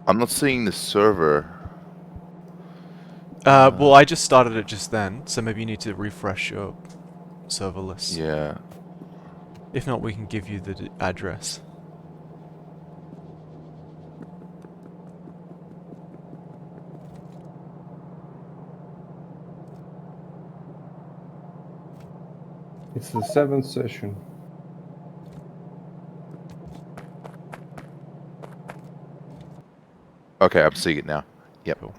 I'm not seeing the server. Well, I just started it just then, so maybe you need to refresh your server list. Yeah. If not, we can give you the address. It's the 7th session. Okay, I'm seeing it now. Yep. Cool.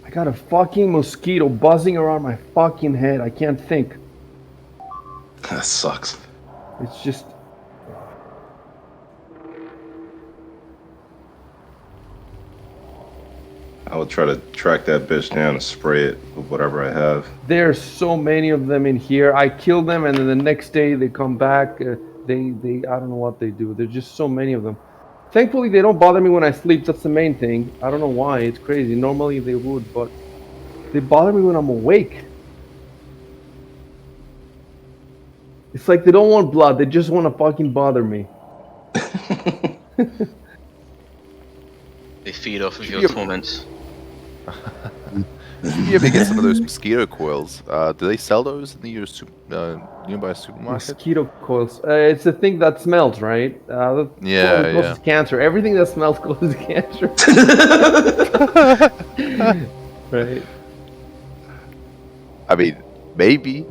I got a fucking mosquito buzzing around my fucking head. I can't think. That sucks. It's just... I would try to track that bitch down and spray it with whatever I have. There's so many of them in here. I kill them, and then the next day they come back. They I don't know what they do. There's just so many of them. Thankfully, they don't bother me when I sleep. That's the main thing. I don't know why. It's crazy. Normally they would, but they bother me when I'm awake. It's like they don't want blood. They just want to fucking bother me. They feed off of Should your be a- torment. If you ever get some of those mosquito coils, do they sell those in the nearby supermarket? Mosquito coils. It's a thing that smells, right? That Yeah, probably causes yeah. cancer. Everything that smells causes cancer. Right. I mean, maybe.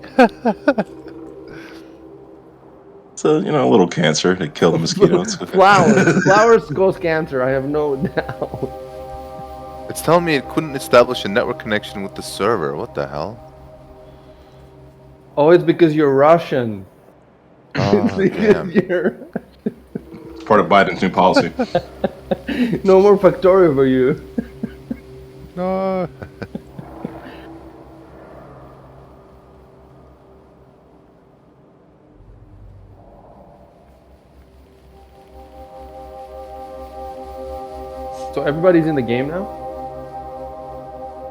So, you know, a little cancer to kill the mosquitoes. Flowers cause cancer. I have no doubt. It's telling me it couldn't establish a network connection with the server. What the hell? Oh, it's because you're Russian. Oh, Because damn. you're... It's part of Biden's new policy. No more Factorio for you. No. So everybody's in the game now?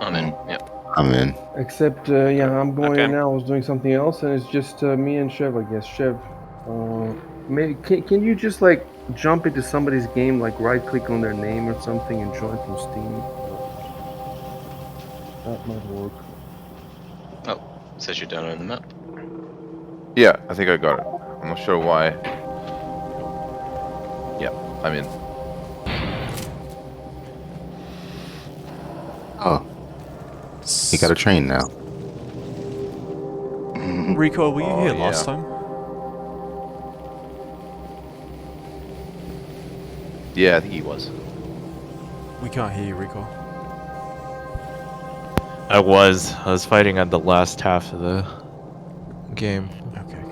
I'm in. Yep. I'm in. Except, yeah, I'm going Okay. in now. I was doing something else, and it's just me and Chev, I guess. Chev, can you just, like, jump into somebody's game, like, right-click on their name or something and join from Steam? That might work. Oh, it says you're downloading the map. Yeah, I think I got it. I'm not sure why. Yep, I'm in. Oh, you got a train now. Rico, were you Oh, here last yeah. time? Yeah, I think he was. We can't hear you, Rico. I was fighting at the last half of the game. Okay.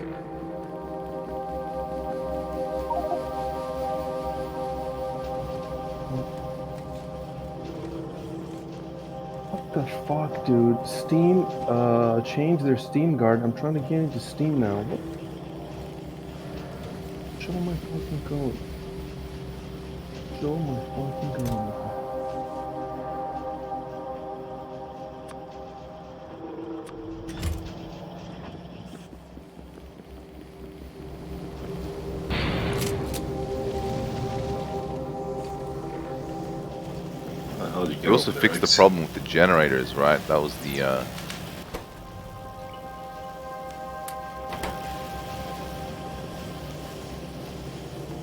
What the fuck, dude? Steam, changed their Steam guard. I'm trying to get into Steam now. What? Show my fucking code. Show my fucking code. How the hell did you You get also over there, fixed the Alex? problem with the generators, right? That was the,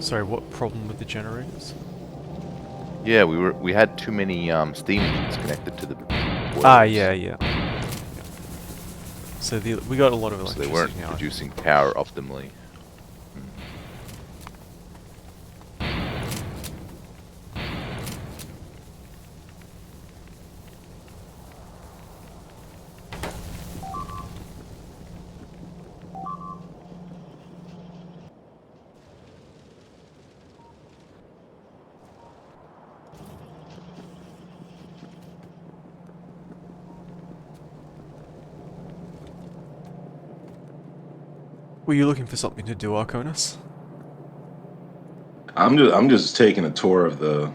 Sorry, what problem with the generators? Yeah, we had too many steam engines connected to the boilers. Ah, yeah. So we got a lot of So electricity they weren't now. producing power optimally. Were you looking for something to do, Arconis? I'm just taking a tour of the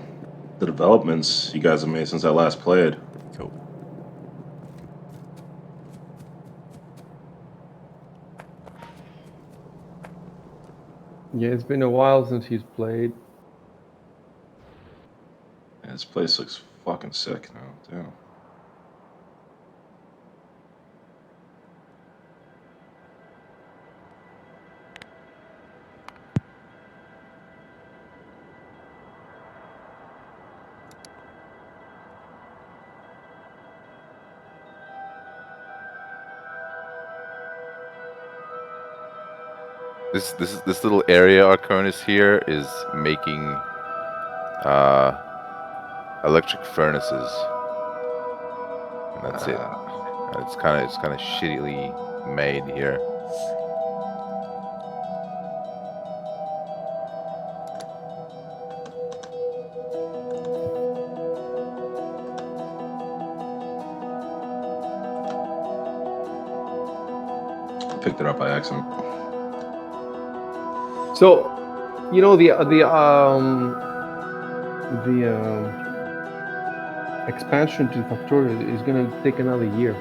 developments you guys have made since I last played. Cool. Yeah, it's been a while since he's played. Yeah, this place looks fucking sick now. Damn. This little area Arconis here is making electric furnaces, and that's it. And it's kind of shittily made here. I picked it up by accident. So, you know, the expansion to Factorio is going to take another year.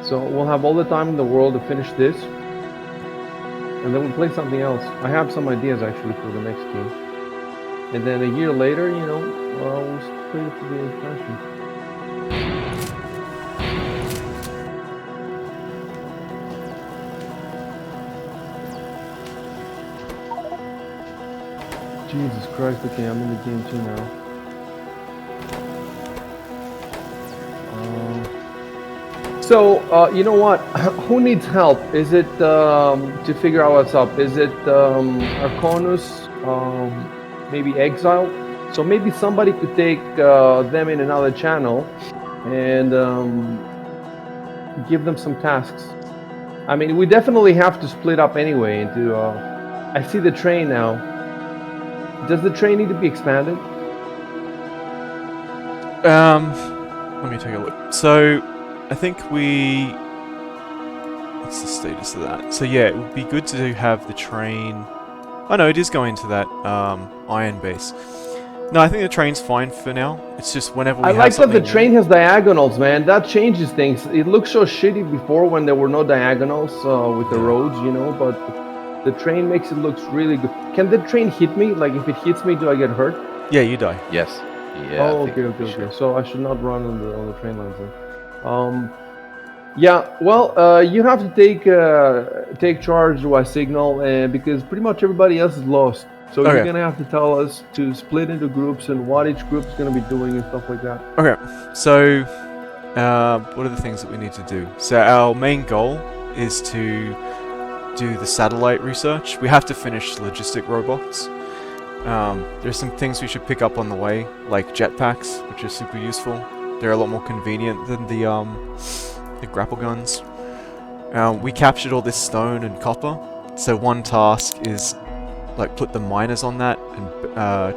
So we'll have all the time in the world to finish this, and then we'll play something else. I have some ideas actually for the next game, and then a year later, you know, we'll play it for the expansion. Jesus Christ! Okay, I'm in the game too now. So, you know what? Who needs help? Is it to figure out what's up? Is it Arconus? Maybe Exile? So maybe somebody could take them in another channel and give them some tasks. I mean, we definitely have to split up anyway into... I see the train now. Does the train need to be expanded? Let me take a look. So, I think what's the status of that? So yeah, it would be good to have the train... Oh no, it is going to that, iron base. No, I think the train's fine for now. It's just whenever we I have like that something the train has diagonals, man. That changes things. It looked so shitty before when there were no diagonals with the roads, you know, but the train makes it look really good. Can the train hit me? Like, if it hits me, do I get hurt? Yeah, you die. Yes. Yeah. Oh, I think okay. sure. So I should not run on the train lines then. Yeah. Well, you have to take charge of ysignal, because pretty much everybody else is lost. So Okay. you're gonna have to tell us to split into groups and what each group's gonna be doing and stuff like that. Okay, so what are the things that we need to do? So our main goal is to do the satellite research. We have to finish logistic robots. There's some things we should pick up on the way, like jetpacks, which are super useful. They're a lot more convenient than the grapple guns. We captured all this stone and copper, so one task is like put the miners on that and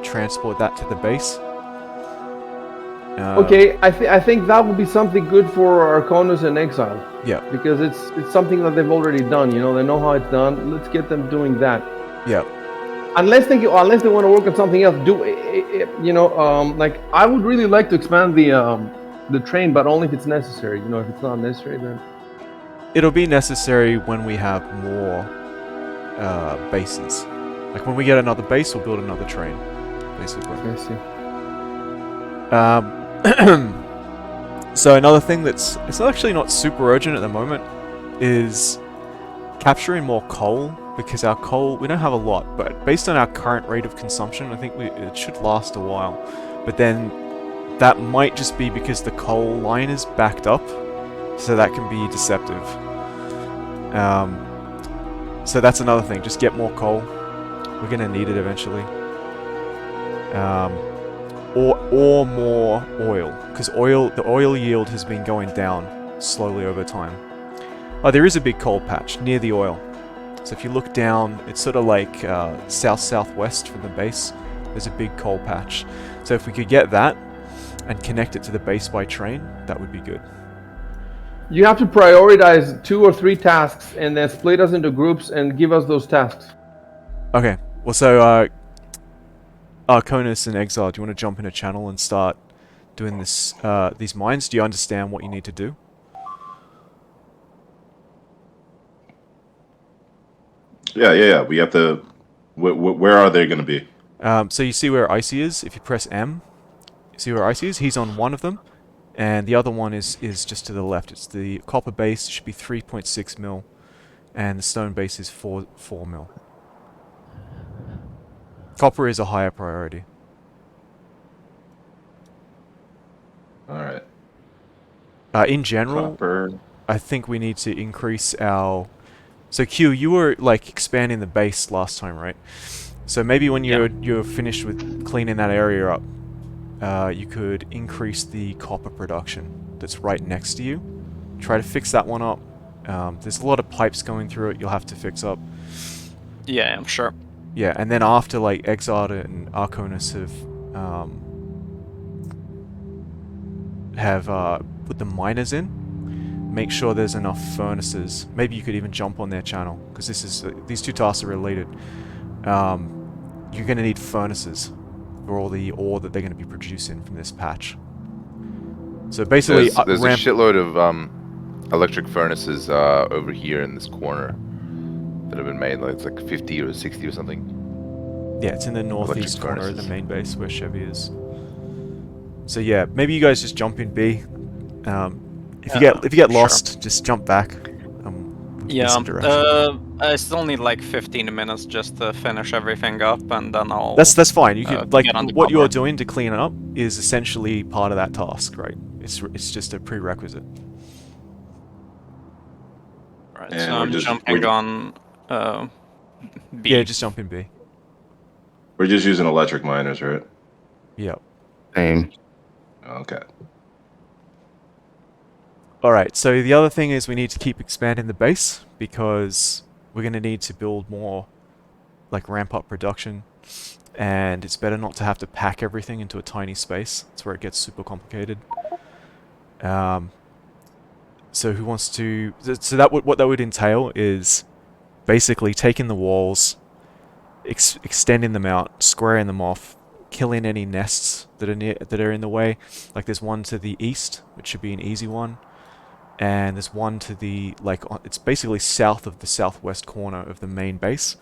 transport that to the base. Okay, I think that would be something good for Arconus and Exile. Yeah. Because it's something that they've already done. You know, they know how it's done. Let's get them doing that. Yeah. Unless they want to work on something else, like I would really like to expand the train, but only if it's necessary. You know, if it's not necessary, then It'll be necessary when we have more bases. Like when we get another base, we'll build another train, basically. I see. So another thing it's actually not super urgent at the moment, is capturing more coal, because our coal, we don't have a lot, but based on our current rate of consumption, I think it should last a while. But then that might just be because the coal line is backed up, so that can be deceptive. So that's another thing, just get more coal. We're gonna need it eventually. Or more oil, because the oil yield has been going down slowly over time. Oh, there is a big coal patch near the oil. So if you look down, it's sort of like south-southwest from the base. There's a big coal patch. So if we could get that and connect it to the base by train, that would be good. You have to prioritize 2 or 3 tasks and then split us into groups and give us those tasks. Okay. Well, so Arconus and Exile, do you want to jump in a channel and start doing this these mines? Do you understand what you need to do? Yeah. We have to Where are they going to be? So you see where Icy is? If you press M, you see where Icy is? He's on one of them, and the other one is just to the left. It's the copper base, should be 3.6 mil, and the stone base is 4 mil. Copper is a higher priority. All right. In general, Copper. I think we need to increase our... So Q, you were like expanding the base last time, right? So maybe when you're finished with cleaning that area up, you could increase the copper production that's right next to you. Try to fix that one up. There's a lot of pipes going through it you'll have to fix up. Yeah, I'm sure. Yeah, and then after like Exarta and Arconus have put the miners in, make sure there's enough furnaces. Maybe you could even jump on their channel, because these two tasks are related. You're going to need furnaces for all the ore that they're going to be producing from this patch. So basically, there's a shitload of electric furnaces over here in this corner that have been made. Like, it's like 50 or 60 or something. Yeah, it's in the northeast Electric corner of the furnaces. main base where Chevy is. So yeah, maybe you guys just jump in B. If you get lost, just jump back. Yeah, some direction. I still need like 15 minutes just to finish everything up, and then I'll... That's fine. You can like get on the what you're cover. doing to clean it up is essentially part of that task, right? It's just a prerequisite. Right, And so we're I'm just- jumping we're- on B. Yeah, just jump in B. We're just using electric miners, right? Yep. Same. Okay. Alright, so the other thing is we need to keep expanding the base, because we're going to need to build more, like ramp up production, and it's better not to have to pack everything into a tiny space. That's where it gets super complicated. So who wants to... So what that would entail is basically taking the walls, extending them out, squaring them off, killing any nests that are in the way. Like there's one to the east, which should be an easy one. And there's one to the, like, it's basically south of the southwest corner of the main base.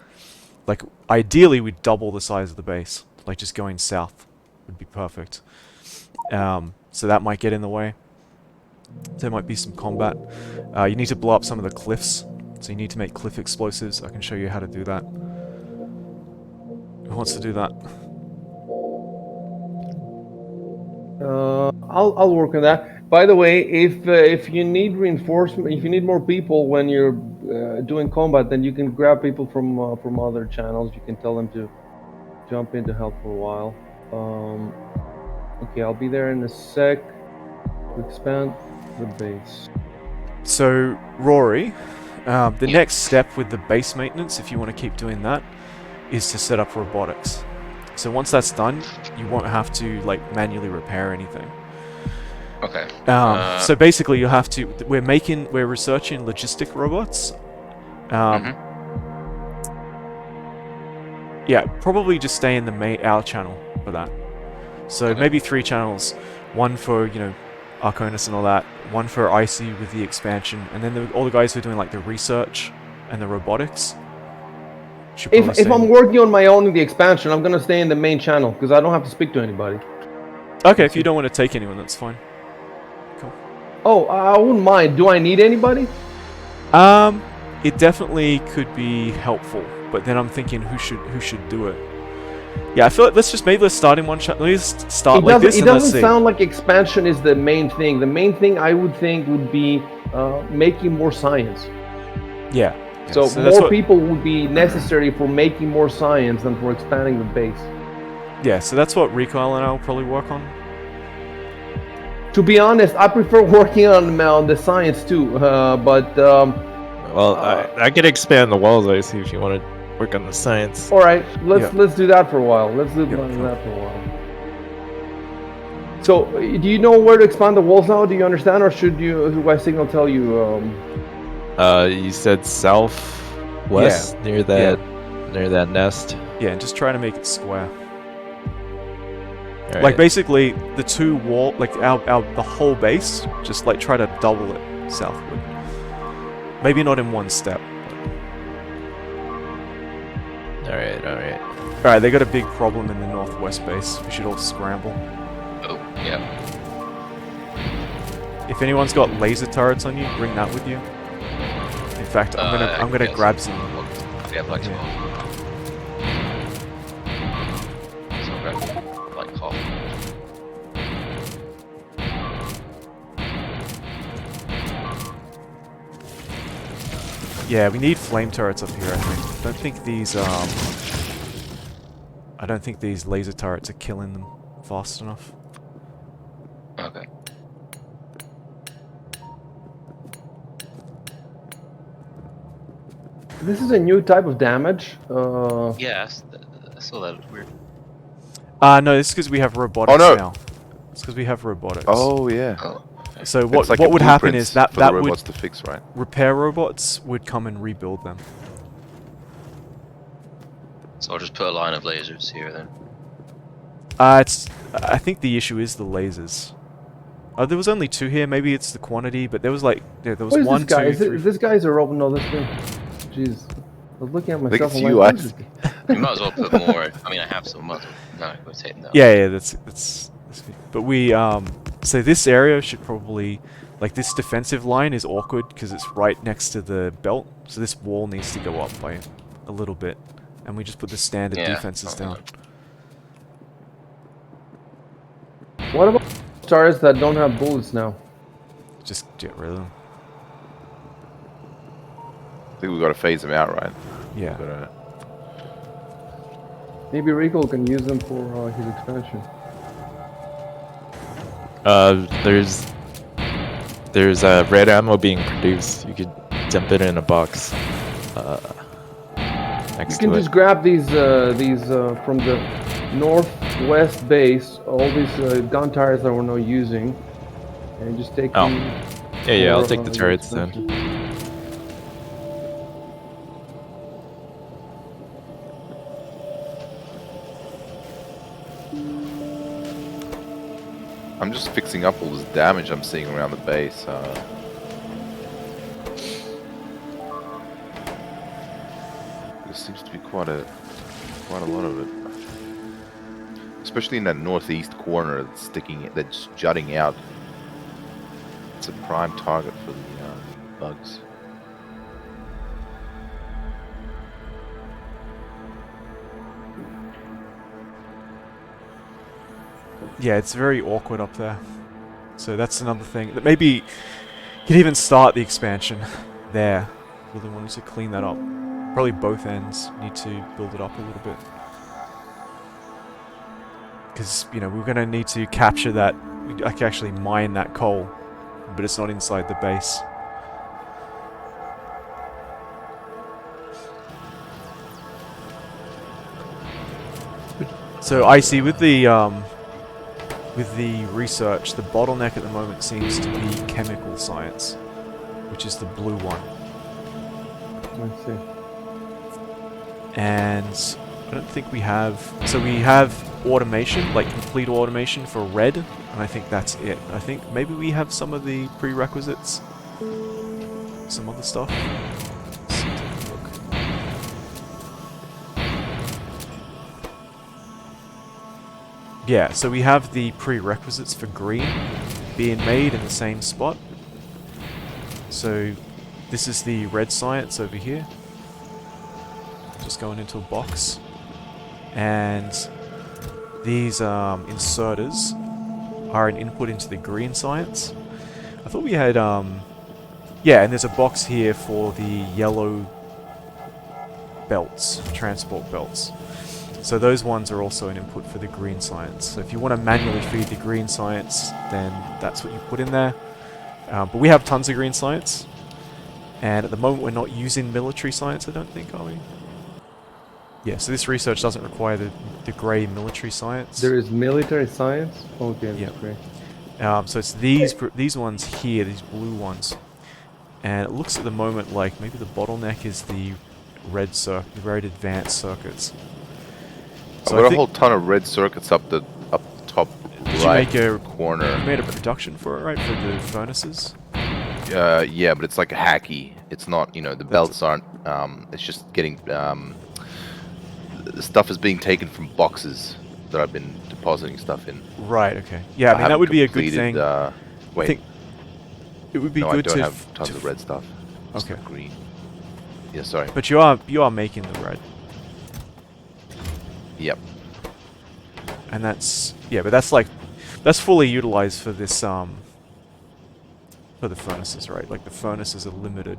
Like, ideally we'd double the size of the base. Like, just going south would be perfect. So that might get in the way. There might be some combat. You need to blow up some of the cliffs. So you need to make cliff explosives. I can show you how to do that. Who wants to do that? I'll work on that. By the way, if you need reinforcement, if you need more people when you're doing combat, then you can grab people from other channels. You can tell them to jump in to help for a while. Okay, I'll be there in a sec to expand the base. So, Rory, the next step with the base maintenance, if you want to keep doing that, is to set up robotics. So once that's done, you won't have to like manually repair anything. Okay. So basically, you have to. We're researching logistic robots. Yeah, probably just stay in our channel for that. So maybe 3 channels, one for Arconus and all that, one for Icy with the expansion, and then all the guys who are doing like the research and the robotics. If I'm working on my own in the expansion, I'm gonna stay in the main channel because I don't have to speak to anybody. Okay, if you don't want to take anyone, that's fine. Cool. Oh, I wouldn't mind. Do I need anybody? It definitely could be helpful, but then I'm thinking who should do it. Yeah, I feel like let's start in one channel. Let's start like this. It and let's doesn't see. sound like expansion is the main thing. The main thing I would think would be making more science. Yeah. So that's more people would be necessary for making more science than for expanding the base. Yeah, so that's what Recoil and I will probably work on. To be honest, I prefer working on the science too, but... Well, I could expand the walls, I see, if you want to work on the science. All right, let's do that for a while. Let's do that for a while. So, do you know where to expand the walls now? Do you understand, or should ysignal tell you? You said southwest near that nest. Yeah, and just try to make it square. All Like right. basically the 2 wall, like the whole base, just like try to double it southward. Maybe not in one step. Alright, alright. Alright, they got a big problem in the northwest base. We should all scramble. Oh, yeah. If anyone's got laser turrets on you, bring that with you. In fact, I'm gonna yes. grab some. We have like Yeah. 12. So I'll grab like half. Yeah, we need flame turrets up here, I think. I don't think these laser turrets are killing them fast enough. Okay. This is a new type of damage. Yeah, I saw that. It's weird. No, it's because we have robotics no. now. It's because we have robotics. Oh yeah. Oh, So It's like what a would happen blueprint is that for that the would robots to fix, right? repair robots would come and rebuild them. so I'll just put a line of lasers here then. I think the issue is the lasers. There was only 2 here. Maybe it's the quantity, but there was like there was what is 1, this guy? 2, Is 3. this guy's a robot? No, this thing. Jeez. I was looking at think myself. it's I'm you, like, what is Ice. this guy? You might as well put more. I mean, I have some. Might as well. No, we're taking that. Yeah, that's good. But we so this area should probably like this defensive line is awkward because it's right next to the belt. So this wall needs to go up by a little bit, and we just put the standard Yeah, defenses down. What about stars that don't have bullets now? Just get rid of them. I think we've got to phase them out, right? Yeah. Maybe Rico can use them for his expansion. There's red ammo being produced. You could dump it in a box. You Next can to just it. grab these from the northwest base, all these gun tires that we're not using, and just take Oh. them. Yeah, I'll for, take the your turrets then. expansion. I'm just fixing up all this damage I'm seeing around the base. There seems to be quite a lot of it, especially in that northeast corner that's jutting out. It's a prime target for the bugs. Yeah, it's very awkward up there. So that's another thing. That maybe you could even start the expansion there. Really wanted to clean that up. Probably both ends need to build it up a little bit. Because, you know, we're going to need to capture that, like actually mine that coal, but it's not inside the base. So I see with the research, the bottleneck at the moment seems to be chemical science, which is the blue one. Let's see. And I don't think we have... So we have automation, like complete automation for red, and I think that's it. I think maybe we have some of the prerequisites. Some other stuff. Let's take a look. Yeah, so we have the prerequisites for green being made in the same spot. So this is the red science over here. Just going into a box. And these inserters are an input into the green science. I thought we had, yeah, and there's a box here for the yellow belts, transport belts. So those ones are also an input for the green science. So if you want to manually feed the green science, then that's what you put in there. But we have tons of green science. And at the moment we're not using military science, I don't think, are we? Yeah, so this research doesn't require the grey military science. There is military science? Okay, Yep. that's great. So it's these ones here, these blue ones. And it looks at the moment like maybe the bottleneck is the red the very advanced circuits. I've got a whole ton of red circuits up the top right corner. You made a production for it, right? For the furnaces? Yeah, but it's like a hacky. It's not, you know, the belts aren't, it's just getting stuff is being taken from boxes that I've been depositing stuff in. Right. Okay. Yeah. I mean, that haven't would be a good completed, thing. I wait, think it would be no, I good don't to. have tons of red stuff. Just Okay. the green. Yeah, sorry. But you are making the red, Yep. and that's but that's fully utilized for this for the furnaces, right? Like the furnaces are limited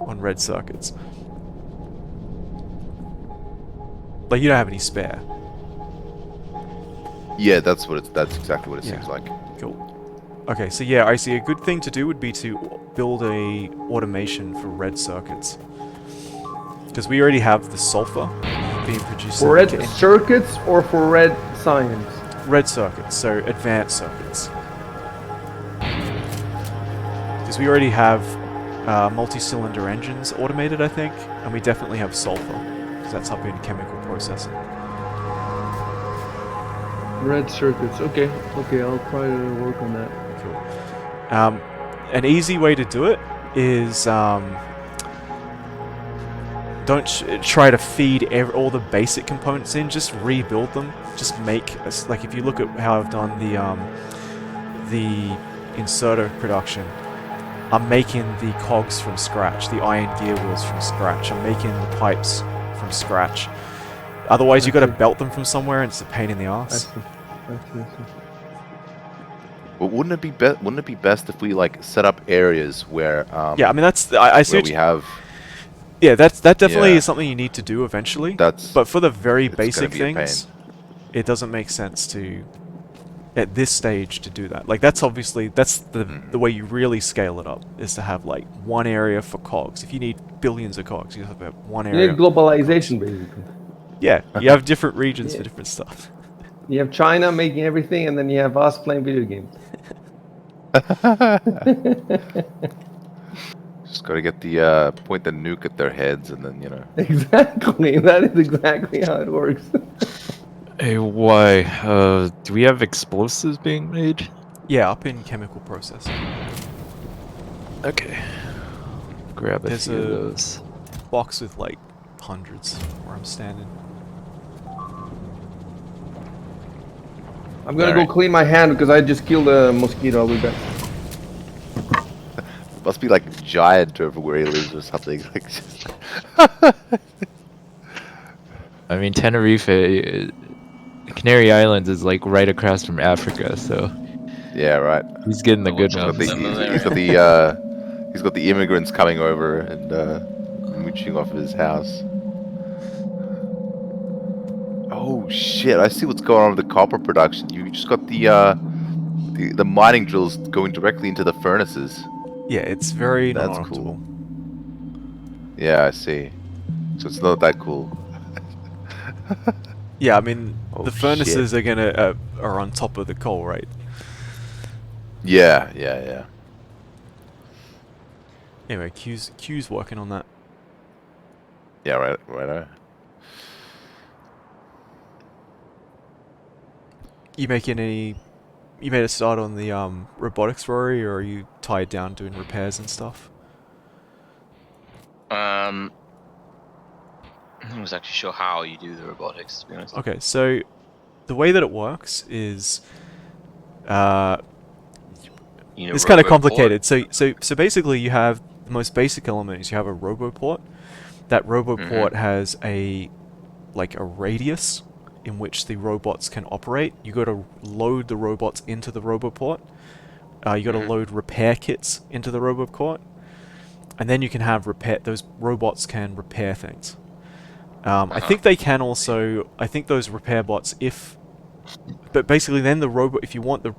on red circuits. Like you don't have any spare. Yeah, that's exactly what it Yeah. seems like. Cool. Okay, so yeah, I see. A good thing to do would be to build a automation for red circuits, because we already have the sulfur being produced. For red circuits or for red science? Red circuits, so advanced circuits. Because we already have multi-cylinder engines automated, I think, and we definitely have sulfur, because that's up in chemical processing. Red circuits. Okay. Okay, I'll try to work on that. Cool. An easy way to do it is don't try to feed all the basic components in. Just rebuild them. Just make like if you look at how I've done the inserter production. I'm making the cogs from scratch, the iron gear wheels from scratch. I'm making the pipes from scratch. Otherwise, you got to belt them from somewhere, and it's a pain in the ass. I see. But wouldn't it be best if we like set up areas where Yeah, I mean that's I see. Where we have. Yeah, that definitely is something you need to do eventually. That's. But for the very It's basic gonna be a things, it doesn't make sense to at this stage to do that. Like that's obviously the way you really scale it up is to have like one area for cogs. If you need billions of cogs, you have to have one You area. need globalization, basically. Yeah, you have different regions for different stuff. You have China making everything, and then you have us playing video games. Just gotta get the point the nuke at their heads, and then Exactly. That is exactly how it works. Hey, why? Do we have explosives being made? Yeah, up in chemical processing. Okay. Grab a few of those. Box with like hundreds where I'm standing. I'm gonna go clean my hand because I just killed a mosquito. I'll be back. Must be like giant over where he lives or something. Like. I mean, Tenerife, Canary Islands is like right across from Africa, so. Yeah, right. He's getting the good ones. He's got the immigrants coming over and mooching off of his house. Oh shit! I see what's going on with the copper production. You just got the mining drills going directly into the furnaces. Yeah, it's very That's non-optimal. cool. Yeah, I see. So it's not that cool. Yeah, I mean the furnaces shit. are on top of the coal, right? Yeah. Anyway, Q's working on that. Yeah, right. You made a start on the robotics, Rory, or are you tied down doing repairs and stuff? I'm not exactly sure how you do the robotics, to be honest. Okay, so the way that it works is it's kind of complicated. So basically you have the most basic element is you have a roboport. That roboport has a radius in which the robots can operate. You got to load the robots into the roboport. You got to load repair kits into the roboport, and then you can have those robots can repair things. I think they can also. I think those repair bots, but basically then if you want the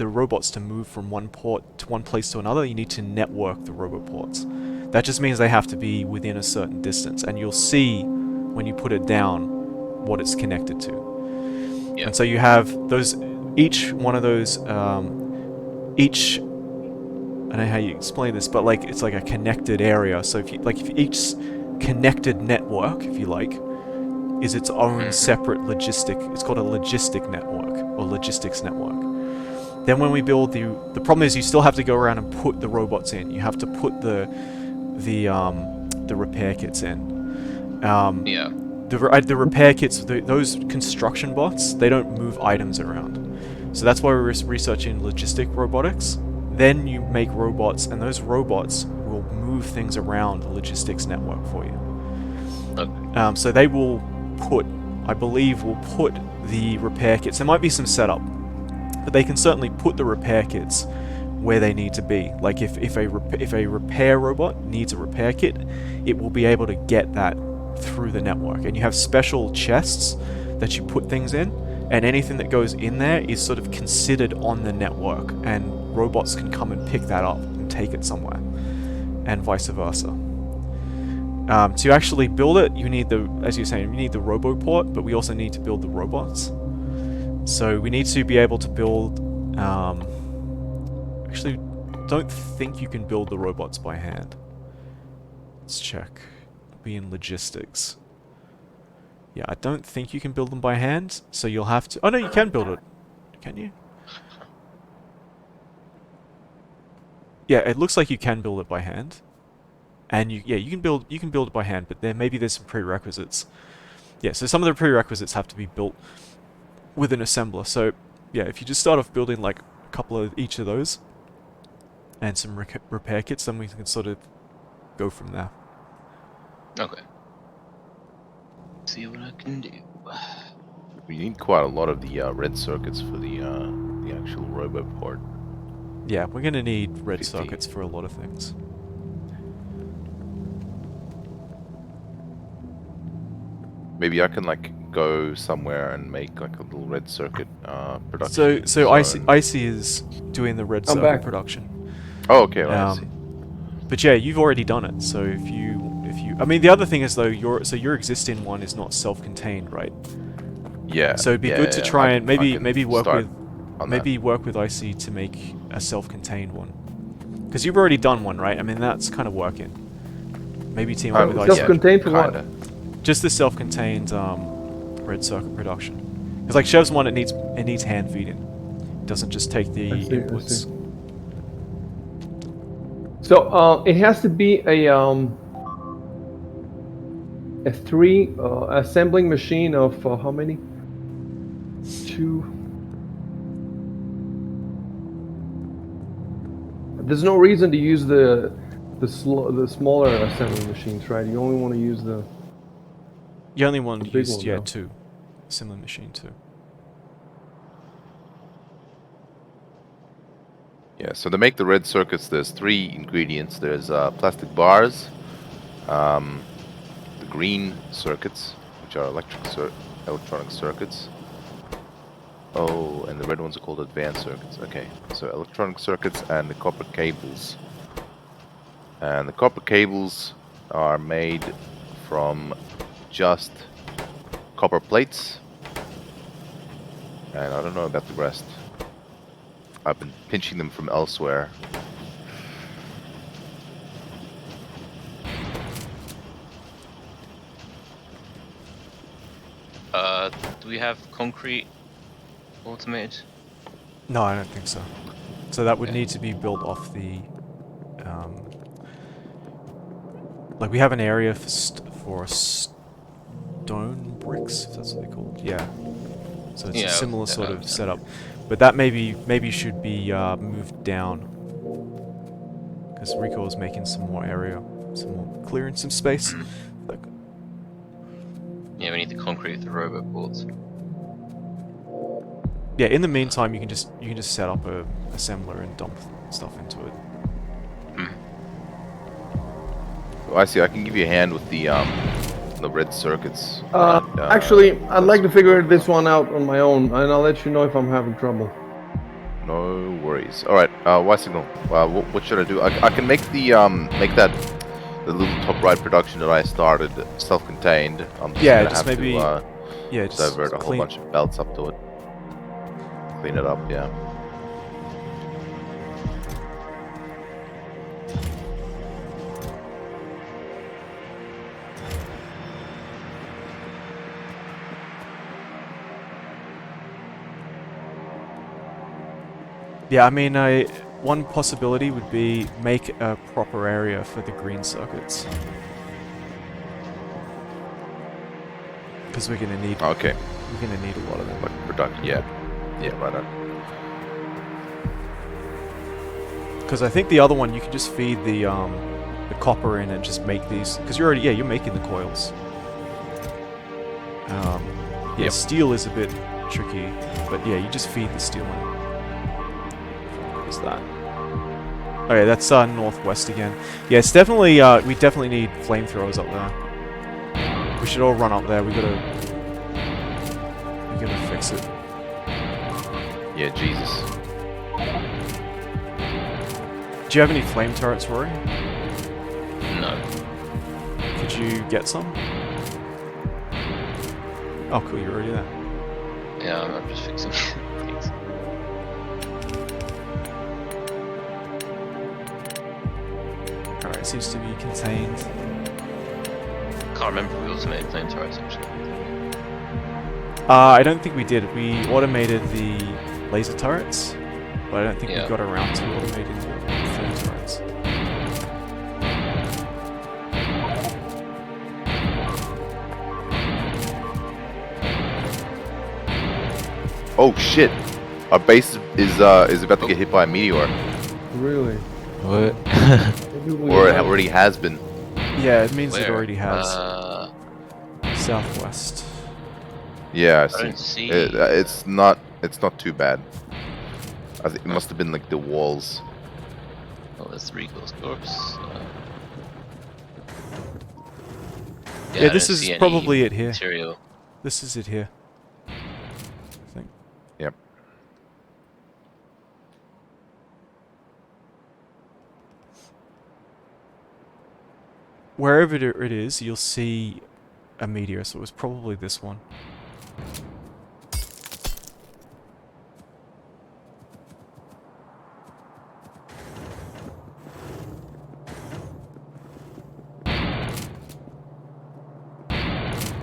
robots to move from one port to one place to another, you need to network the roboports. That just means they have to be within a certain distance, and you'll see when you put it down what it's connected to. Yeah. And so you have each one of those, I don't know how you explain this, but it's like a connected area. So if each connected network, if you like, is its own separate it's called a logistic network or logistics network. Then when we build the problem is you still have to go around and put the robots in. You have to put the repair kits in. Yeah. The the repair kits, those construction bots, they don't move items around. So that's why we're researching logistic robotics. Then you make robots, and those robots will move things around the logistics network for you. Okay. So they will put, I believe, the repair kits. There might be some setup, but they can certainly put the repair kits where they need to be. Like if a repair robot needs a repair kit, it will be able to get that through the network. And you have special chests that you put things in, and anything that goes in there is sort of considered on the network, and robots can come and pick that up and take it somewhere, and vice versa. To actually build it, you need as you're saying, you need the roboport, but we also need to build the robots. So we need to be able to build. Actually, don't think you can build the robots by hand. Let's check. It'll be in logistics. Yeah, I don't think you can build them by hand, so you'll have to... Oh no, you can build it. Can you? Yeah, it looks like you can build it by hand. And you can build it by hand, but maybe there's some prerequisites. Yeah, so some of the prerequisites have to be built with an assembler. So yeah, if you just start off building like a couple of each of those and some repair kits, then we can sort of go from there. Okay. See what I can do. We need quite a lot of the red circuits for the actual roboport. Yeah, we're gonna need red 50. circuits for a lot of things. Maybe I can like go somewhere and make like a little red circuit production. So Icy is doing the red I'm circuit back. production. Oh, okay, right, I see. But yeah, you've already done it. So if you, I mean, the other thing is though, your existing one is not self-contained, right? Yeah. So it'd be good to yeah, try I and can maybe work start with on that. work with Icy to make a self-contained one. Because you've already done one, right? I mean, that's kind of working. Maybe team up with Icy. Self-contained for what? kinda. Just the self-contained red circuit production. Because like Chev's one, it needs hand feeding. It doesn't just take the I see. inputs. So it has to be a 3 assembling machine of how many? 2. There's no reason to use the smaller assembling machines, right? You only want to use the... You only want to big use, one, yeah, though. 2. Similar machine 2. Yeah, so to make the red circuits, there's 3 ingredients. There's plastic bars, the green circuits, which are electronic circuits. Oh, and the red ones are called advanced circuits. Okay, so electronic circuits and the copper cables. And the copper cables are made from just copper plates. And I don't know about the rest. I've been pinching them from elsewhere. Do we have concrete automated? No, I don't think so. So that would Okay. need to be built off the... like we have an area for stone bricks, if that's what they're called. Yeah. So it's Yeah, a similar sort I of understand. setup. But that maybe should be moved down. Because Rico is making some more area, some more clearing some space. Like, Yeah, we need the concrete with the robot boards. yeah, in the meantime you can just set up a assembler and dump stuff into it. Oh, I see. I can give you a hand with the red circuits. Actually, I'd like to figure this one out on my own, and I'll let you know if I'm having trouble. No worries. All right. ysignal. What should I do? I can make the the little top right production that I started self-contained. I'm just Yeah, gonna just have maybe to yeah, just divert a whole clean. bunch of belts up to it. Clean it up. Yeah. Yeah, I mean, one possibility would be make a proper area for the green circuits. because we're gonna need Okay, a lot of them. like production. Yeah, right on. Because I think the other one you can just feed the copper in and just make these. Because you're making the coils. Yeah, Yep. steel is a bit tricky, but yeah, you just feed the steel in. What's that? Okay, that's northwest again. Yeah, it's definitely we definitely need flamethrowers up there. We should all run up there. We gotta fix it. Yeah, Jesus. Do you have any flame turrets, Rory? No. Could you get some? Oh, cool, you're already there. Yeah, I'm just fixing things. Alright, seems to be contained. Can't remember if we automated flame turrets actually. I don't think we did. We automated the laser turrets, but I don't think we Yeah. got around to automating the flame turrets. Oh shit! Our base is about to get hit by a meteor, Really? What? Maybe we or it have- already has been. Yeah, it means it Where? already has. Southwest. Yeah, I I see. don't see. It's not too bad. I think it must have been like the walls. Oh, there's 3 ghost corpse. Yeah, I this don't is see any probably it here. Material. This is it here. I think. Yep. Wherever it is, you'll see a meteor, so it was probably this one.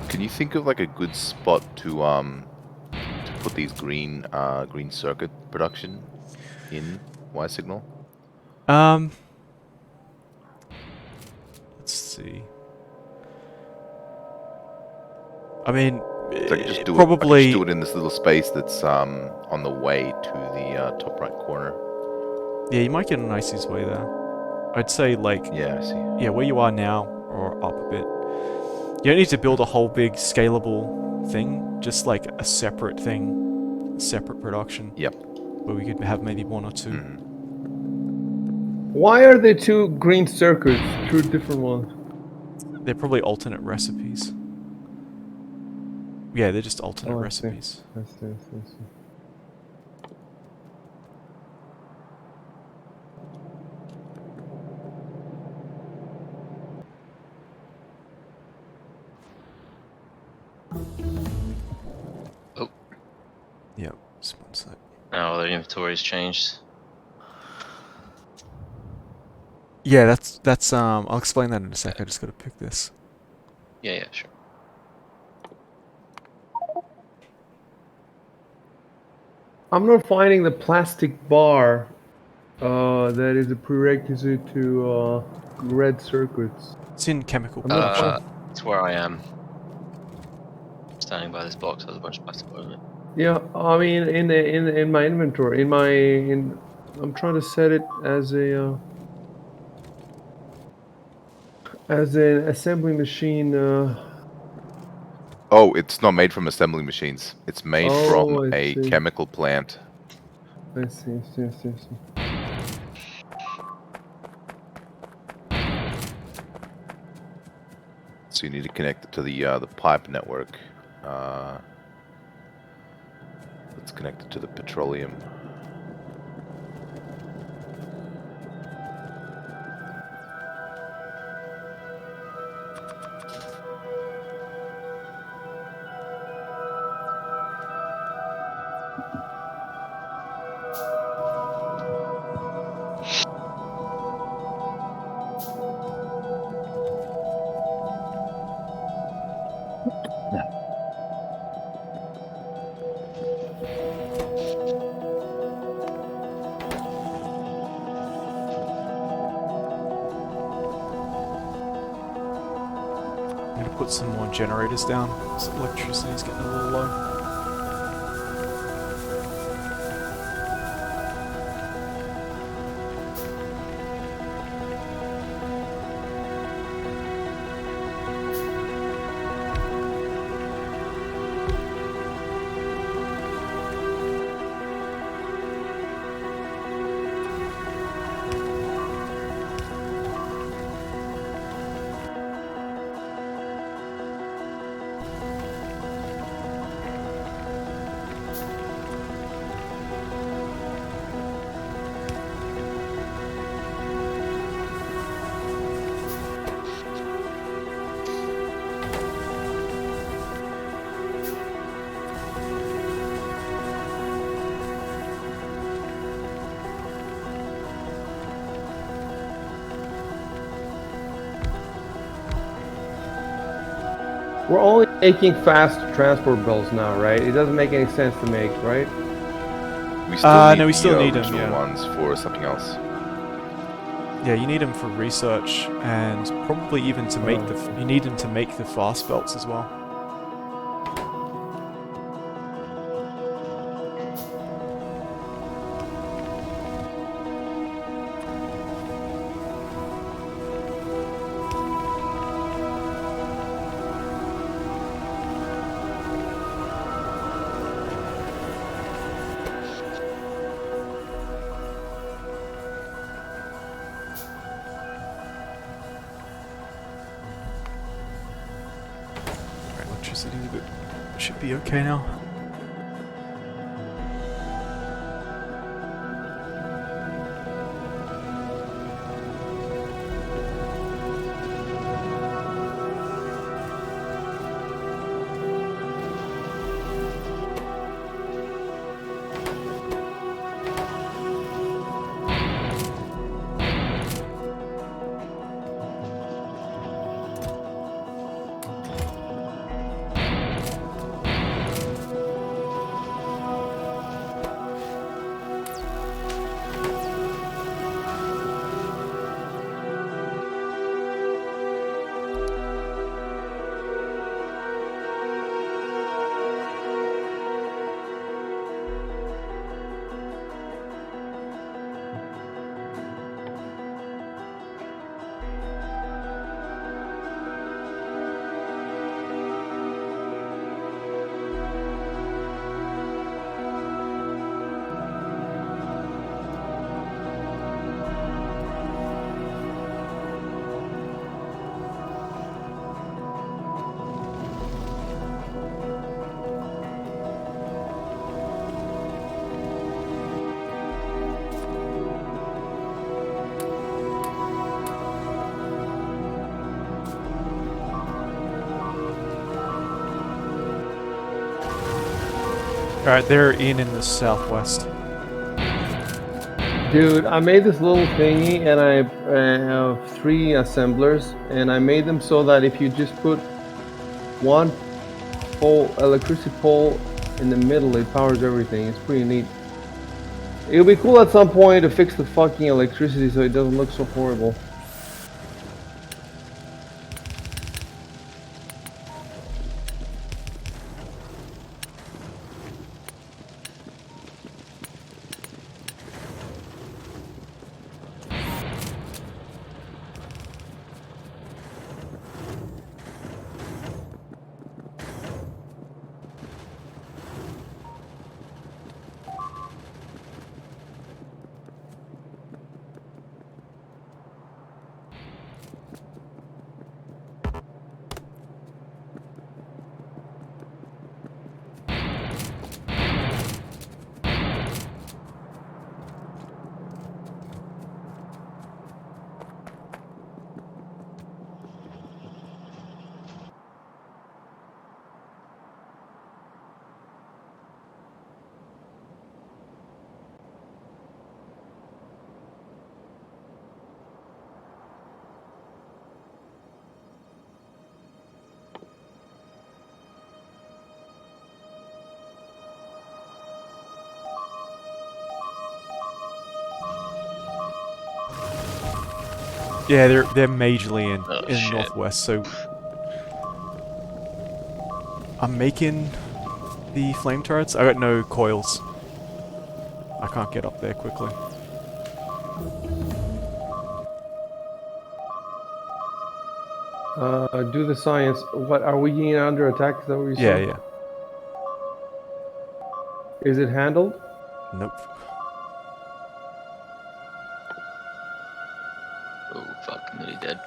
Can you think of like a good spot to put these green circuit production in ysignal? Let's see. I mean, So I could just do it. I could probably. just do it in this little space that's on the way to the top right corner. Yeah, you might get an Icy's way there. I'd say like, Yeah, I see. yeah, where you are now or up a bit. You don't need to build a whole big scalable thing. Just like a separate thing, separate production. Yep. Where we could have maybe 1 or 2. Mhm. Why are there 2 green circuits? 2 different ones. They're probably alternate recipes. Yeah, they're just alternate Oh, I see. recipes. I see. Oh, Yep, just one sec. now their inventory's changed. Yeah, that's I'll explain that in a sec. I just gotta pick this. Yeah, sure. I'm not finding the plastic bar that is a prerequisite to red circuits. It's in chemical I'm not production. It's where I am. Standing by this box has a bunch of plastic on it. Yeah, I mean in my inventory, I'm trying to set it as an assembly machine. Oh, it's not made from assembly machines. It's made from Oh, I a see. chemical plant. I see. So you need to connect it to the pipe network. It's connected to the petroleum. put some more generators down. So electricity's getting a little low. We're only making fast transport belts now, right? It doesn't make any sense to make, right? We still need no, we the still need 'em, original yeah. ones for something else. Yeah, you need them for research and probably even to make you need them to make the fast belts as well. Right, electricity should be okay now. Alright, they're in the southwest. Dude, I made this little thingy and I have 3 assemblers, and I made them so that if you just put one electricity pole in the middle, it powers everything. It's pretty neat. It'll be cool at some point to fix the fucking electricity so it doesn't look so horrible. Yeah, they're majorly in Oh, the shit. northwest, so I'm making the flame turrets. I got no coils. I can't get up there quickly. Do the science. What are we getting under attack? Is that what you Yeah, said? yeah. Is it handled? Nope. Oh fuck, nearly dead.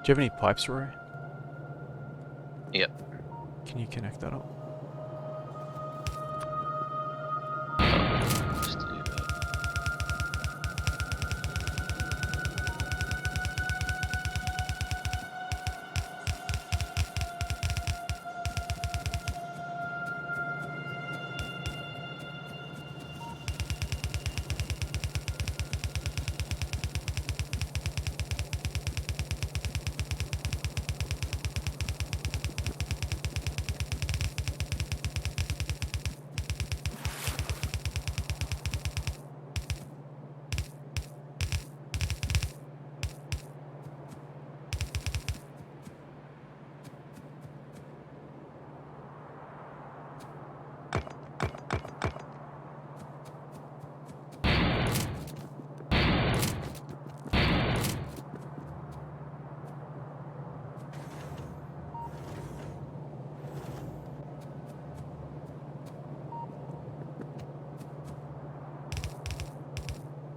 Do you have any pipes, Rory? Yep. Can you connect that up? Just do that.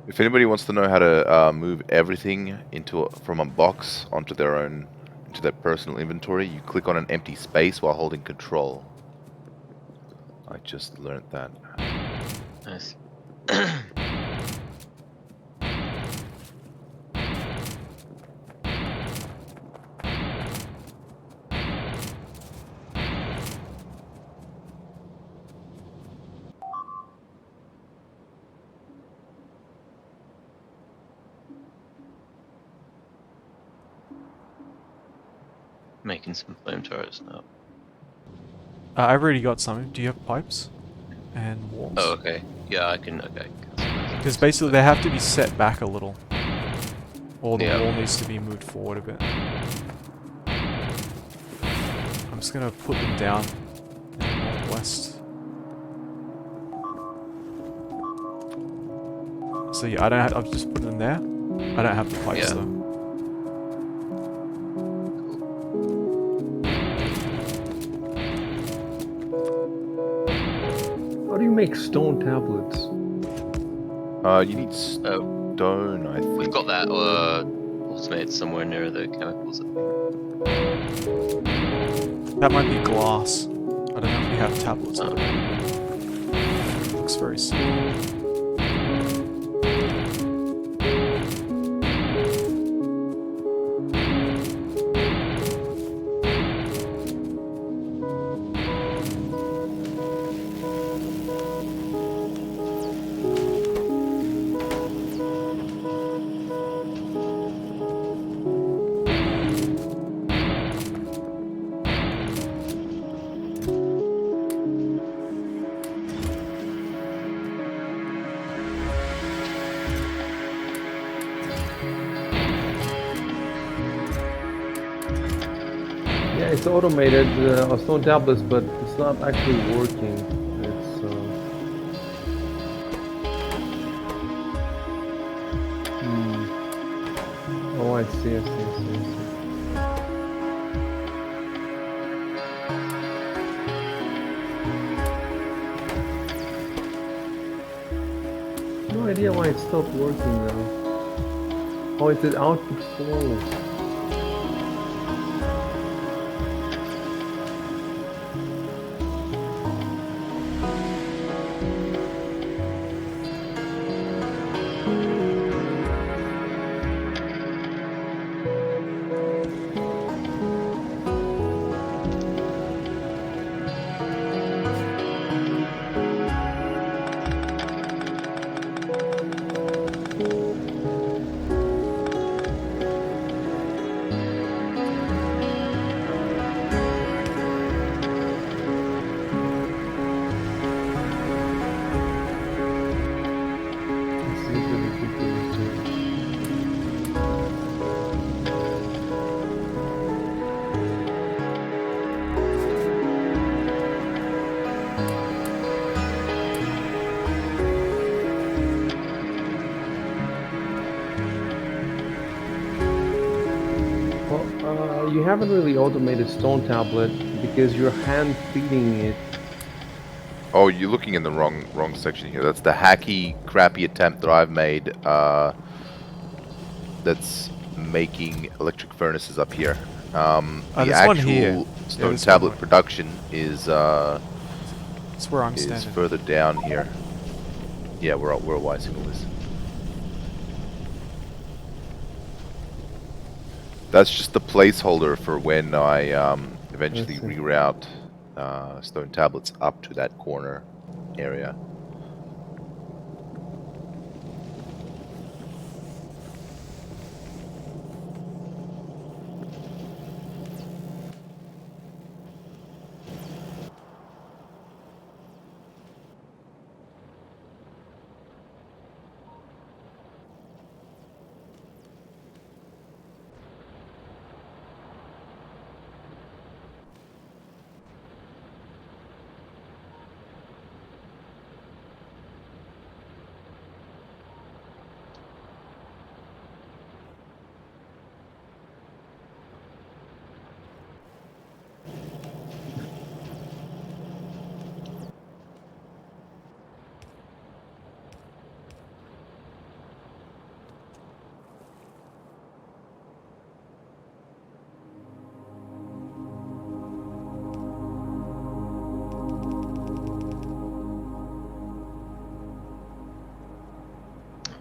If anybody wants to know how to move everything from a box onto their personal inventory, you click on an empty space while holding control. I just learned that. Nice. Making some flame turrets now. I've already got some. Do you have pipes? And walls? Oh, okay. Yeah, I can. Okay. Because basically they have to be set back a little. Or the Yeah. wall needs to be moved forward a bit. I'm just gonna put them down in the northwest. So yeah, I've just put them there. I don't have the pipes Yeah. though. How do you make stone tablets? You need stone, I think. We've got that automated somewhere near the chemicals. I think. That might be glass. I don't know if we have tablets automated. Looks very small. Yeah, it's automated on stone tablets, but it's not actually working. It's Oh, I see. no idea why it stopped working though. Oh, it says output slow. This is a bit ridiculous, dude. Well, you haven't really automated Stone Tablet because you're hand feeding it. Oh, you're looking in the wrong section here. That's the hacky, crappy attempt that I've made. That's making electric furnaces up here. The there's one here. actual Yeah, stone there's one tablet more. production is It's where I'm standing. further down here. Yeah, where ysignal is. That's just the placeholder for when I eventually Let's see. reroute stone tablets up to that corner area.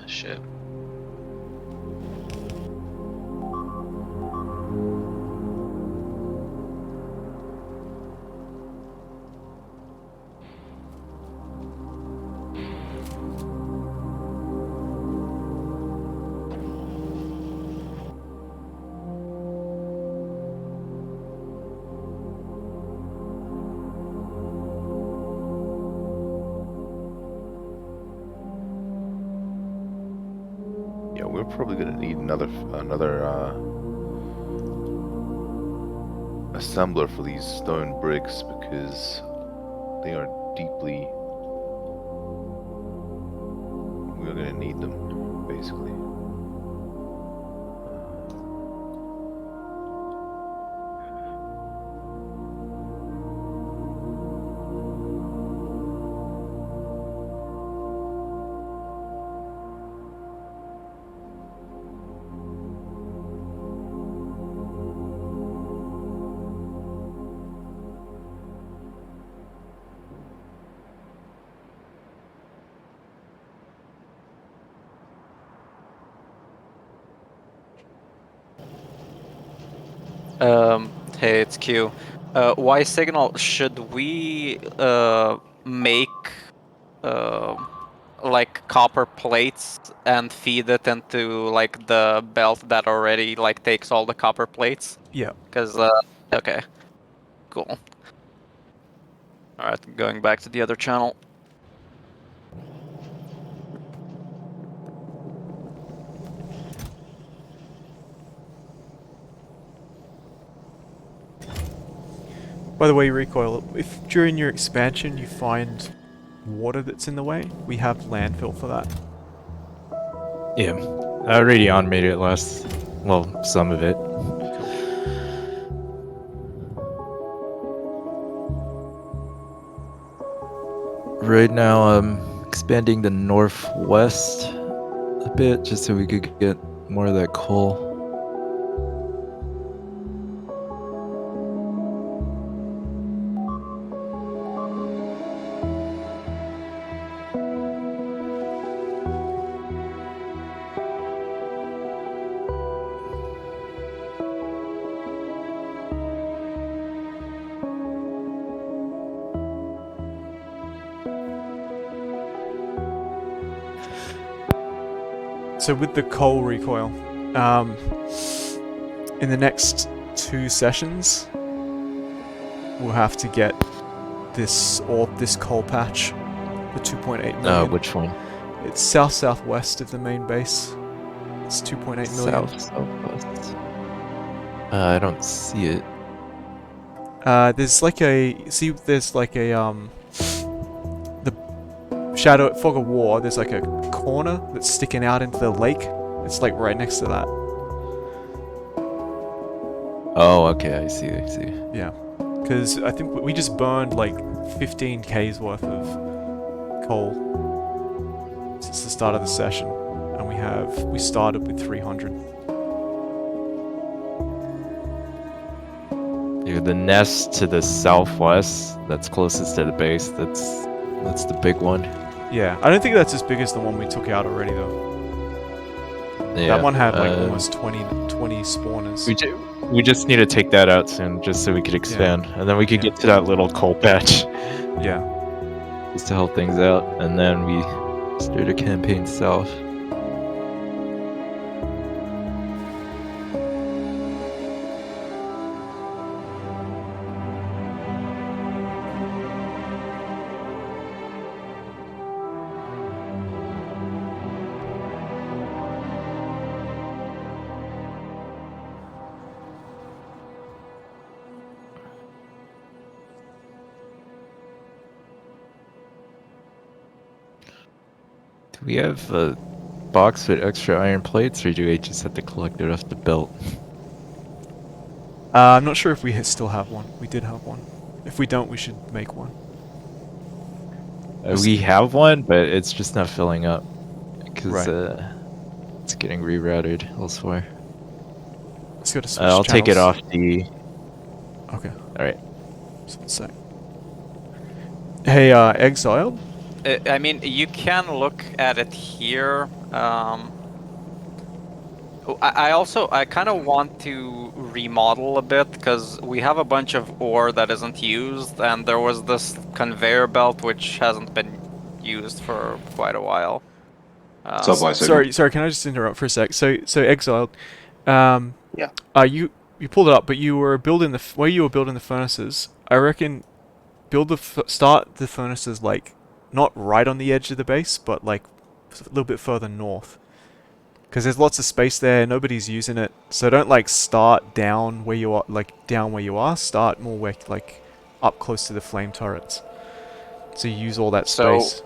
Shit. Yeah, we're probably gonna need another assembler for these stone bricks because they are deeply. We're gonna need them basically. Hey, it's Q. Ysignal, should we make like copper plates and feed it into like the belt that already like takes all the copper plates? Yeah. Because okay, cool. All right, going back to the other channel. By the way, Recoil, if during your expansion you find water that's in the way, we have landfill for that. Yeah. Radion made it last. Well, some of it. Right now, I'm expanding the northwest a bit just so we could get more of that coal. So with the coal recoil, in the next 2 sessions, we'll have to get this coal patch, the 2.8 million. Which one? It's southwest of the main base. It's 2.8 million. Southwest. I don't see it. There's like a the shadow fog of war. There's like a corner that's sticking out into the lake. It's like right next to that. Oh, okay, I see. Yeah, because I think we just burned like 15 K's worth of coal since the start of the session, and we started with 300. Yeah, the nest to the southwest, that's closest to the base. That's the big one. Yeah, I don't think that's as big as the one we took out already though. Yeah, That one had like almost 20 spawners. We just need to take that out soon, just so we could expand, and then we could get to that little coal patch, Yeah. just to help things out, and then we start a campaign south. Do we have a box with extra iron plates, or do we just have to collect it off the belt? I'm not sure if we still have one. We did have one. If we don't, we should make one. We have one, but it's just not filling up because Right. it's getting rerouted elsewhere. Let's go to switch I'll take it channels. off the. Okay. All right. Just 1 sec. Hey, Exiled? I mean, you can look at it here. I kind of want to remodel a bit because we have a bunch of ore that isn't used, and there was this conveyor belt which hasn't been used for quite a while. What's up, ysignal? Sorry, can I just interrupt for a sec? So Exiled, yeah. You pulled it up, but you were building where you were building the furnaces. I reckon start the furnaces like not right on the edge of the base, but like a little bit further north. Because there's lots of space there, nobody's using it. So don't like start down where you are, start more like up close to the flame turrets. So you use all that space.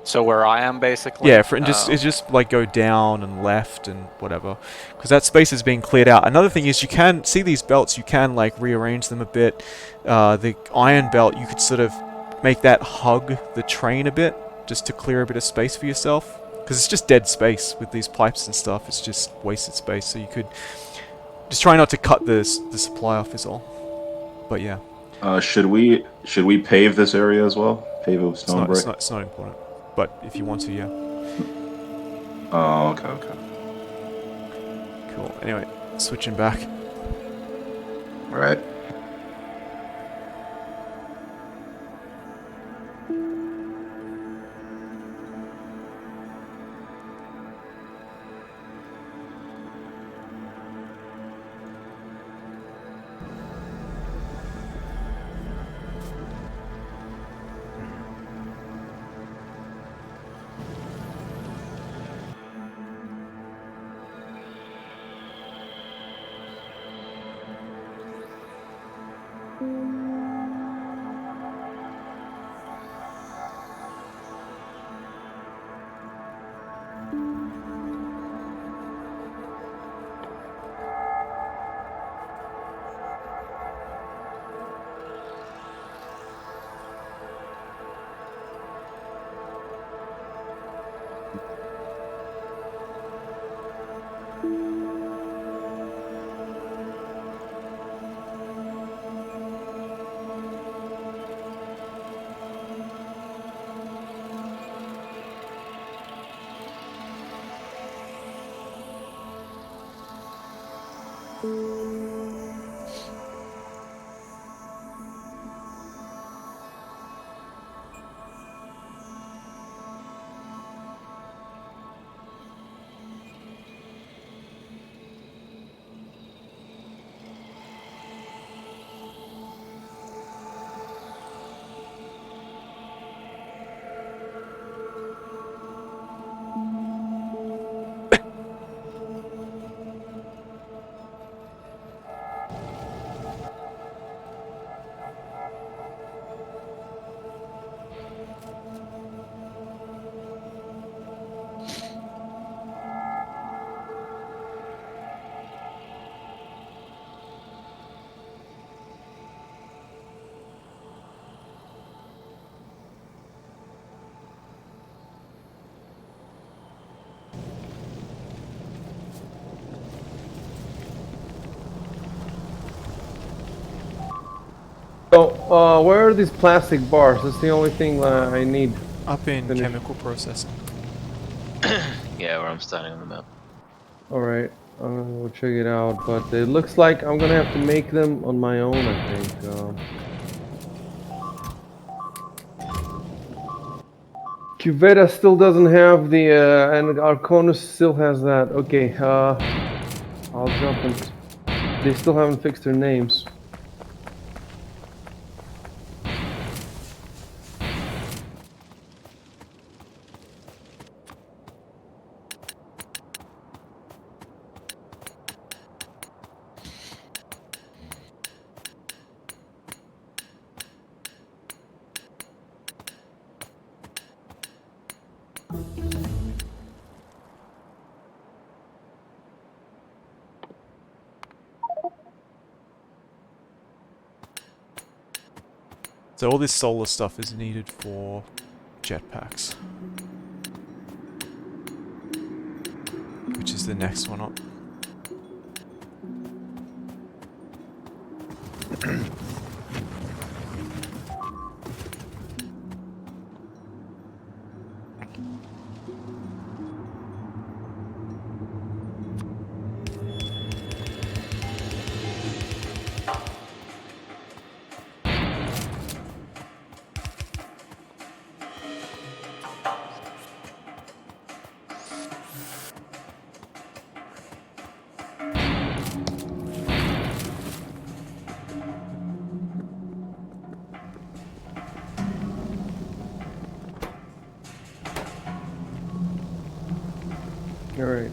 So where I am basically. Yeah, it's just like go down and left and whatever, because that space is being cleared out. Another thing is you can see these belts. You can like rearrange them a bit. The iron belt, you could sort of make that hug the train a bit, just to clear a bit of space for yourself. Because it's just dead space with these pipes and stuff. It's just wasted space. So you could just try not to cut the supply off is all. But yeah. Should we pave this area as well? Pave it with stone brick? It's not important. But if you want to, yeah. Oh, okay. Cool. Anyway, switching back. All right. So, where are these plastic bars? That's the only thing I need. Up in Finish. chemical processing. Yeah, where I'm standing on the map. Alright, I'm gonna go check it out, but it looks like I'm gonna have to make them on my own, I think. Cuvetta still doesn't have the, and Arconus still has that. Okay, I'll jump and... They still haven't fixed their names. So all this solar stuff is needed for jetpacks. Which is the next one up. Alright.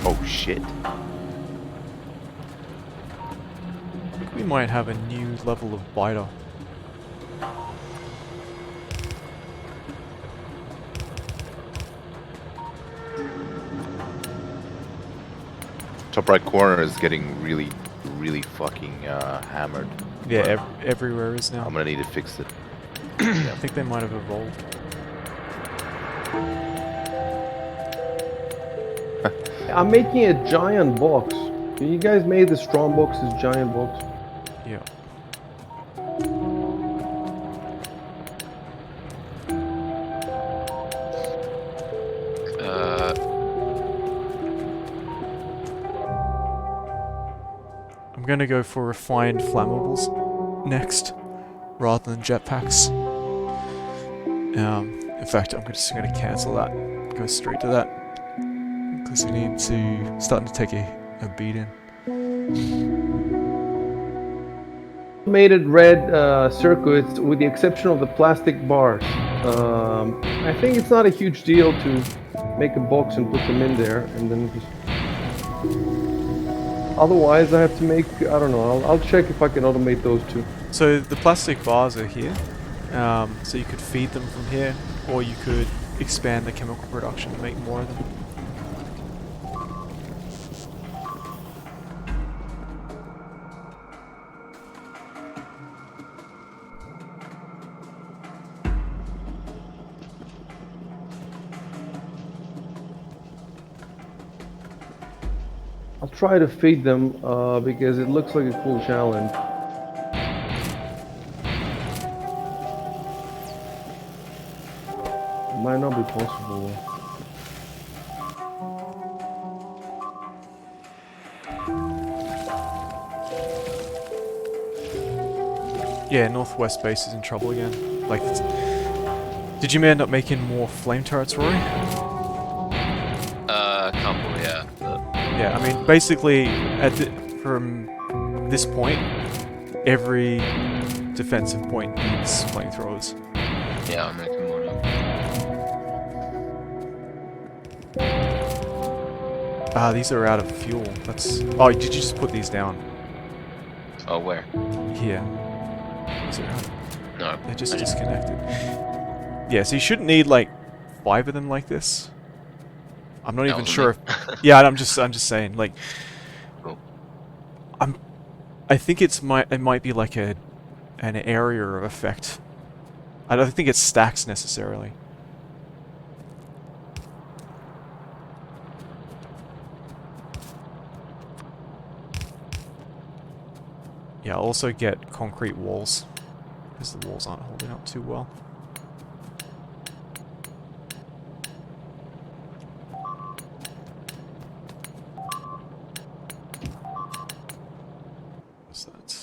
Oh shit. I think we might have a new level of biter. Top right corner is getting really, really fucking hammered. Yeah, everywhere is now. I'm gonna need to fix it. I think they might have evolved. I'm making a giant box. You guys made the strong boxes giant box. Yeah. I'm gonna go for refined flammables next, rather than jetpacks. In fact, I'm just gonna cancel that. Go straight to that. Because we need to... starting to take a beating. Automated red circuits with the exception of the plastic bars. I think it's not a huge deal to make a box and put them in there and then just... Otherwise, I have to make. I don't know. I'll check if I can automate those two. So the plastic bars are here. So you could feed them from here, or you could expand the chemical production and make more of them. I'll try to feed them because it looks like a cool challenge. Might not be possible though. Yeah, northwest base is in trouble again. Like, did you end up making more flame turrets, Rory? A couple, yeah. But Yeah, I mean, basically, from this point, every defensive point needs flamethrowers. yeah, I'm making more now. Ah, these are out of fuel. That's. Oh, did you just put these down? Oh, where? Here. These are out. No. They're just I didn't. disconnected. Yeah, so you shouldn't need like 5 of them like this. I'm not That even wasn't sure me. if. Yeah, I'm just saying like. Cool. I think it might be like an area of effect. I don't think it stacks necessarily. Yeah, I'll also get concrete walls, because the walls aren't holding up too well. What's that?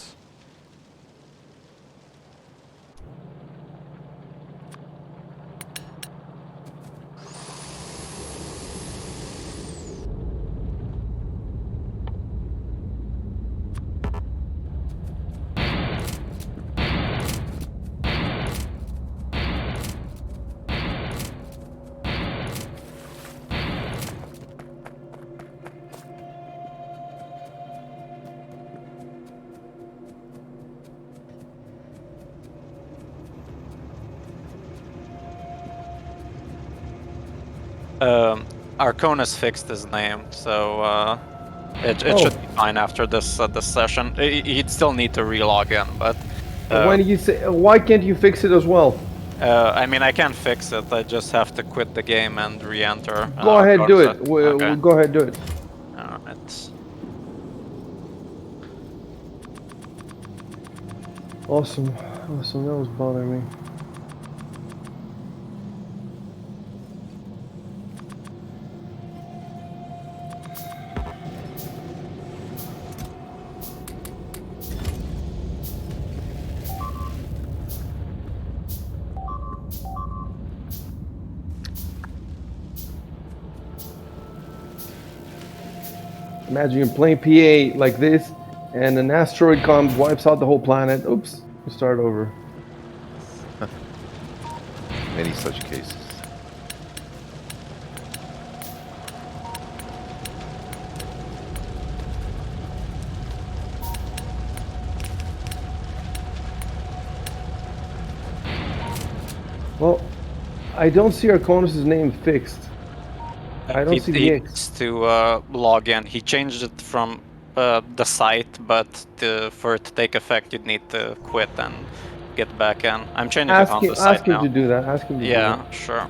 Arconis fixed his name, so it Oh. should be fine after this session. He'd still need to relog in, but When you say, why can't you fix it as well? I mean, I can fix it. I just have to quit the game and re-enter. Go ahead, do it. Okay. Go ahead, do it. Alright. Awesome. Awesome. That was bothering me. Imagine you're playing PA like this, and an asteroid comes, wipes out the whole planet. Oops, we start over. Many such cases. Well, I don't see Arconis' name fixed. I don't see the He X. needs to log in. He changed it from the site, but for it to take effect, you'd need to quit and get back in. I'm changing it on the site Ask him now. to do that. Ask him to do Yeah, that. sure.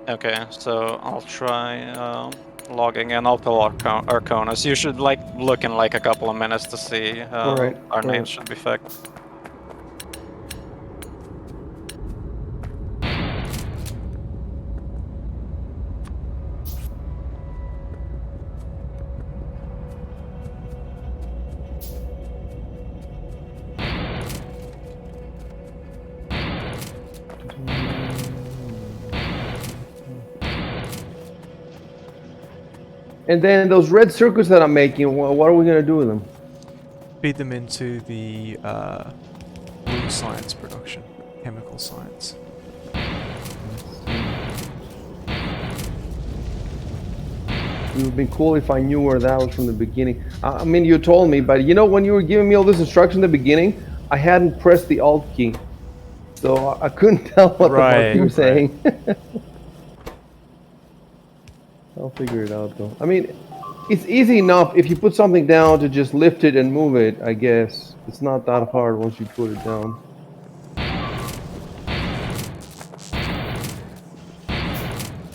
Okay, so I'll try logging in. I'll pull Arconis. You should like look in like a couple of minutes to see Alright, our names alright. should be fixed. And then those red circuits that I'm making, what are we gonna do with them? Feed them into the blue science production, chemical science. It would have been cool if I knew where that was from the beginning. I mean, you told me, but you know, when you were giving me all this instruction in the beginning, I hadn't pressed the Alt key, so I couldn't tell what the fuck you were Right. saying. I'll figure it out though. I mean, it's easy enough if you put something down to just lift it and move it, I guess. It's not that hard once you put it down.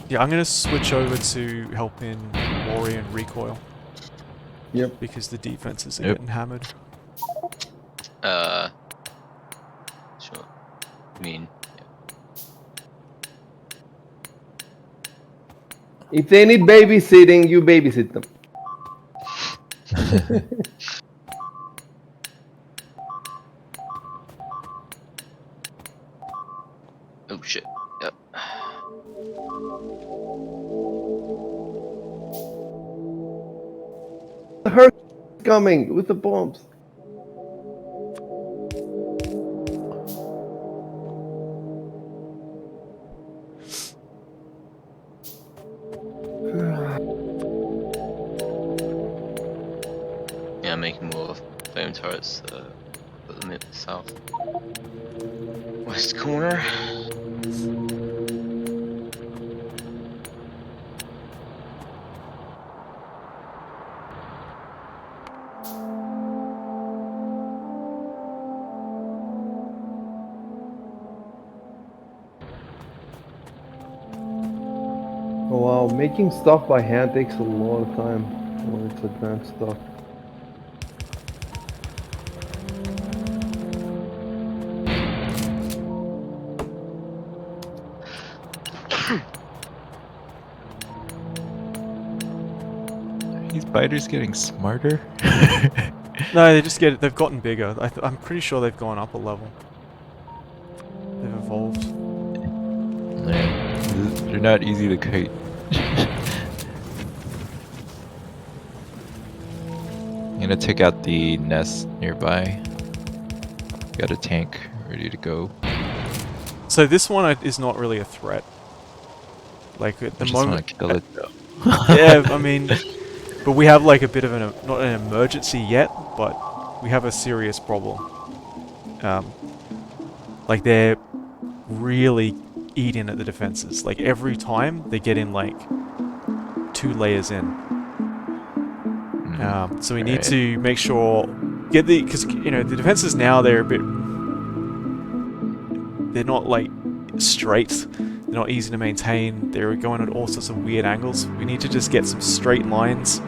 Yeah, I'm gonna switch over to helping Ori and Recoil Yep. because the defenses are Yep. getting hammered. Sure. I mean, If they need babysitting, you babysit them. oh shit. Yep. The hurricane's coming with the bombs. Yeah, making more flame turrets. Put them in the south west corner. Oh wow, making stuff by hand takes a lot of time when it's advanced stuff. These biters getting smarter. No, they've gotten bigger. I'm pretty sure they've gone up a level. They've evolved. Man, they're not easy to kite. I'm gonna take out the nest nearby. Got a tank ready to go. So this one is not really a threat. Like at I the just want moment, to kill it. yeah, I mean, but we have like a bit of not an emergency yet, but we have a serious problem. Like they're really eating at the defenses. Like every time they get in like 2 layers in. So we need Alright. to make sure because you know the defenses now they're not like straight. They're not easy to maintain. They're going at all sorts of weird angles. We need to just get some straight lines.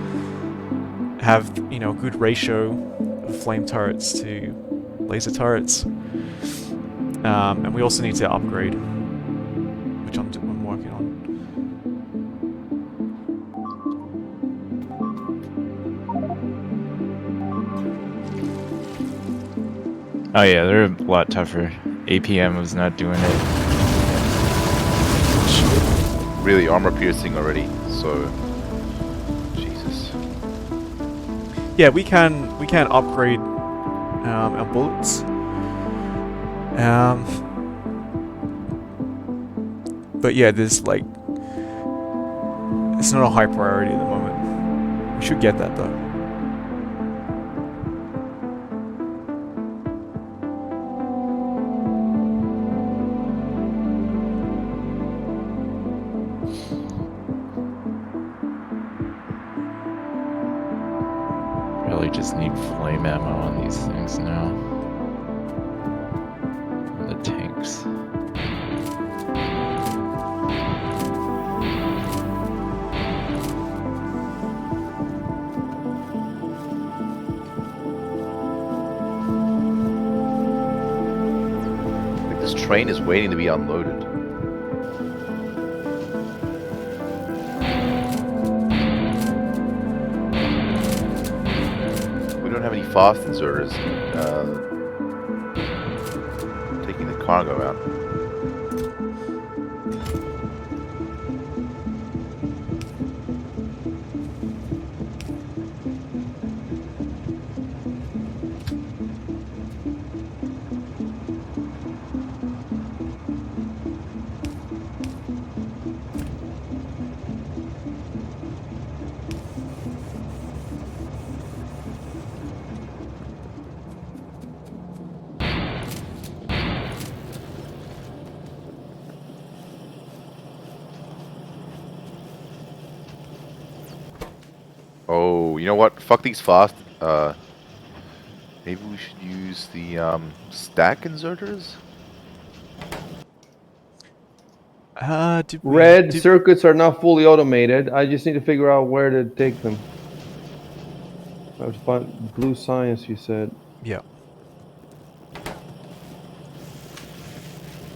Have a good ratio of flame turrets to laser turrets. And we also need to upgrade, which I'm working on. Oh yeah, they're a lot tougher. APM was not doing it. Really armor piercing already. So, Jesus. Yeah, we can upgrade our bullets. But yeah, there's like it's not a high priority at the moment. We should get that though. Probably just need flame ammo on these things now. And the tanks. Like this train is waiting to be unloaded. We don't have any fast inserters taking the cargo out. Oh, you know what? Fuck these fast. Maybe we should use the stack inserters. Red circuits are not fully automated. I just need to figure out where to take them. I have to find blue science, you said. Yeah.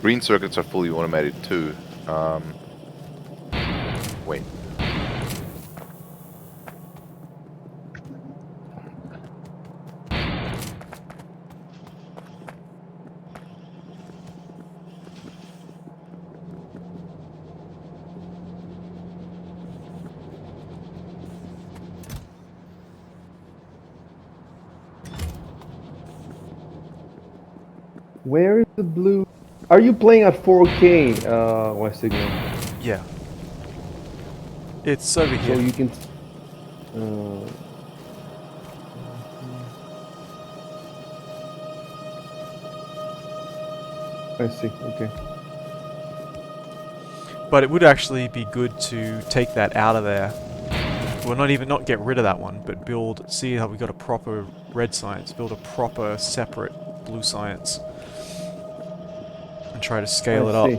Green circuits are fully automated too. Wait. Where is the blue? Are you playing at 4K, ysignal? Yeah. It's over here. So you can. I see. Okay. But it would actually be good to take that out of there. Well, not get rid of that one, but build. See how we got a proper red science. Build a proper separate blue science, and try to scale it up.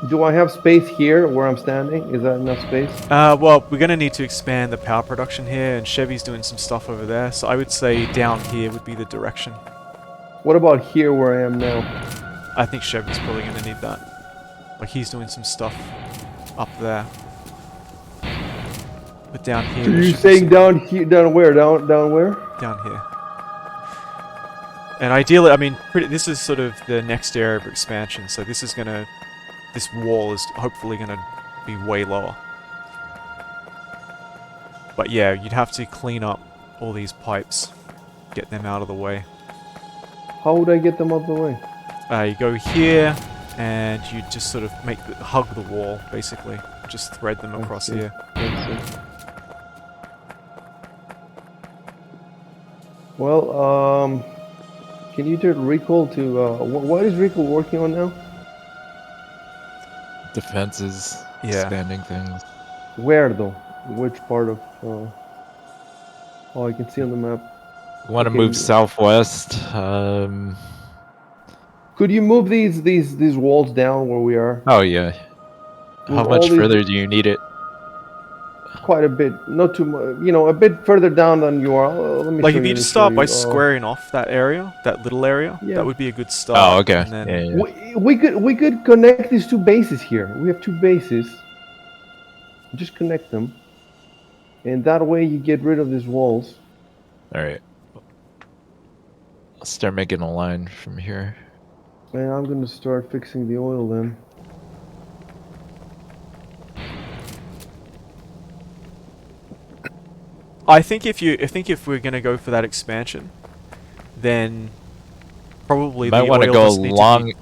Do I have space here where I'm standing? Is that enough space? Well, we're gonna need to expand the power production here, and Chevy's doing some stuff over there. So I would say down here would be the direction. What about here where I am now? I think Chevy's probably gonna need that. Like he's doing some stuff up there. But down here. So you're saying down here, down where? Down where? Down here. And ideally, I mean, this is sort of the next area of expansion. So this is gonna, this wall is hopefully gonna be way lower. But yeah, you'd have to clean up all these pipes, get them out of the way. How would I get them out of the way? You go here, and you just sort of hug the wall, basically. Just thread them across here. Well, can you do recall to, what is recall working on now? Defenses, expanding things. Where though? Which part of, oh, I can see on the map. You want to move southwest. Could you move these walls down where we are? Oh yeah. How much further do you need it? Quite a bit, not too much. You know, a bit further down than you are. Let me like show if you you, just start by squaring off that area, that little area, that would be a good start. Oh, okay. And then we could connect these two bases here. We have two bases. Just connect them, and that way you get rid of these walls. All right. I'll start making a line from here. And I'm gonna start fixing the oil then. I think if we're gonna go for that expansion, then probably might the want oil to go doesn't need long. to be,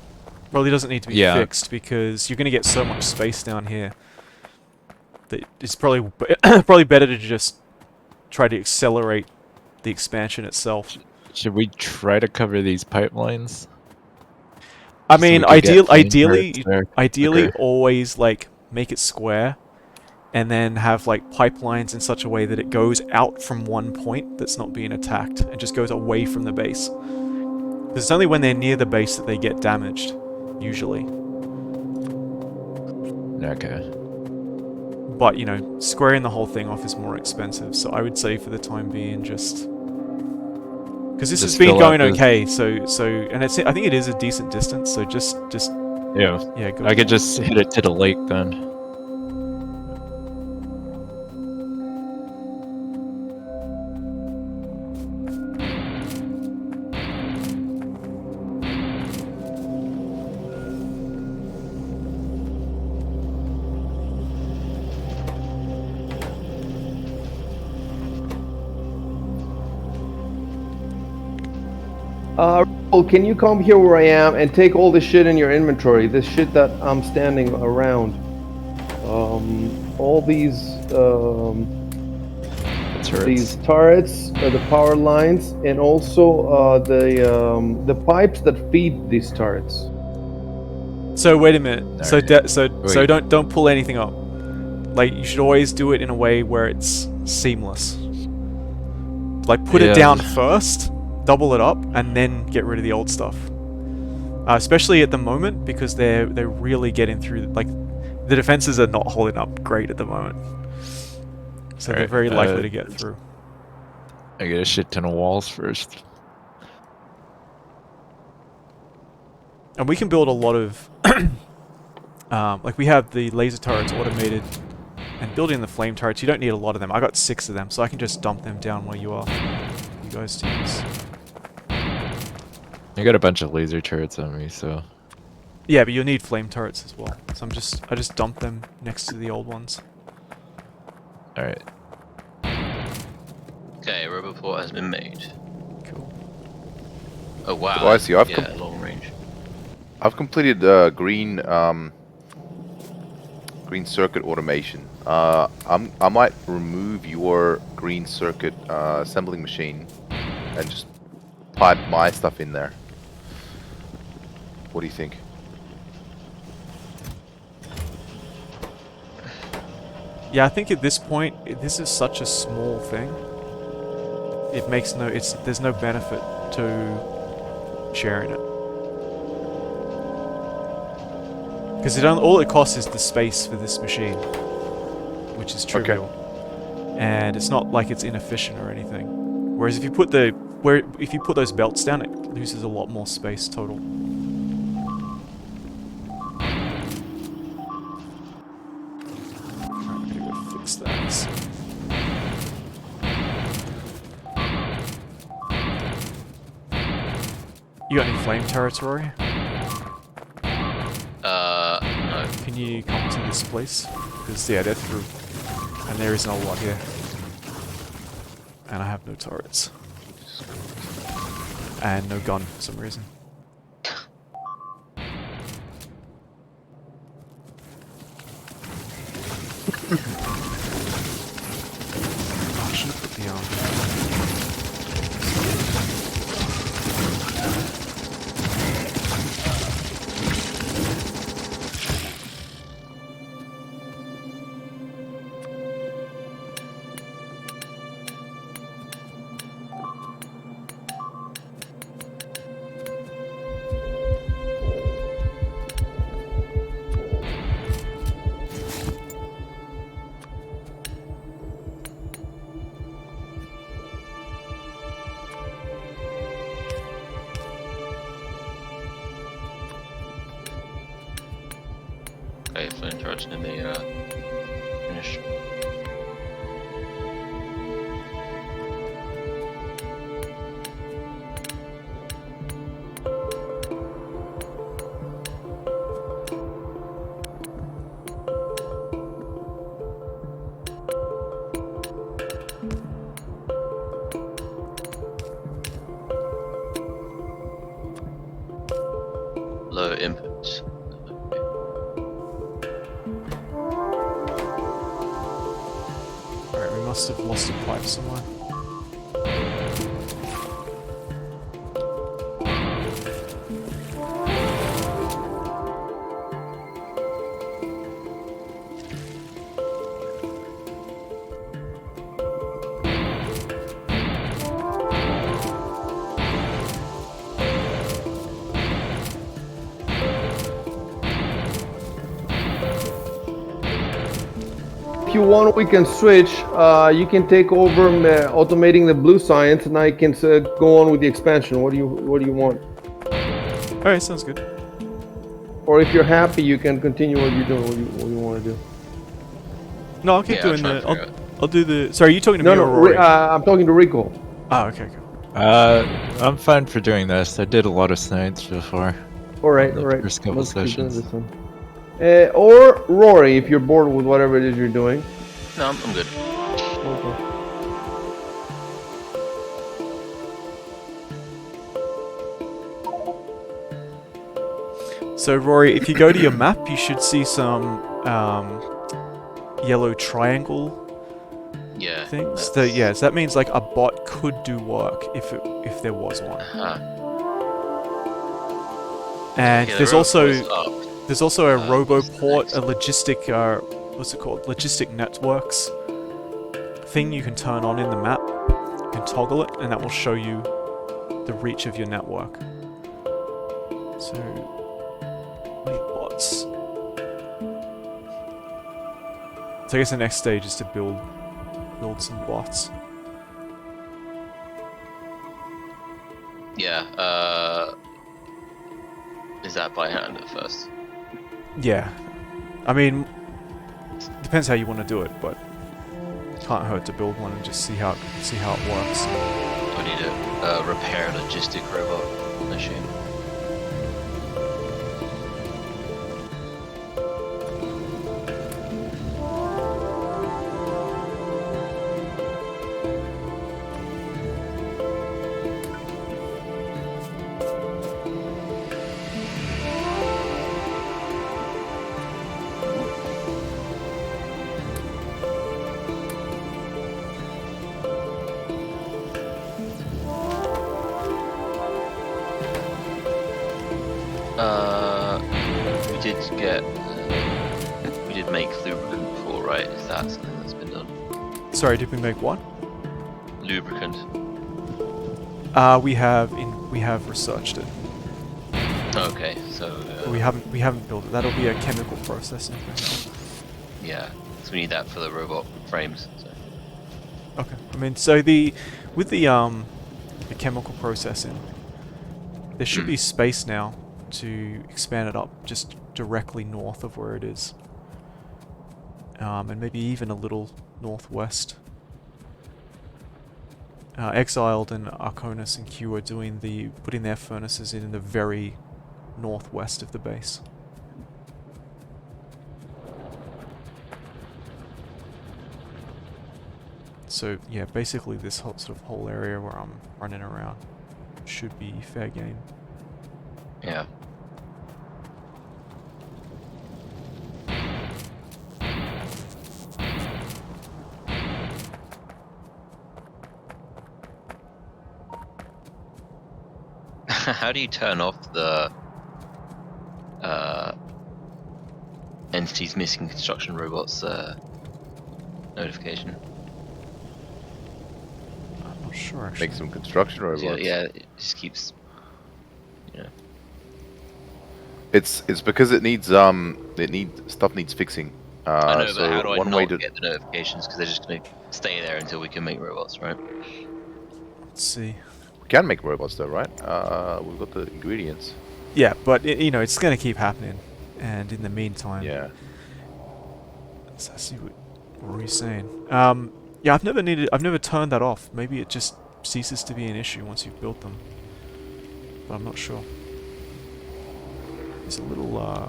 probably doesn't need to be fixed because you're gonna get so much space down here that it's probably probably better to just try to accelerate the expansion itself. Should we try to cover these pipelines? I mean, ideally, quicker. always like make it square, and then have like pipelines in such a way that it goes out from one point that's not being attacked and just goes away from the base. Because it's only when they're near the base that they get damaged, usually. Okay. But you know, squaring the whole thing off is more expensive, so I would say for the time being, just because this has been going okay. So and I think it is a decent distance. So just yeah. I could just hit it to the lake then. Can you come here where I am and take all the shit in your inventory? This shit that I'm standing around. All these turrets, the power lines, and also the pipes that feed these turrets. So wait a minute. So don't pull anything up. Like, you should always do it in a way where it's seamless. Like, put it Yeah. down first, double it up, and then get rid of the old stuff. Especially at the moment, because they're really getting through. Like, the defenses are not holding up great at the moment, so they're Alright, very likely to get through. I get a shit ton of walls first. And we can build a lot of, like we have the laser turrets automated, and building the flame turrets, you don't need a lot of them. I got 6 of them, so I can just dump them down where you are. You guys to use. I got a bunch of laser turrets on me, so Yeah, but you'll need flame turrets as well. So I just dump them next to the old ones. alright. Okay, Roboport has been made. Cool. Oh wow. Oh, I see. Yeah, long range. I've completed green green circuit automation. I might remove your green circuit assembling machine and just pipe my stuff in there. What do you think? Yeah, I think at this point, this is such a small thing. It makes there's no benefit to sharing it. Because all it costs is the space for this machine, which is trivial. Okay. And it's not like it's inefficient or anything. Whereas if you put those belts down, it loses a lot more space total. That. You got any flame turrets, Rory? No. Can you come to this place? Because yeah, they're through, and there isn't a lot here, and I have no turrets, and no gun for some reason. I should have put the Okay, flame turret's gonna be finished. Low inputs. Alright, we must have lost a pipe somewhere. If you want, we can switch. You can take over automating the blue science, and I can go on with the expansion. What do you want? Alright, sounds good. Or if you're happy, you can continue what you're doing. What you want to do? No, I'll keep doing the. I'll do the. Sorry, are you talking to me or No, Rory? I'm talking to Rico. Oh, okay, cool. I'm fine for doing this. I did a lot of science before. All right. First couple sessions. Or Rory, if you're bored with whatever it is you're doing. No, I'm good. Okay. So Rory, if you go to your map, you should see some yellow triangle things. So that means like a bot could do work if there was one. And there's also a roboport, a logistic what's it called? Logistic networks thing you can turn on in the map. You can toggle it, and that will show you the reach of your network. So, we need bots. So I guess the next stage is to build some bots. Yeah. Is that by hand at first? Yeah, I mean, depends how you want to do it, but can't hurt to build one and just see how it works. I need to repair a logistic robot machine. We did make lubricant before, right? Is that something that's been done? Sorry, did we make what? Lubricant. We have researched it. Okay, so But we haven't built it. That'll be a chemical processing thing. yeah, so we need that for the robot frames. So. Okay. I mean, so with the chemical processing, there should be space now to expand it up just directly north of where it is. And maybe even a little northwest. Exiled and Arconis and Q are putting their furnaces in the very northwest of the base. So yeah, basically this sort of whole area where I'm running around should be fair game. Yeah. How do you turn off the entities missing construction robots notification? I'm not sure actually. Make some construction robots. Yeah, it just keeps. You know. It's because it needs stuff needs fixing. I know, so but how do I one not way to get the notifications? Because they're just gonna stay there until we can make robots, right? Let's see. we can make robots though, right? We've got the ingredients. Yeah, but you know, it's going to keep happening. And in the meantime, Yeah. let's see what were you saying? Yeah, I've never turned that off. Maybe it just ceases to be an issue once you've built them. But I'm not sure. There's a little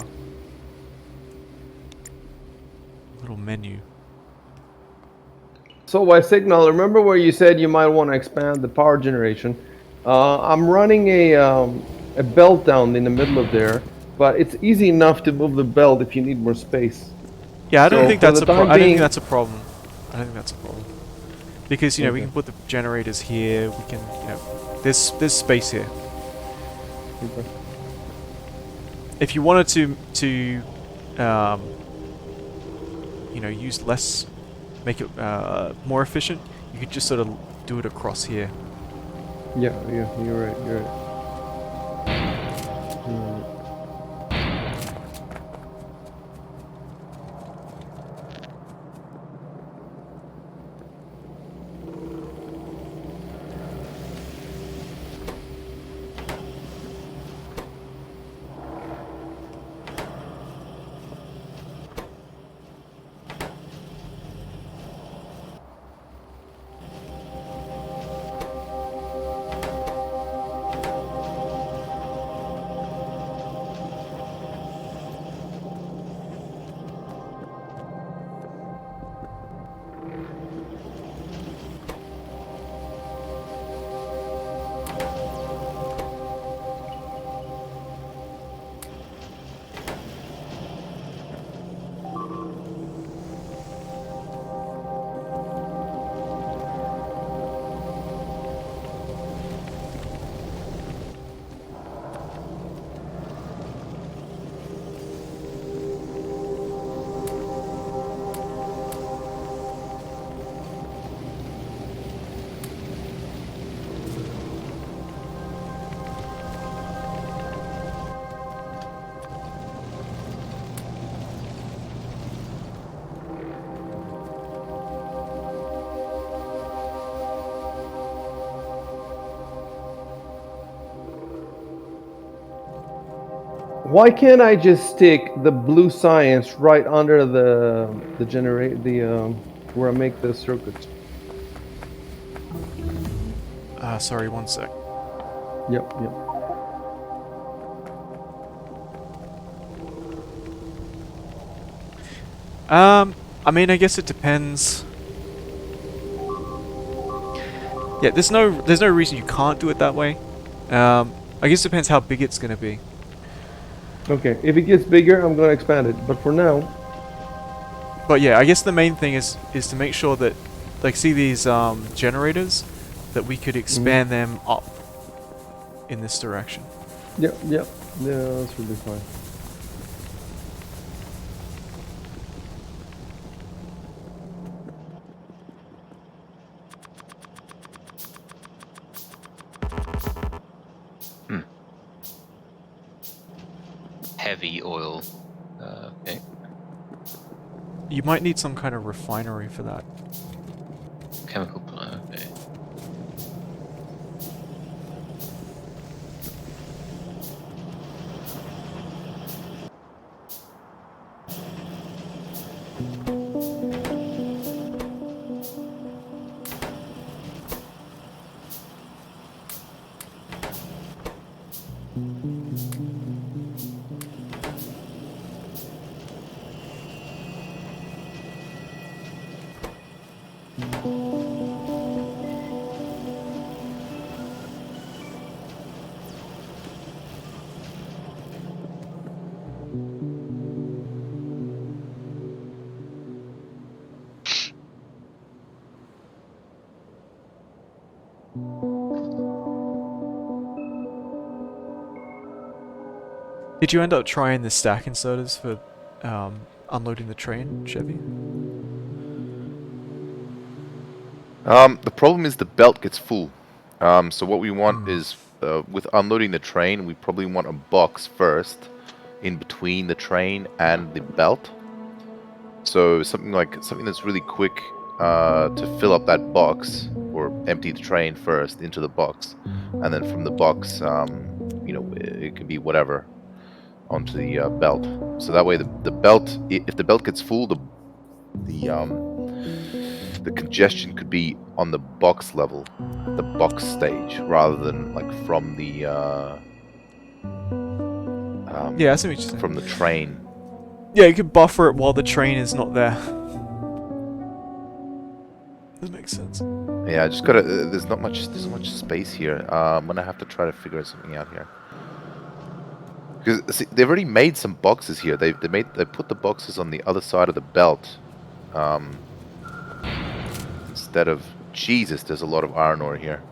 menu. So ysignal, remember where you said you might want to expand the power generation? I'm running a belt down in the middle of there, but it's easy enough to move the belt if you need more space. Yeah, I don't So think for that's the a problem. time I don't think being- that's a problem. I don't think that's a problem. Because you know we Okay. can put the generators here. We can there's space here. Okay. If you wanted to use less, make it more efficient, you could just sort of do it across here. Yeah, you're right. You're right. Why can't I just stick the blue science right under the generate the where I make the circuits? Sorry, one sec. Yep, yep. I mean, I guess it depends. Yeah, there's no reason you can't do it that way. I guess it depends how big it's gonna be. Okay, if it gets bigger, I'm gonna expand it. But for now, But yeah, I guess the main thing is to make sure that, like, see these generators, that we could expand them up in this direction. yep, yep, yeah, that's really fine. Heavy oil. Okay. You might need some kind of refinery for that. Chemical plant. Okay. Did you end up trying the stack inserters for unloading the train, Chevy? The problem is the belt gets full. So what we want is, with unloading the train, we probably want a box first in between the train and the belt. So something that's really quick to fill up that box, or empty the train first into the box, and then from the box, it can be whatever onto the belt. So that way, the belt, if the belt gets full, the congestion could be on the box level, at the box stage, rather than like from the Yeah, I see what you're saying. from the train. Yeah, you could buffer it while the train is not there. That makes sense. Yeah, I just gotta. There's not much space here. I'm gonna have to try to figure something out here. Because they've already made some boxes here. They put the boxes on the other side of the belt. Instead of Jesus, there's a lot of iron ore here.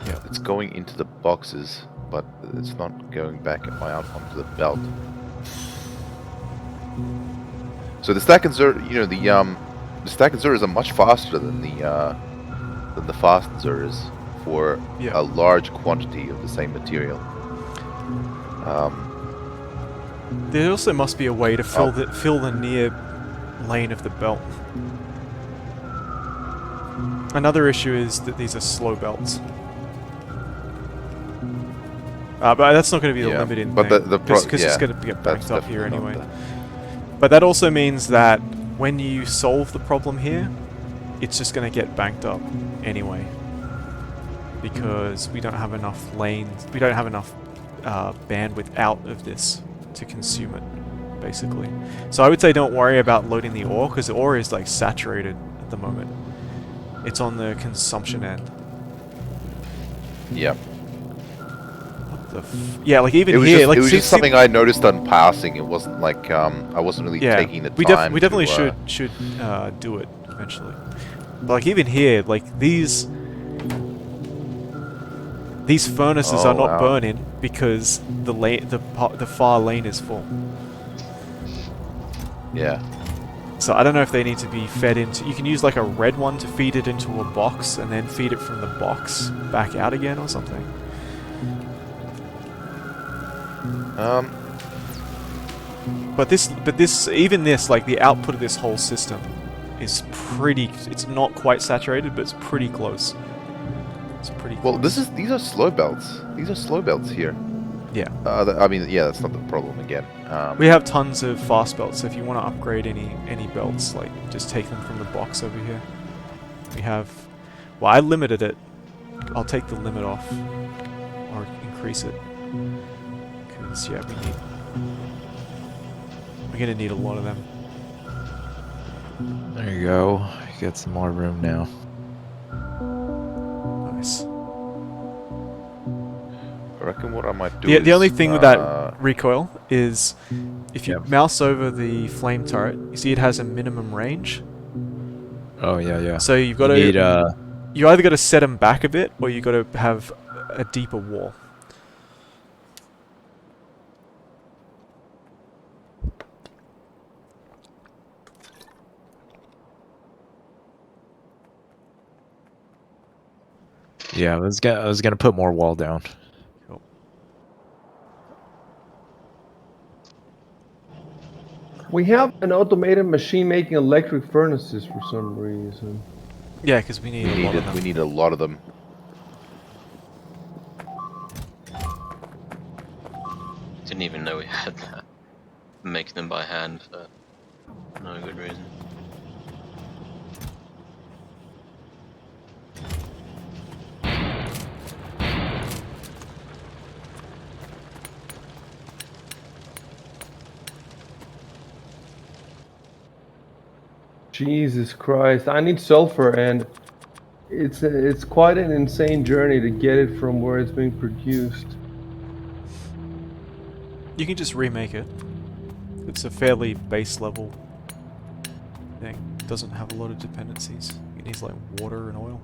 Yeah, it's going into the boxes, but it's not going back out onto the belt. So the stack inserter, the stack inserters are much faster than the fast inserters for a large quantity of the same material. There also must be a way to fill the near lane of the belt. Another issue is that these are slow belts. But that's not going to be the limiting thing, because it's going to get banked up here anyway. But that also means that when you solve the problem here, it's just going to get banked up anyway, because we don't have enough lanes, we don't have enough bandwidth out of this to consume it, basically. So I would say don't worry about loading the ore, because the ore is like saturated at the moment. It's on the consumption end. Yep. Yeah, like even here, it was just something I noticed on passing. It wasn't like I wasn't really taking the time. We definitely should do it eventually. But like even here, like these furnaces are not burning because the far lane is full. Yeah. So I don't know if they need to be fed into. You can use like a red one to feed it into a box and then feed it from the box back out again or something. But even this, like the output of this whole system is pretty. It's not quite saturated, but it's pretty close. It's pretty close. Well, these are slow belts. These are slow belts here. Yeah. I mean, yeah, that's not the problem again. We have tons of fast belts, so if you want to upgrade any belts, like, just take them from the box over here. We have... Well, I limited it. I'll take the limit off. Or increase it. Because, yeah, we're gonna need a lot of them. There you go. You got some more room now. Nice. I reckon what I might do The only thing with that is, recoil is if you mouse over the flame turret, you see it has a minimum range. Oh yeah. So you've got You need you either got to set them back a bit, or you got to have a deeper wall. yeah. I was gonna put more wall down. Cool. We have an automated machine making electric furnaces for some reason. Yeah, because we need a lot of them. we need a lot of them. Didn't even know we had that. Make them by hand for no good reason. Jesus Christ! I need sulfur, and it's quite an insane journey to get it from where it's being produced. You can just remake it. It's a fairly base level thing. It doesn't have a lot of dependencies. It needs like water and oil.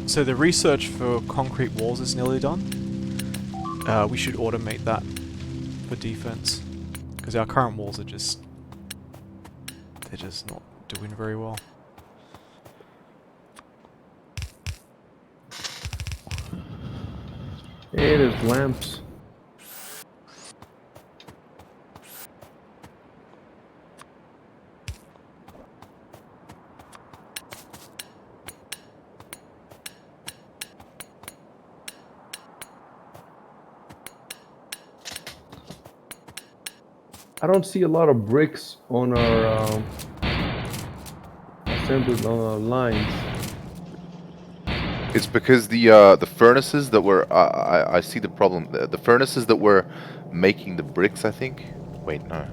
So the research for concrete walls is nearly done. We should automate that for defense, because our current walls are they're just not doing very well. Hey, there's lamps. I don't see a lot of bricks on our assembly lines. It's because the furnaces that were I see the problem. The furnaces that were making the bricks, I think. Wait, no.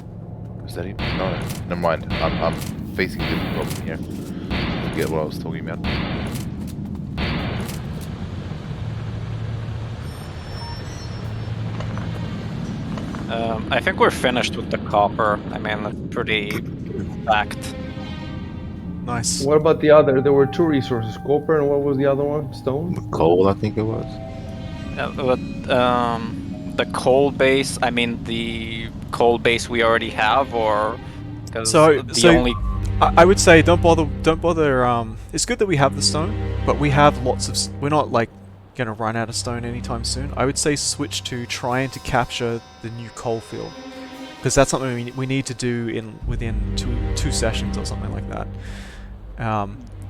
Is that even? No, never mind. I'm facing a different problem here. Forget what I was talking about. I think we're finished with the copper. I mean, it's pretty stacked. Nice. What about the other? There were two resources, copper, and what was the other one? Stone? Coal, I think it was. But the coal base. I mean, the coal base we already have, or because I would say don't bother. It's good that we have the stone, but we have lots of. We're not like gonna run out of stone anytime soon. I would say switch to trying to capture the new coal field, because that's something we need to do within two sessions or something like that.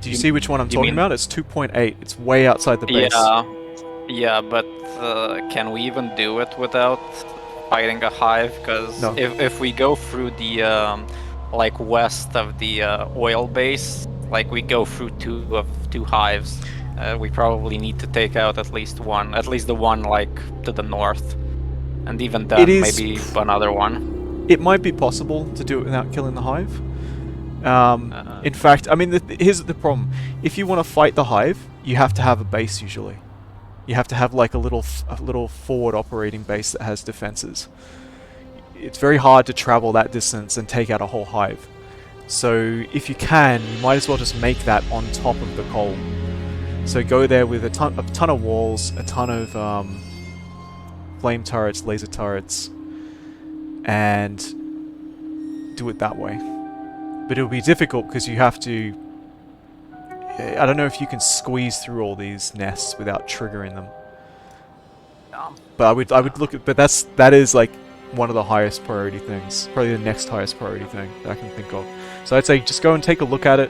Do you see which one I'm talking about? It's 2.8. It's way outside the base. Yeah, but can we even do it without fighting a hive? Because No. if we go through the like west of the oil base, like we go through two hives, we probably need to take out at least the one like to the north, and even then maybe another one. It might be possible to do it without killing the hive. In fact, I mean, here's the problem. If you want to fight the hive, you have to have a base usually. You have to have like a little forward operating base that has defenses. It's very hard to travel that distance and take out a whole hive. So if you can, you might as well just make that on top of the coal. So go there with a ton of walls, a ton of flame turrets, laser turrets, and do it that way. But it'll be difficult because you have to... I don't know if you can squeeze through all these nests without triggering them. But I would look at... But that is like one of the highest priority things. Probably the next highest priority thing that I can think of. So I'd say just go and take a look at it.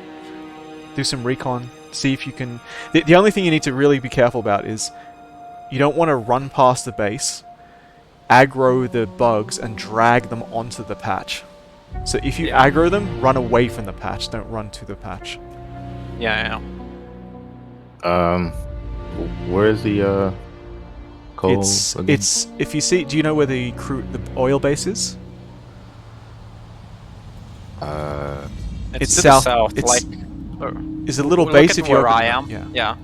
Do some recon. See if you can... The only thing you need to really be careful about is you don't want to run past the base, aggro the bugs, and drag them onto the patch. So if you aggro them, run away from the patch. Don't run to the patch. Yeah. Where's the coal again? It's if you see. Do you know where the oil base is? It's south. to the south. It's like, is a little look base at if you where open I it am. up. Yeah.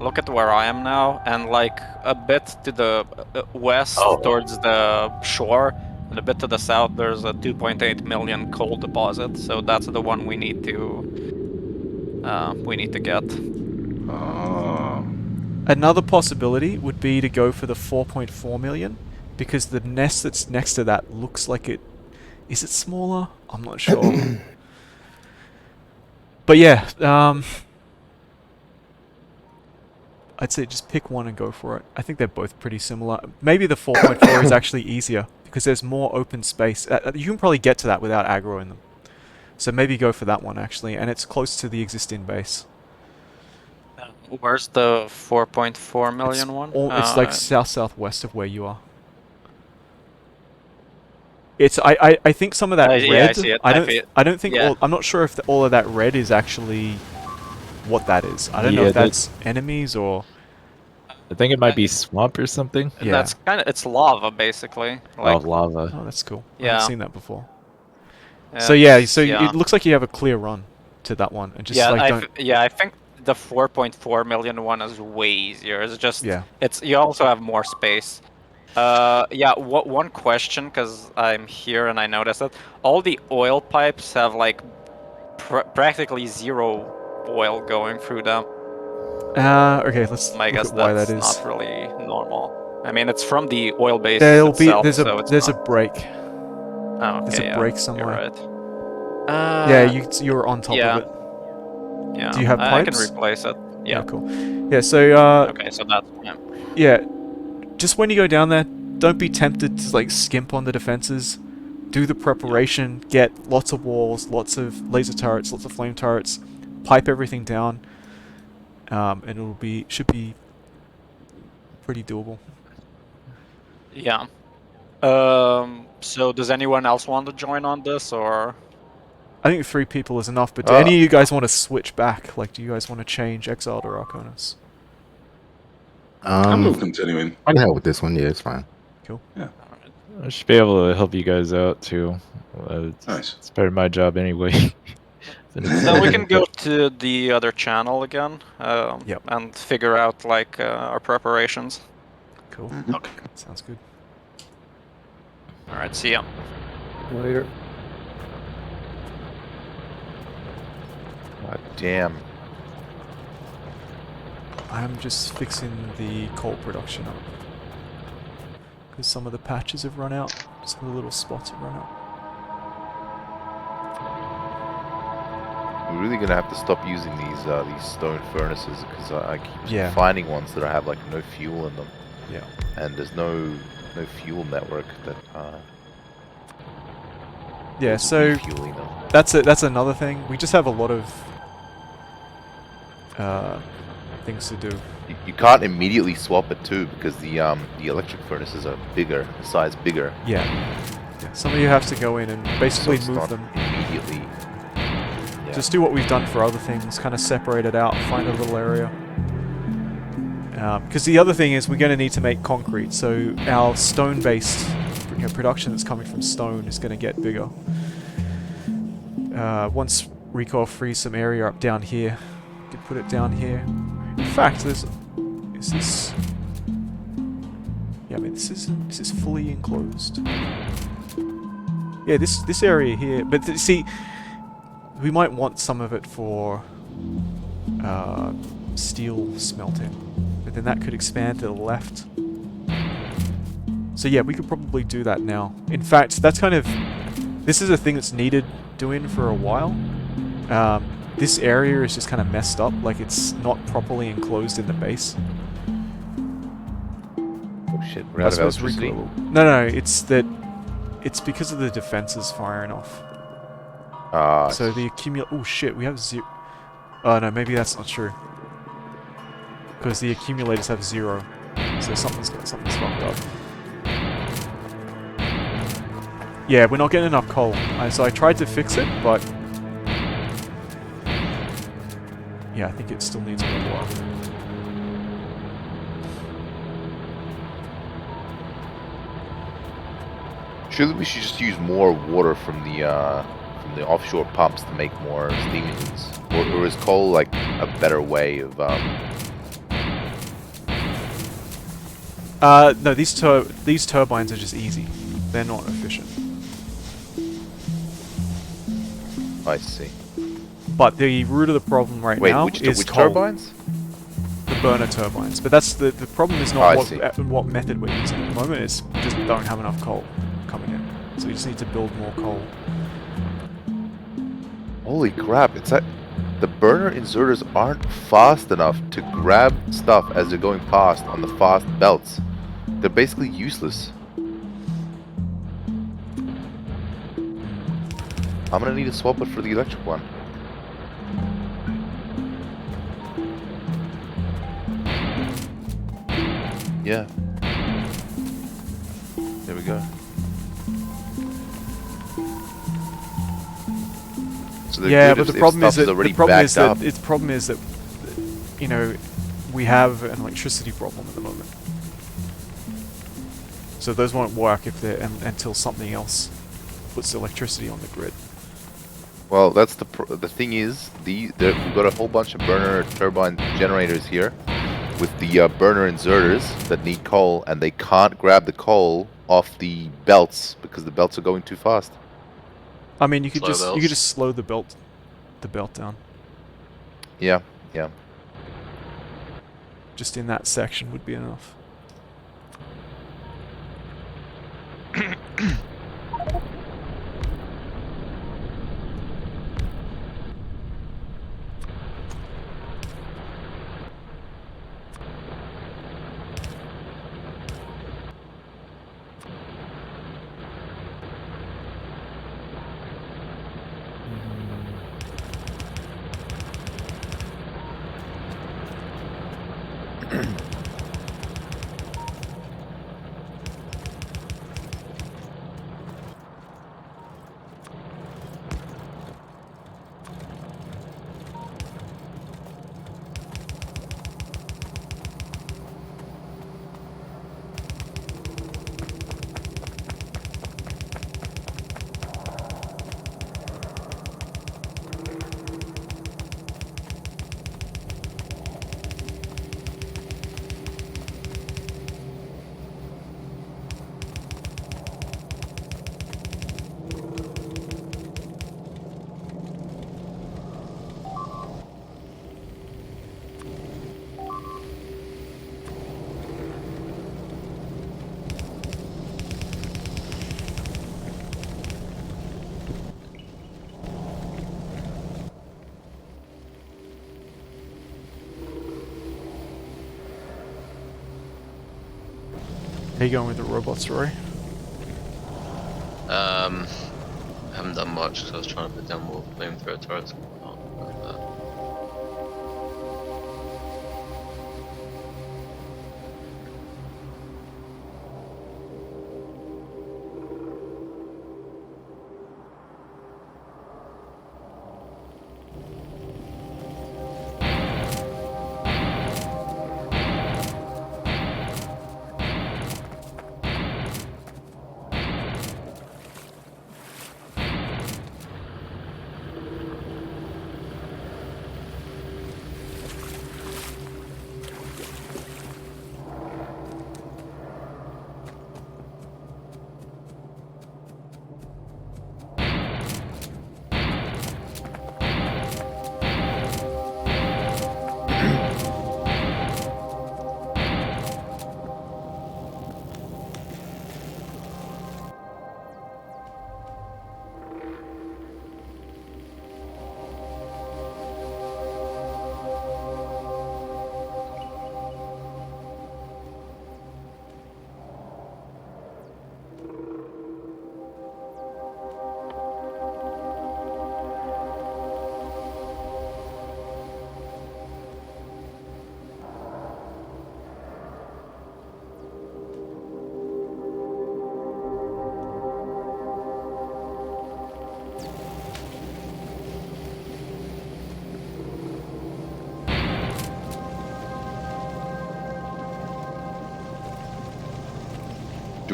Look at where I am now, and like a bit to the west towards the shore, and a bit to the south there's a 2.8 million coal deposit. So that's the one we need to get. Another possibility would be to go for the 4.4 million, because the nest that's next to that looks like it... Is it smaller? I'm not sure. But yeah, I'd say just pick one and go for it. I think they're both pretty similar. Maybe the 4.4 is actually easier, because there's more open space. You can probably get to that without aggroing them. So maybe go for that one, actually, and it's close to the existing base. Where's the 4.4 million one? It's like southwest of where you are. It's I think some of that red. Yeah, I see it. I don't think I'm not sure if all of that red is actually what that is. I don't know if that's enemies or... I think it might be swamp or something. Yeah. That's it's lava basically. Like, lava. Oh, that's cool. I Yeah. haven't seen that before. So it looks like you have a clear run to that one, and just I think the 4.4 million one is way easier. It's just you also have more space. One question, because I'm here and I noticed that all the oil pipes have like practically zero oil going through them. Okay, let's I look guess at why that's that is. not really normal. I mean, it's from the oil base There's itself, a break. Oh, okay, There's a break somewhere. You're right. Yeah, you're on top of it. Yeah. Do you have pipes? I can replace it. Yeah. Cool. Yeah, so Okay, so that's yeah. Just when you go down there, don't be tempted to like skimp on the defenses. Do the preparation. Get lots of walls, lots of laser turrets, lots of flame turrets. Pipe everything down, and should be pretty doable. Yeah. So does anyone else want to join on this, or? I think 3 people is enough, but do any of you guys want to switch back? Like, do you guys want to change Exiled or Arconus? I'm continuing. I can help with this one. Yeah, it's fine. Cool. Yeah. I should be able to help you guys out too. Nice. It's part of my job anyway. So we can go to the other channel again, and figure out like our preparations. Cool. Okay. Sounds good. All right. See ya. Later. God damn. I'm just fixing the coal production up. Because some of the patches have run out. Some of the little spots have run out. We're really gonna have to stop using these stone furnaces, because I keep finding ones that have like no fuel in them. Yeah. And there's no fuel network that. Yeah. So refueling them. that's another thing. We just have a lot of things to do. You can't immediately swap it too, because the electric furnaces are bigger, the size bigger. Yeah. Some of you have to go in and basically So move them immediately. Yeah. Just do what we've done for other things, kind of separate it out, find a little area. Because the other thing is we're going to need to make concrete, so our stone-based production that's coming from stone is going to get bigger. Once Recoil frees some area up down here, we can put it down here. In fact, is this this isn't. This is fully enclosed. Yeah, this area here. But see, we might want some of it for steel smelting, but then that could expand to the left. So yeah, we could probably do that now. In fact, that's kind of... This is a thing that's needed doing for a while. This area is just kind of messed up, like it's not properly enclosed in the base. Oh shit, we're out of electricity. No, it's that... It's because of the defenses firing off. So the accumulate... Oh shit, we have zero... Oh no, maybe that's not true. Because the accumulators have 0. So something's fucked up. Yeah, we're not getting enough coal. So I tried to fix it, but... Yeah, I think it still needs more water. Surely we should just use more water from the offshore pumps to make more steam engines. Or is coal like a better way of No, these turbines are just easy. They're not efficient. I see. But the root of the problem right Wait, now which is which coal. turbines? The burner turbines. But that's the problem is not Oh, I see. what method we're using at the moment. It's we just don't have enough coal coming in. So we just need to build more coal. Holy crap, it's that the burner inserters aren't fast enough to grab stuff as they're going past on the fast belts. They're basically useless. I'm gonna need to swap it for the electric one. Yeah. There we go. So Yeah, good but if the problem is stuff that already the problem is backed that up. its problem is that you know we have an electricity problem at the moment. So those won't work if they're until something else puts electricity on the grid. Well, that's the thing is we've got a whole bunch of burner turbine generators here with the burner inserters that need coal, and they can't grab the coal off the belts because the belts are going too fast. I mean, you could Slow just slow the belt down. Yeah, yeah. Just in that section would be enough. How you going with the robots, Rory? Haven't done much because I was trying to put down more flamethrower turrets.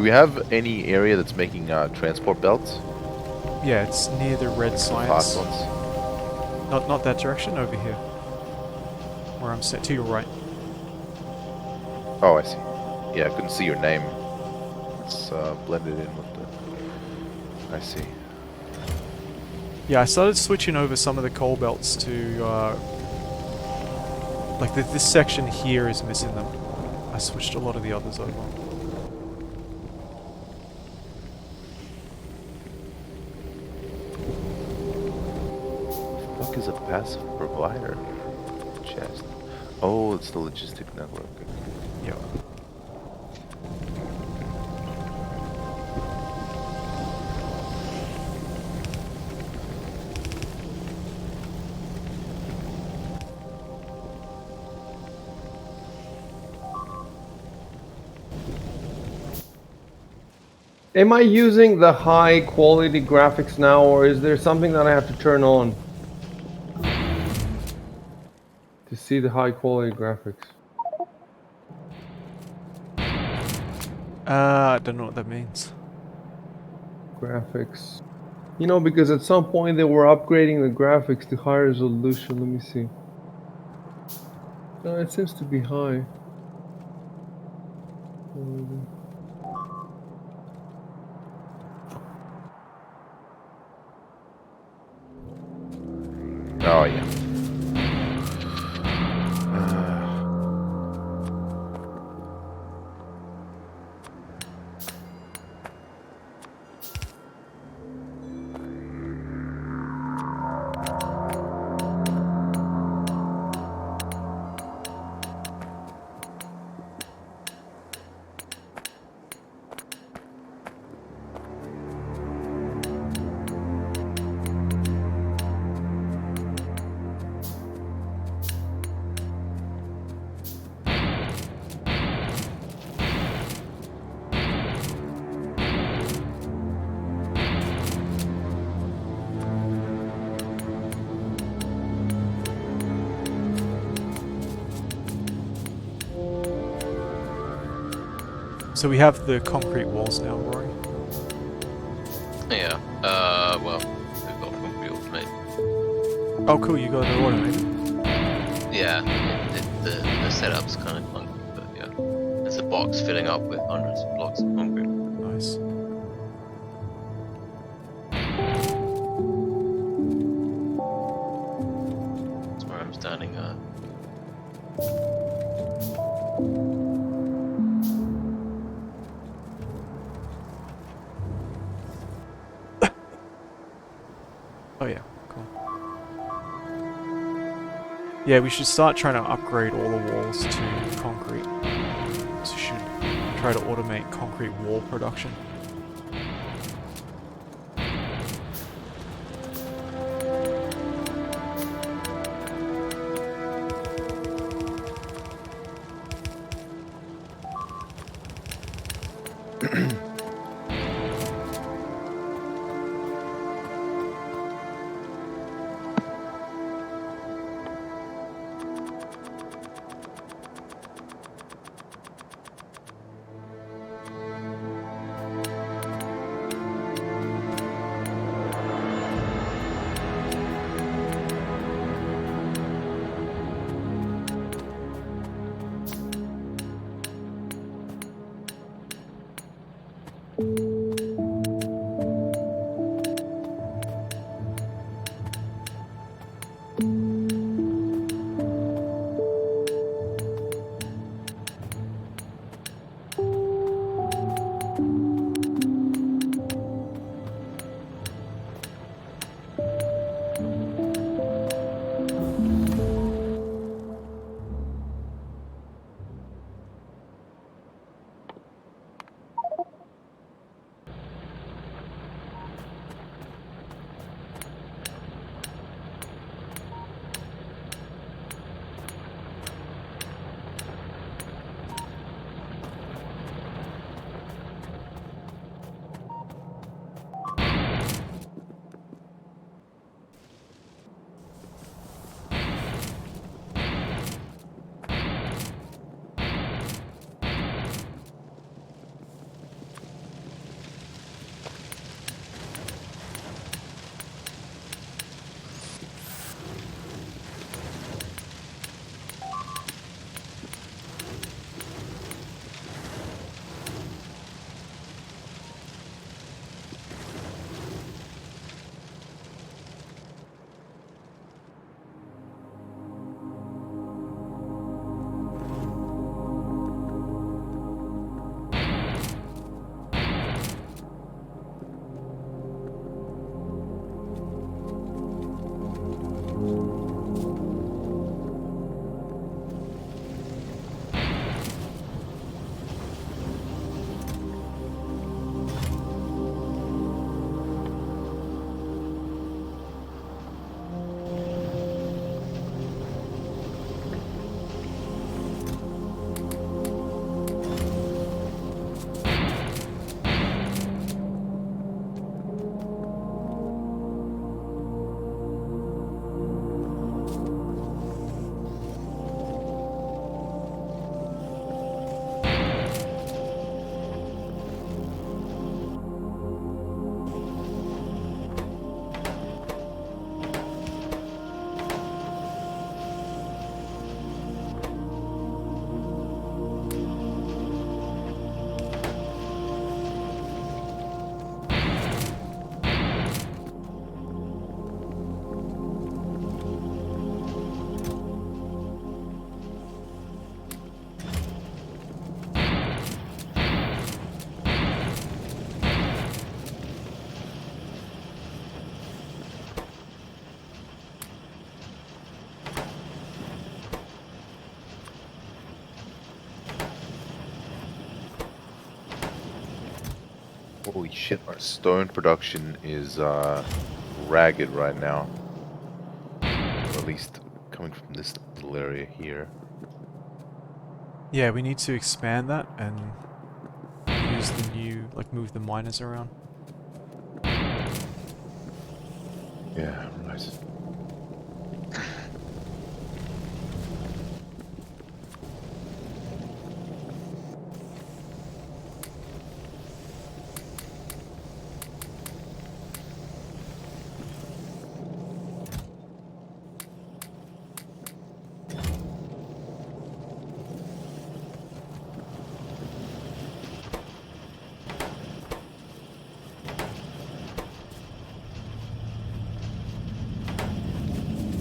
we have any area that's making transport belts? Yeah, it's near the red Fast science. ones? Not that direction, over here. Where I'm set, to your right. Oh, I see. Yeah, I couldn't see your name. It's blended in with the... I see. Yeah, I started switching over some of the coal belts to, like this section here is missing them. I switched a lot of the others over. What is a passive provider? Chest. Oh, it's the logistic network. Yeah. Am I using the high quality graphics now, or is there something that I have to turn on to see the high quality graphics? I don't know what that means. Graphics. You know, because at some point they were upgrading the graphics to higher resolution. Let me see. No, it seems to be high. Oh, yeah. So we have the concrete walls now, Rory. Yeah. Well, we've got concrete automate. Oh, cool, you got it automated. Yeah, the setup's kind of clunky, but yeah. It's a box filling up with hundreds of blocks of concrete. Nice. That's where I'm standing. Oh yeah, cool. Yeah, we should start trying to upgrade all the walls to concrete. So we should try to automate concrete wall production. Holy shit, our stone production is ragged right now. Or at least coming from this little area here. Yeah, we need to expand that and use the new, like move the miners around. Yeah, right.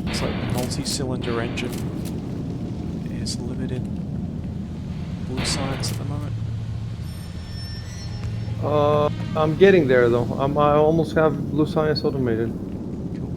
It's like multi-cylinder engine is limited blue science at the moment. I'm getting there though. I almost have blue science automated. Cool.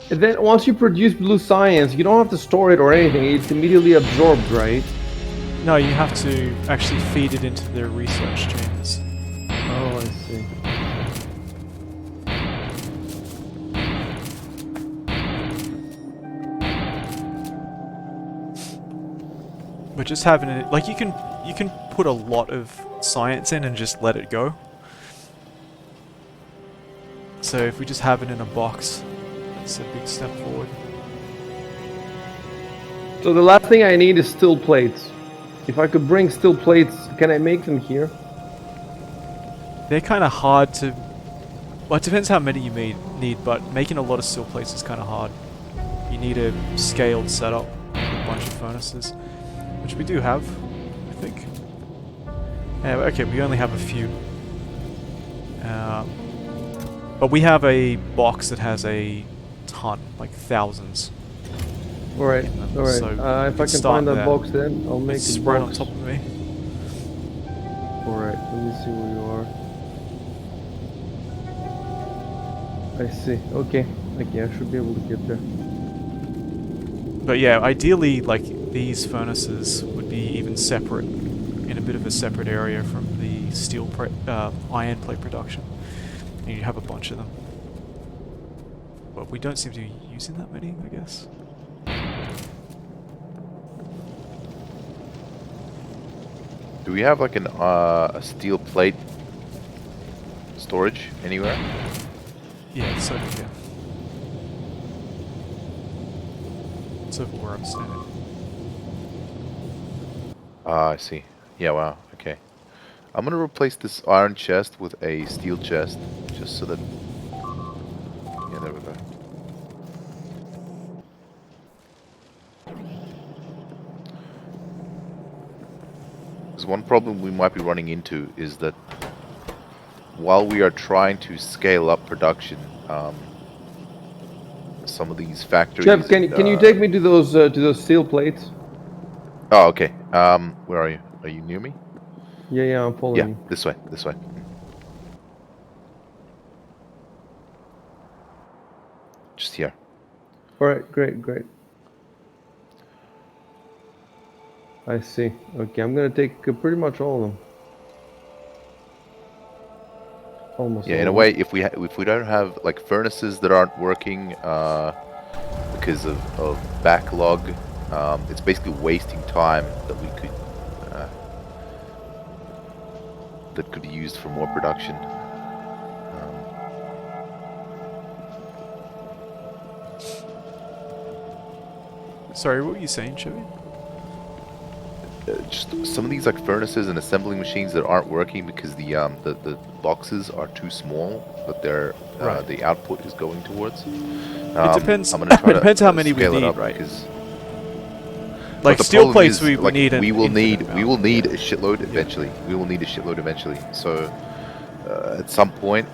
And then once you produce blue science, you don't have to store it or anything. It's immediately absorbed, right? No, you have to actually feed it into the research chambers. Oh, I see. But just having it, like you can put a lot of science in and just let it go. So if we just have it in a box, that's a big step forward. So the last thing I need is steel plates. If I could bring steel plates, can I make them here? They're kind of hard to. Well, it depends how many you need, but making a lot of steel plates is kind of hard. You need a scaled setup, a bunch of furnaces, which we do have, I think. Yeah, okay, we only have a few. But we have a box that has a ton, like thousands. Alright, in them, alright. so we If I can start find that there. box then, I'll make It's a right on box. top of me. Alright, let me see where you are. I see. Okay. Okay, I should be able to get there. But yeah, ideally, like, these furnaces would be even separate, in a bit of a separate area from the iron plate production. And you have a bunch of them. But we don't seem to be using that many, I guess. Do we have like a steel plate storage anywhere? Yeah, it's over here. It's over where I'm standing. Ah, I see. Yeah, wow. Okay. I'm gonna replace this iron chest with a steel chest, just so that. Yeah, there we go. Because one problem we might be running into is that while we are trying to scale up production, some of these factories. Chef, can you take me to those steel plates? Oh, okay. Where are you? Are you near me? Yeah, yeah, I'm following Yeah, you. this way. This way. Just here. Alright, great, great. I see. Okay, I'm gonna take pretty much all of them. Almost. Yeah, in a way, if we don't have like furnaces that aren't working because of backlog, it's basically wasting time that we could that could be used for more production. Sorry, what were you saying, Chevy? Just some of these like furnaces and assembling machines that aren't working because the boxes are too small that they're Right. the output is going towards. It depends. I'm gonna try It depends to how many we scale it need, up right? because Like the steel problem plates, is, we like, need an we will need infinite amount. a Yeah. shitload eventually. We will need a shitload eventually. So at some point,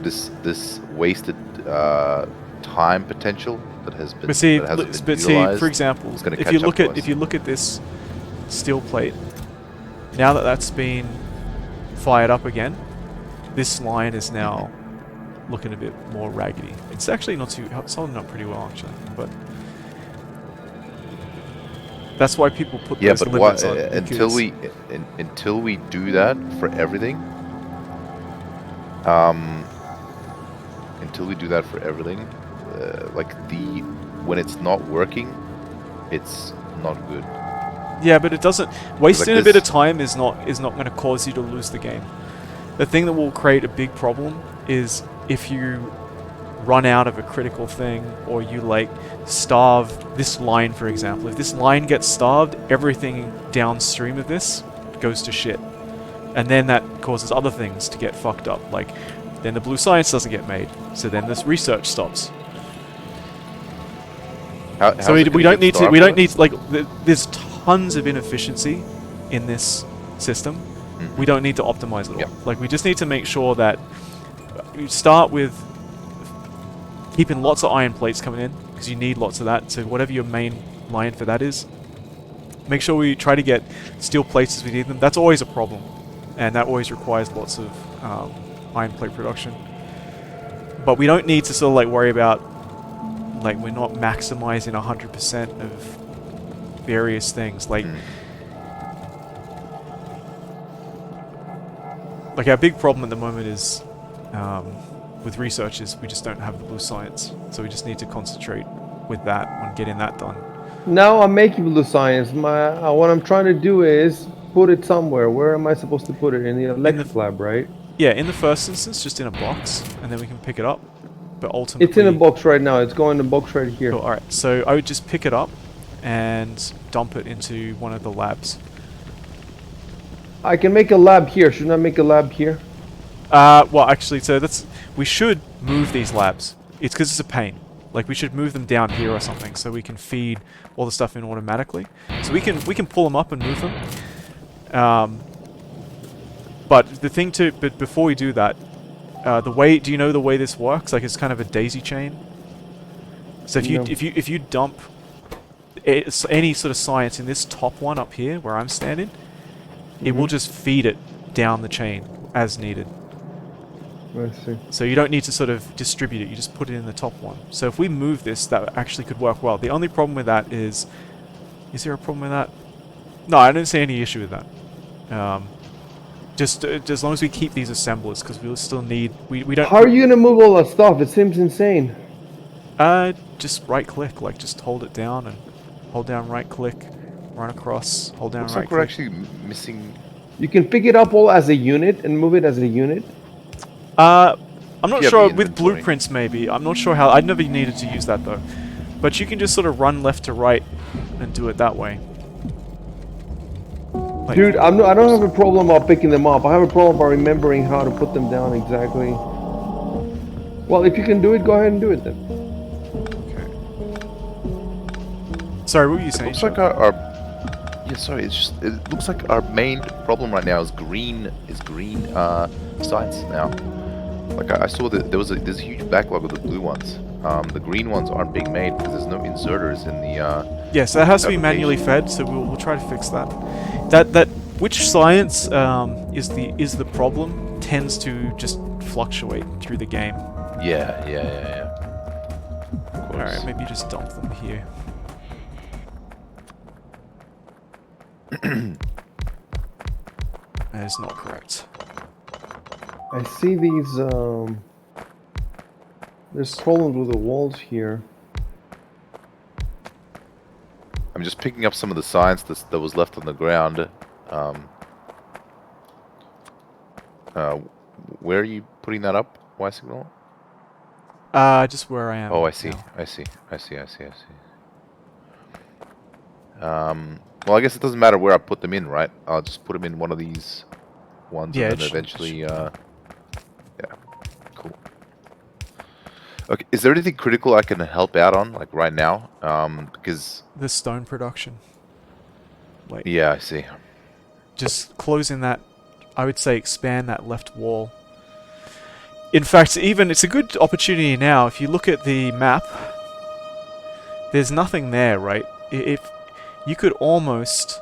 this wasted time potential that has been But see, that hasn't been but see, for utilized example, is going to if you catch up look to at us. if you look at this steel plate, now that that's been fired up again, this line is now looking a bit more raggedy. It's actually not too, it's holding up pretty well actually, but that's why people put Yeah, those but limits on until we do that for everything, until we do that for everything, like when it's not working, it's not good. Yeah, but it doesn't. 'Cause, Wasting like, a bit of this, time is not going to cause you to lose the game. The thing that will create a big problem is if you run out of a critical thing, or you like starve this line, for example. If this line gets starved, everything downstream of this goes to shit, and then that causes other things to get fucked up. Like then the blue science doesn't get made, so then this research stops. So we don't need to. We don't need like. There's tons of inefficiency in this system. We don't need to optimize it all. Yep. Like we just need to make sure that you start with keeping lots of iron plates coming in because you need lots of that. So whatever your main line for that is, make sure we try to get steel plates as we need them. That's always a problem, and that always requires lots of iron plate production. But we don't need to sort of like worry about. Like, we're not maximizing 100% of various things. Like, like our big problem at the moment is, with research is we just don't have the blue science. So we just need to concentrate with that on getting that done. Now I'm making blue science. What I'm trying to do is put it somewhere. Where am I supposed to put it? In the electric lab, right? Yeah, in the first instance, just in a box, and then we can pick it up. But ultimately, it's in a box right now. It's going in a box right here. Cool, alright, so I would just pick it up and dump it into one of the labs. I can make a lab here. Shouldn't I make a lab here? Well, actually, so we should move these labs. It's because it's a pain. Like, we should move them down here or something so we can feed all the stuff in automatically. So we can pull them up and move them. But before we do that, do you know the way this works? Like, it's kind of a daisy chain. So if you dump any sort of science in this top one up here where I'm standing, it will just feed it down the chain as needed. I see. So you don't need to sort of distribute it, you just put it in the top one. So if we move this, that actually could work well. The only problem with that is there a problem with that? No, I don't see any issue with that. Just as long as we keep these assemblers, because we'll still need... We don't... How are you gonna move all that stuff? It seems insane. Just right-click, like just hold it down and hold down right-click, run across, hold down right-click. Looks like we're actually missing... You can pick it up all as a unit and move it as a unit? I'm not sure, with blueprints maybe. I'm not sure how... I'd never needed to use that though. But you can just sort of run left to right and do it that way. Like, dude, I don't have a problem about picking them up. I have a problem about remembering how to put them down exactly. Well, if you can do it, go ahead and do it then. Okay. Sorry, what were you saying? Looks like yeah, sorry. It looks like our main problem right now is green sites now. Like I saw that there's a huge backlog of the blue ones. The green ones aren't being made because there's no inserters in the. Yes, that has to be manually fed, so we'll try to fix that. That which science is the problem tends to just fluctuate through the game. Yeah. All right, maybe just dump them here. That is not correct. I see these. There's problems with the walls here. I'm just picking up some of the science that was left on the ground. Uh, where are you putting that up? Ysignal? Just where I am. Oh, I see. now. I see. Well, I guess it doesn't matter where I put them in, right? I'll just put them in one of these ones, Yeah, and it then should- it eventually, should- yeah, cool. Okay, is there anything critical I can help out on, like right now? Because the stone production. Like, yeah, I see. just closing that. I would say expand that left wall. In fact, even it's a good opportunity now. If you look at the map, there's nothing there, right? If you could almost.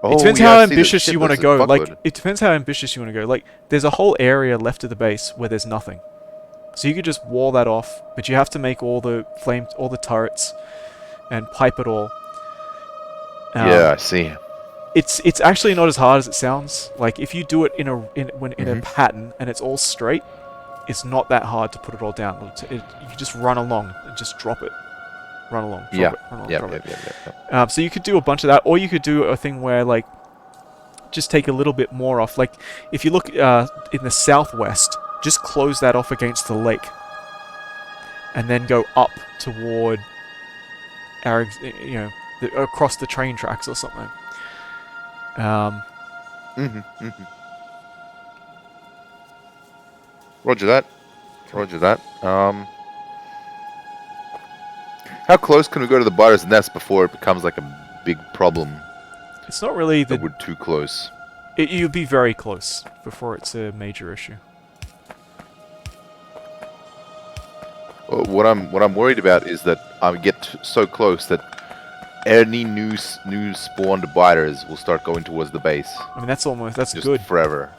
Oh, It depends yeah, how I see that. ambitious Shit, you want to there's a go. Like, fuckload. it depends how ambitious you want to go. Like, there's a whole area left of the base where there's nothing. So you could just wall that off, but you have to make all the turrets, and pipe it all. Yeah, I see. It's actually not as hard as it sounds. Like, if you do it in a pattern and it's all straight, it's not that hard to put it all down. You just run along and just drop it. Run along, drop Yeah. it, run along, Yeah. drop it. So you could do a bunch of that, or you could do a thing where, like, just take a little bit more off. Like, if you look in the southwest, just close that off against the lake, and then go up toward our, across the train tracks or something. Roger that. Roger that. How close can we go to the butter's nest before it becomes like a big problem? It's not really That we're too close. You'd be very close before it's a major issue. What I'm worried about is that I get so close that any new spawned biters will start going towards the base. I mean, that's Just good. forever.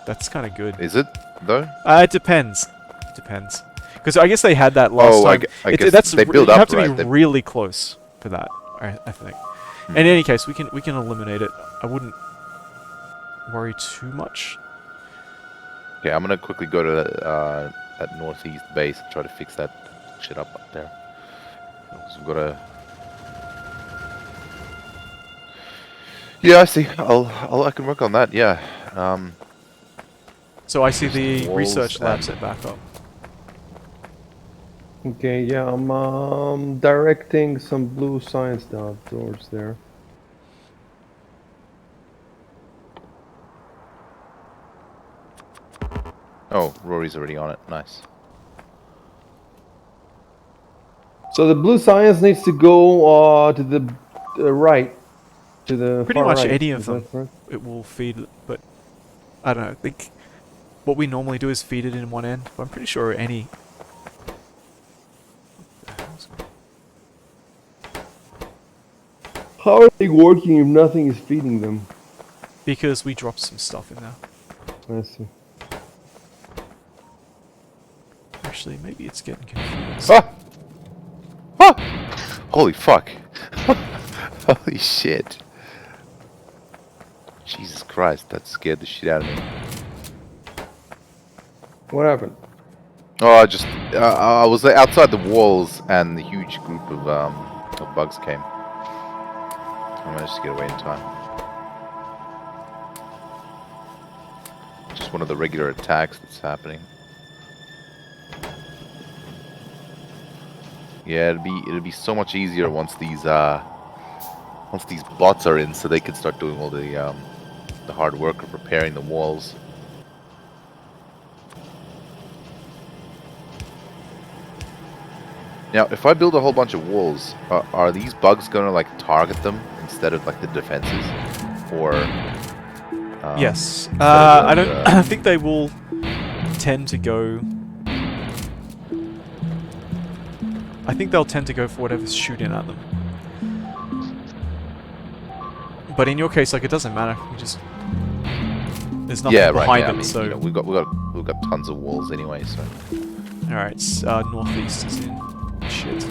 That's kind of good. Is it though? It depends. Depends. Because I guess they had that last time. I guess they build you up, have to right? be really close for that, I think. In any case, we can eliminate it. I wouldn't worry too much. Okay, I'm gonna quickly go to that northeast base and try to fix that shit up there. So we've got to. Yeah, I see. I can work on that. Yeah. So I see the walls research lab and- set back up. Okay, yeah, I'm directing some blue science down towards there. Oh, Rory's already on it. Nice. So the blue science needs to go to the right, to the Pretty far much right. any of Is that them, correct? it will feed. But I don't know. I think what we normally do is feed it in one end. But I'm pretty sure any. How are they working if nothing is feeding them? Because we dropped some stuff in there. I see. Actually, maybe it's getting confused. Ah! Ah! Holy fuck! Holy shit! Jesus Christ, that scared the shit out of me. What happened? Oh, I was outside the walls, and the huge group of bugs came. I managed to get away in time. Just one of the regular attacks that's happening. Yeah, it'll be so much easier once these bots are in, so they can start doing all the hard work of repairing the walls. Now, if I build a whole bunch of walls, are these bugs gonna like target them instead of like the defenses, or? Yes. instead of I don't. the- I think they will tend to go. I think they'll tend to go for whatever's shooting at them. But in your case, like, it doesn't matter. We just there's nothing yeah, right. behind Yeah, it, I mean, so you know, we've got tons of walls anyway. So all right. Northeast is in. Shit.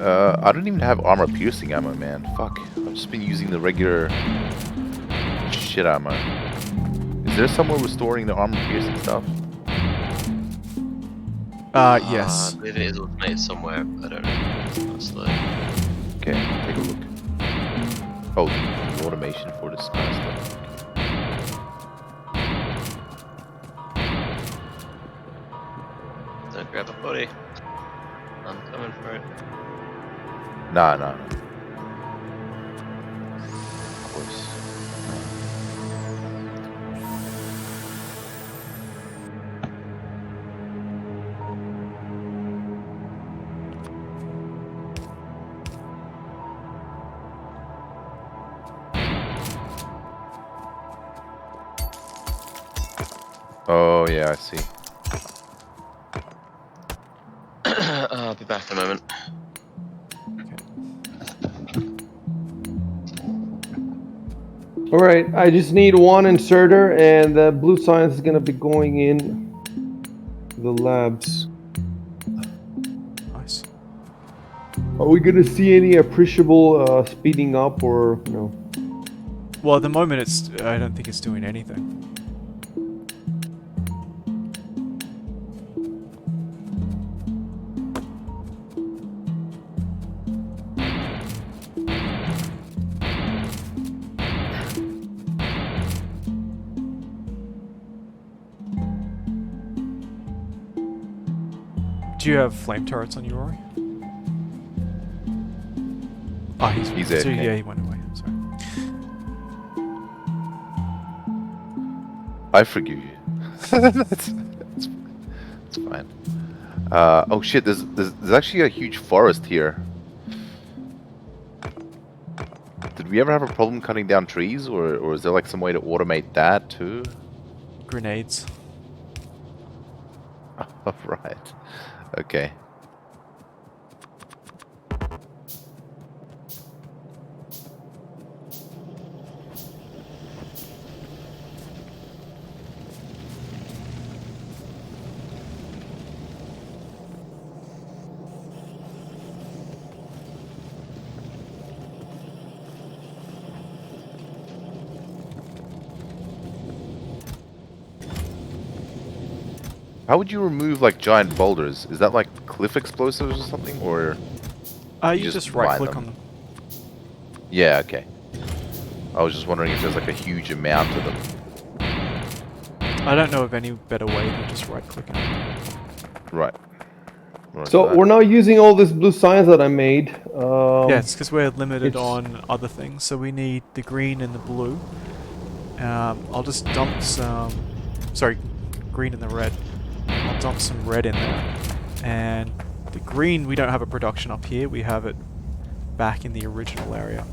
I don't even have armor piercing ammo, man. Fuck. I've just been using the regular shit ammo. Is there somewhere restoring the armor piercing stuff? Yes. I believe it is automated somewhere. I don't know. It's not slow. Okay, I'll take a look. Oh, the automation for this kind of stuff. Don't grab a body. I'm coming for it. Nah. Of course. Oh, yeah, I see. I'll be back in a moment. All right, I just need one inserter, and the blue science is gonna be going in the labs. Nice. Are we gonna see any appreciable speeding up or no? Well, at the moment, I don't think it's doing anything. Do you have flame turrets on you, Rory? Oh, He's so, AFK. yeah, he went away. Sorry. I forgive you. That's fine. Oh shit, there's actually a huge forest here. Did we ever have a problem cutting down trees, or is there like some way to automate that too? Grenades. Oh, right. Okay. How would you remove like giant boulders? Is that like cliff explosives or something, or You just right click on them. Yeah, okay. I was just wondering if there's like a huge amount of them. I don't know of any better way than just right clicking. Right. So we're now using all this blue science that I made. Yeah, it's because we're limited it's- on other things, so we need the green and the blue. I'll just dump some... Sorry, green and the red. I'll dump some red in there. And the green, we don't have a production up here, we have it back in the original area.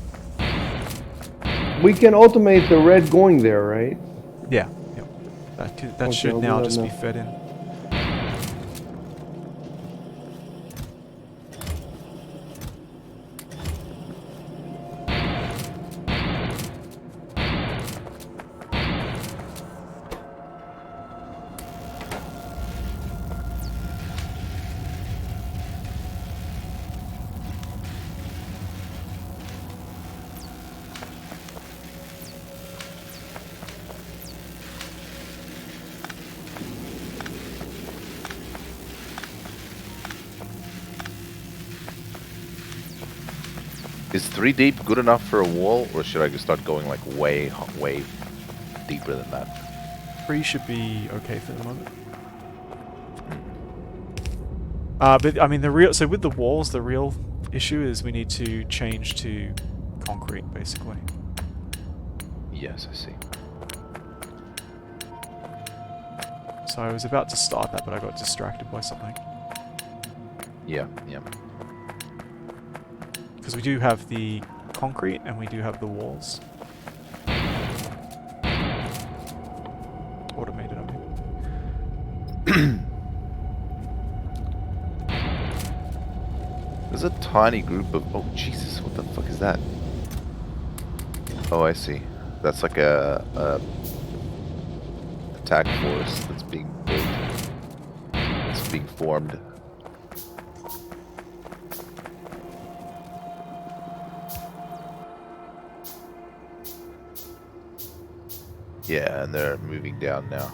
We can automate the red going there, right? Yeah, yep. That Okay, should I'll do now that just be now. fed in. Is 3 deep good enough for a wall, or should I just start going like way deeper than that? 3 should be okay for the moment. But I mean, so with the walls, the real issue is we need to change to concrete, basically. Yes, I see. So I was about to start that, but I got distracted by something. Yeah. Because we do have the concrete and we do have the walls. Automated, I mean. There's a tiny group of... Oh, Jesus, what the fuck is that? Oh, I see. That's like a attack force that's being built. It's being formed. Yeah, and they're moving down now.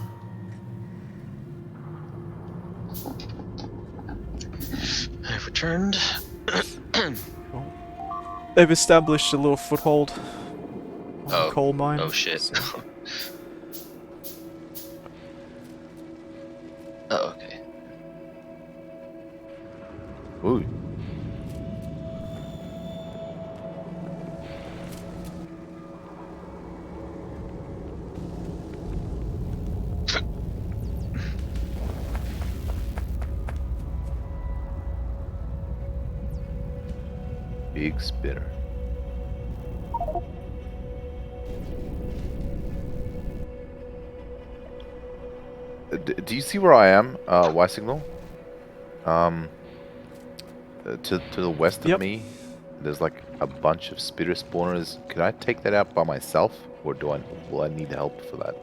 I've returned. Cool. They've established a little foothold on the Oh. coal mine. Oh shit. so- Oh, okay. Ooh. Big spinner. Do you see where I am, ysignal? To the west of Yep. me, there's like a bunch of spitter spawners. Can I take that out by myself, or will I need help for that?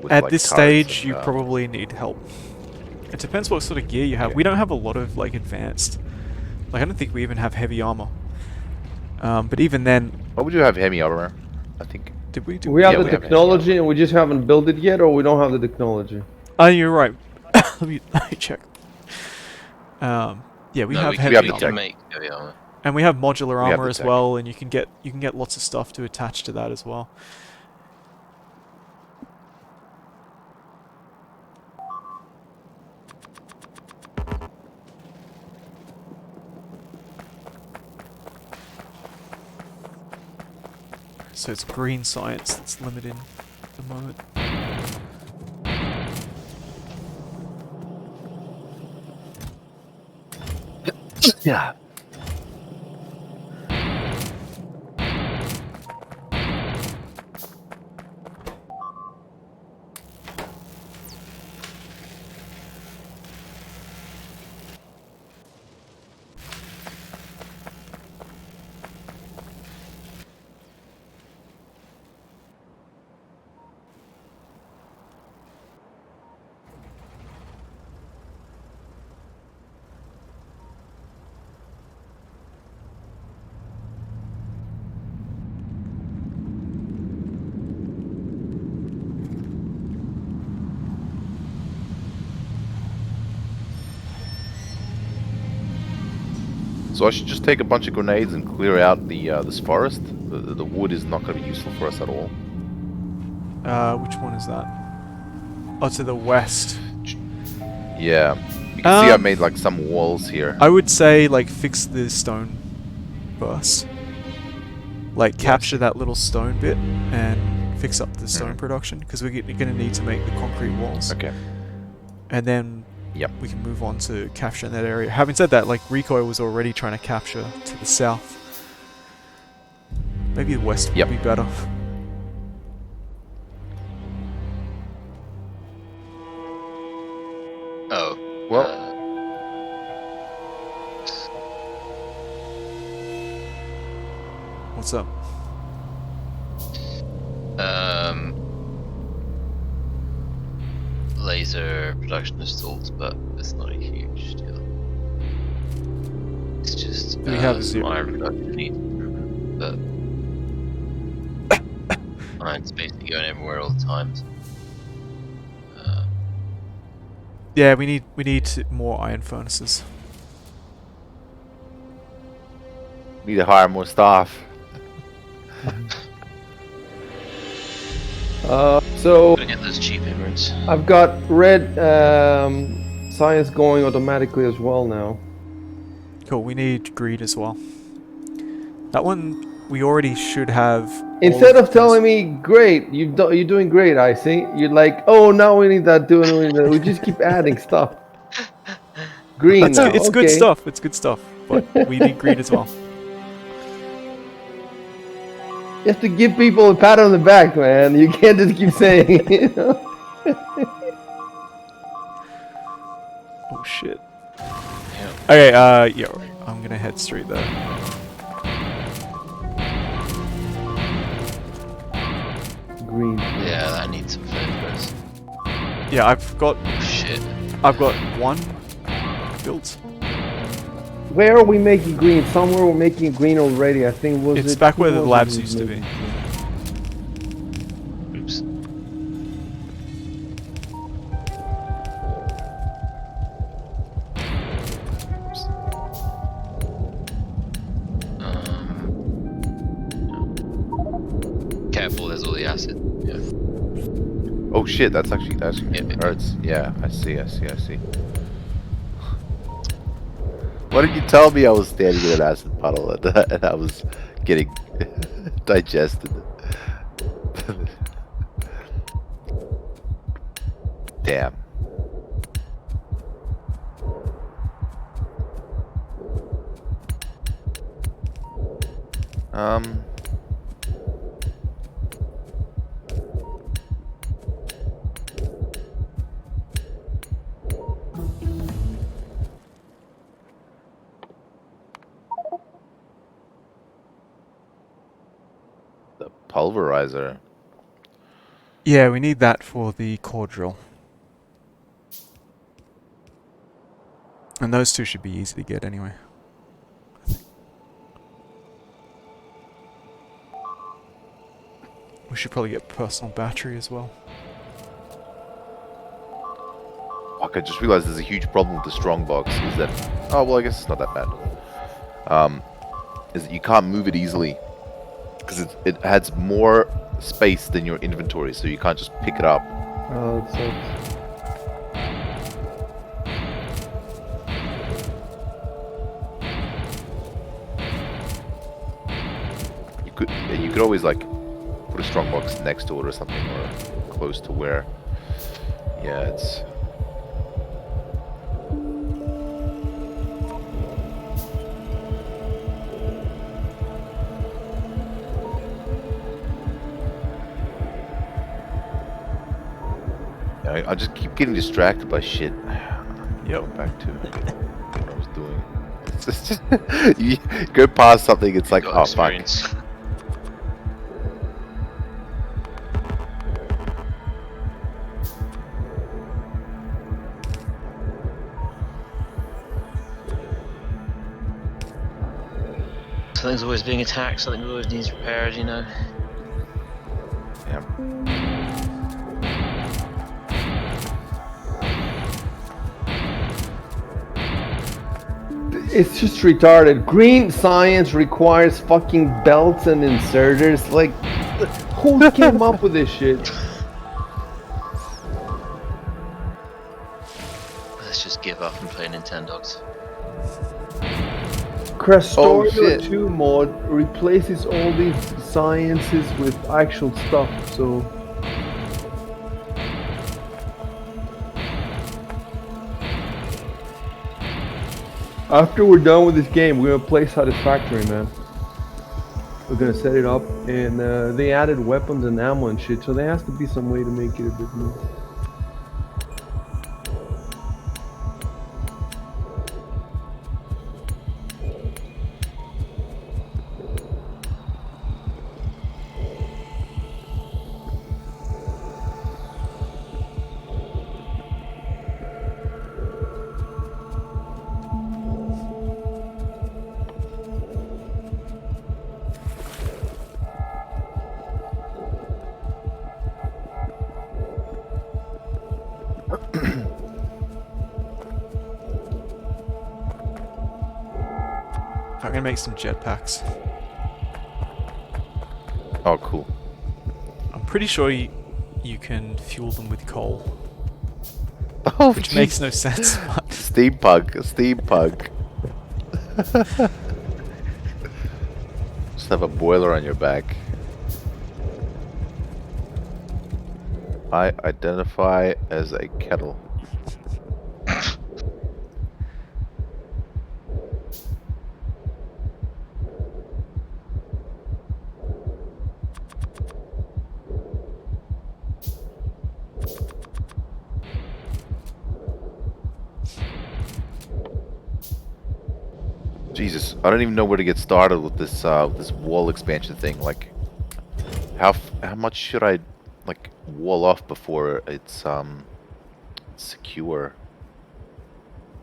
With, At like, this turrets stage, and, you probably need help. It depends what sort of gear you have. Okay. We don't have a lot of like advanced. Like I don't think we even have heavy armor. But even then, Oh, we do have heavy armor. I think. did we do? We have Yeah, the we have heavy technology, armor. and we just haven't built it yet, or we don't have the technology. Oh, you're right. let me check. Yeah, we No, have we heavy can, we armor, can make heavy armor. and we have modular We have armor the as tech. well, and you can get lots of stuff to attach to that as well. So it's green science that's limited at the moment. Yeah. So I should just take a bunch of grenades and clear out the this forest. The wood is not going to be useful for us at all. Which one is that? Oh, to the west. Yeah, you can see I Um, made like some walls here. I would say like fix the stone first. Like capture that little stone bit and fix up the stone production because we're going to need to make the concrete walls. Okay. And then Yep. we can move on to capturing that area. Having said that, like Rico was already trying to capture to the south. Maybe the west would Yep. be better. Oh. Well, What's up? Laser production is stalled, but it's not a huge deal. It's just Do we have some zero? iron production needs improvement, but iron's basically going everywhere all the time. So, Yeah, we need more iron furnaces. need to hire more staff. So gotta get those cheap immigrants. I've got red science going automatically as well now. Cool. We need greed as well. That one we already should have. Instead of telling me, "Great, you're doing great," I see you're like, "Oh, now we need that, we need that." We just keep adding stuff. Green now. It's okay. good stuff. It's good stuff. But we need greed as well. You have to give people a pat on the back, man. You can't just keep saying, you know? Oh shit. Yeah. Okay. Yeah. I'm gonna head straight there. Green. Yeah, I need some flavors. Yeah, I've got Oh shit. one built. Where are we making green? Somewhere we're making green already. I think It's back where the who was labs it used to be. Oops. careful, there's all the acid. Yeah. Oh shit, that's actually Yeah. hurts. Yeah, I see. Why didn't you tell me I was standing in an acid puddle and I was getting digested? Damn. Um. The pulverizer. Yeah, we need that for the core drill. And those two should be easy to get anyway. We should probably get personal battery as well. Fuck, I just realized there's a huge problem with the strongbox. Is that... Oh, well, I guess it's not that bad. Is that you can't move it easily. Because it adds more space than your inventory, so you can't just pick it up. Oh, it sucks. You could always, like, put a strongbox next to it or something, or close to where... Yeah, it's... I just keep getting distracted by shit. Go back to what I was doing. It's just you go past something, it's like, Got oh fuck. experience. Something's always being attacked, something always needs repaired, you know. Yeah. It's just retarded. Green science requires fucking belts and inserters. Like, who came up with this shit? Let's just give up and play Nintendogs. Crestorio shit. 2 mod replaces all these sciences with actual stuff, so... After we're done with this game, we're gonna play Satisfactory, man. We're gonna set it up, and they added weapons and ammo and shit, so there has to be some way to make it a bit more. I'm gonna make some jetpacks. Oh, cool. I'm pretty sure you can fuel them with coal, Oh, which jeez. makes no sense. But Steampunk. Just have a boiler on your back. I identify as a kettle. Jesus, I don't even know where to get started with this wall expansion thing. Like, how much should I like wall off before it's secure?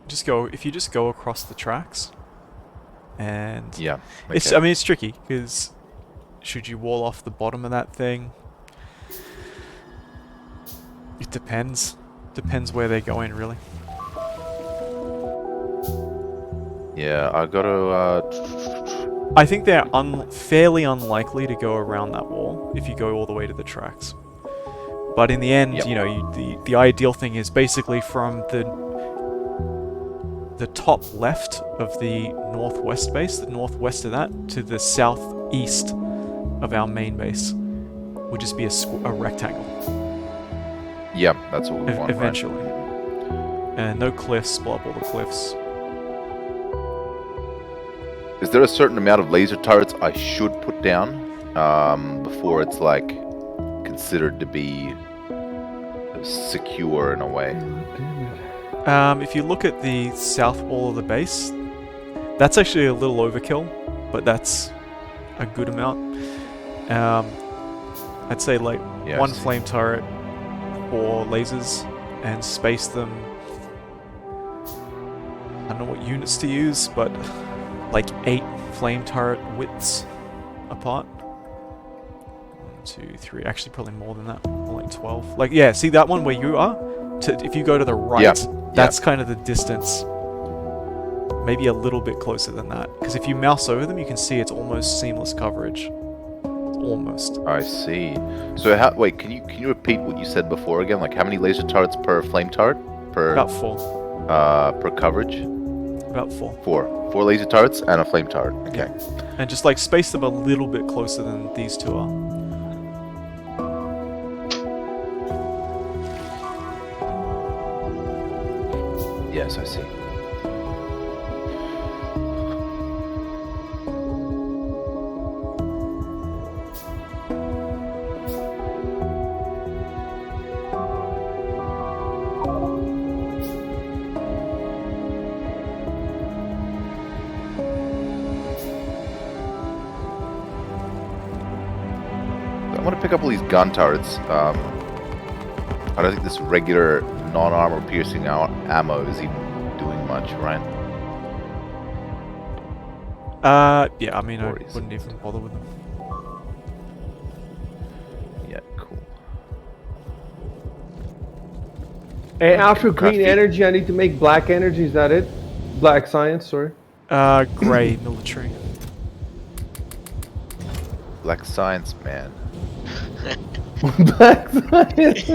if you just go across the tracks, and Yeah. it's okay. I mean it's tricky because should you wall off the bottom of that thing? It depends. Depends where they go in, really. Yeah, I gotta I think they're fairly unlikely to go around that wall if you go all the way to the tracks. But in the end, Yep. you know, the ideal thing is basically from the top left of the northwest base, the northwest of that, to the southeast of our main base would just be a rectangle. Yeah, that's what we want, Eventually. And no cliffs, blow up all the cliffs. Is there a certain amount of laser turrets I should put down before it's like considered to be secure in a way? If you look at the south wall of the base, that's actually a little overkill, but that's a good amount. I'd say like one flame turret, 4 lasers, and space them. I don't know what units to use, but like 8 flame turret widths apart. 1, 2, 3. Actually, probably more than that. More like 12. Like, yeah, see that one where you are? If you go to the right, that's kind of the distance. Maybe a little bit closer than that. Because if you mouse over them, you can see it's almost seamless coverage. Almost. I see. So wait, can you repeat what you said before again? Like how many laser turrets per flame turret? About 4. Per coverage? About 4. 4 laser turrets and a flame turret. Okay. Yeah. And just like space them a little bit closer than these two are. Yes, I see. I want to pick up all these gun turrets. I don't think this regular non-armor piercing ammo is even doing much, right? Yeah, I mean, I wouldn't even bother with them. Yeah, cool. Hey, after green energy, I need to make black energy. Is that it? Black science, sorry. Grey military. Black science, man. Black science.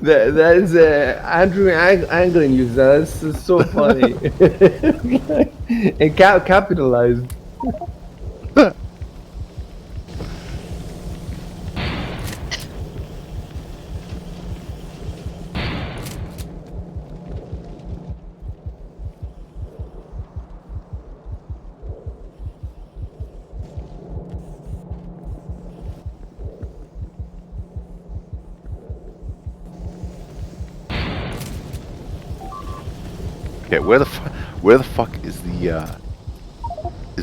that is Andrew Anglin used that. That's so funny. And capitalized. Okay, where the fuck is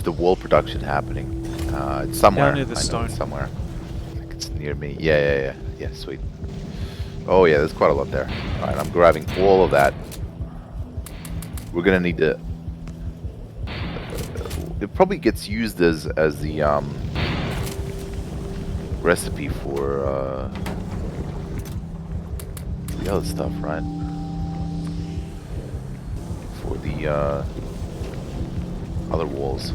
the wall production happening? It's somewhere. Down near the stone. It's somewhere. I think it's near me. Yeah, sweet. Oh yeah, there's quite a lot there. All right, I'm grabbing all of that. We're gonna need to. It probably gets used as the recipe for the other stuff, right? For the other walls.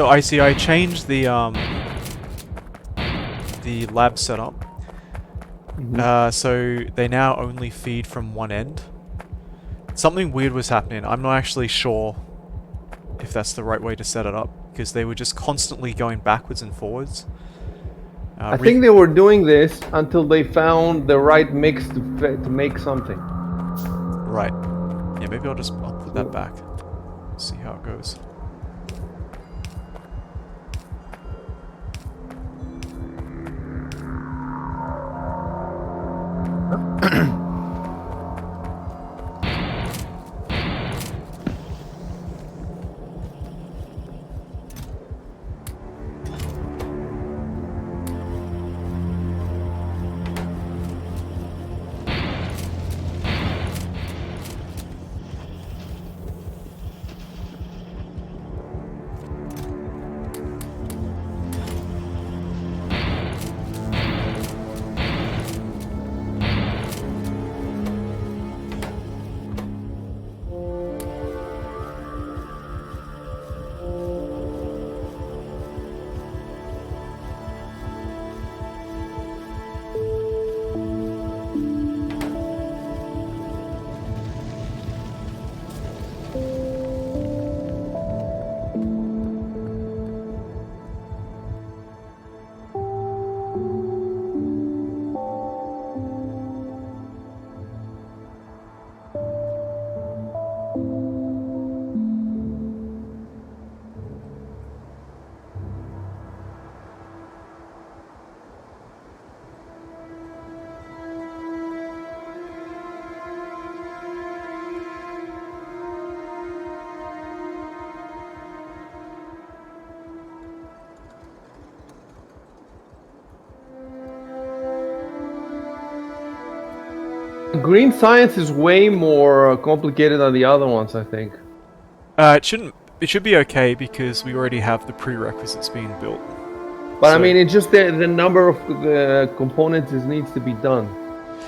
So I see. I changed the lab setup. So they now only feed from one end. Something weird was happening. I'm not actually sure if that's the right way to set it up, because they were just constantly going backwards and forwards. I think they were doing this until they found the right mix to make something. Right. Yeah, maybe I'll put that back. See how it goes. Green science is way more complicated than the other ones, I think. It shouldn't. It should be okay because we already have the prerequisites being built. But I mean, it's just the number of the components needs to be done.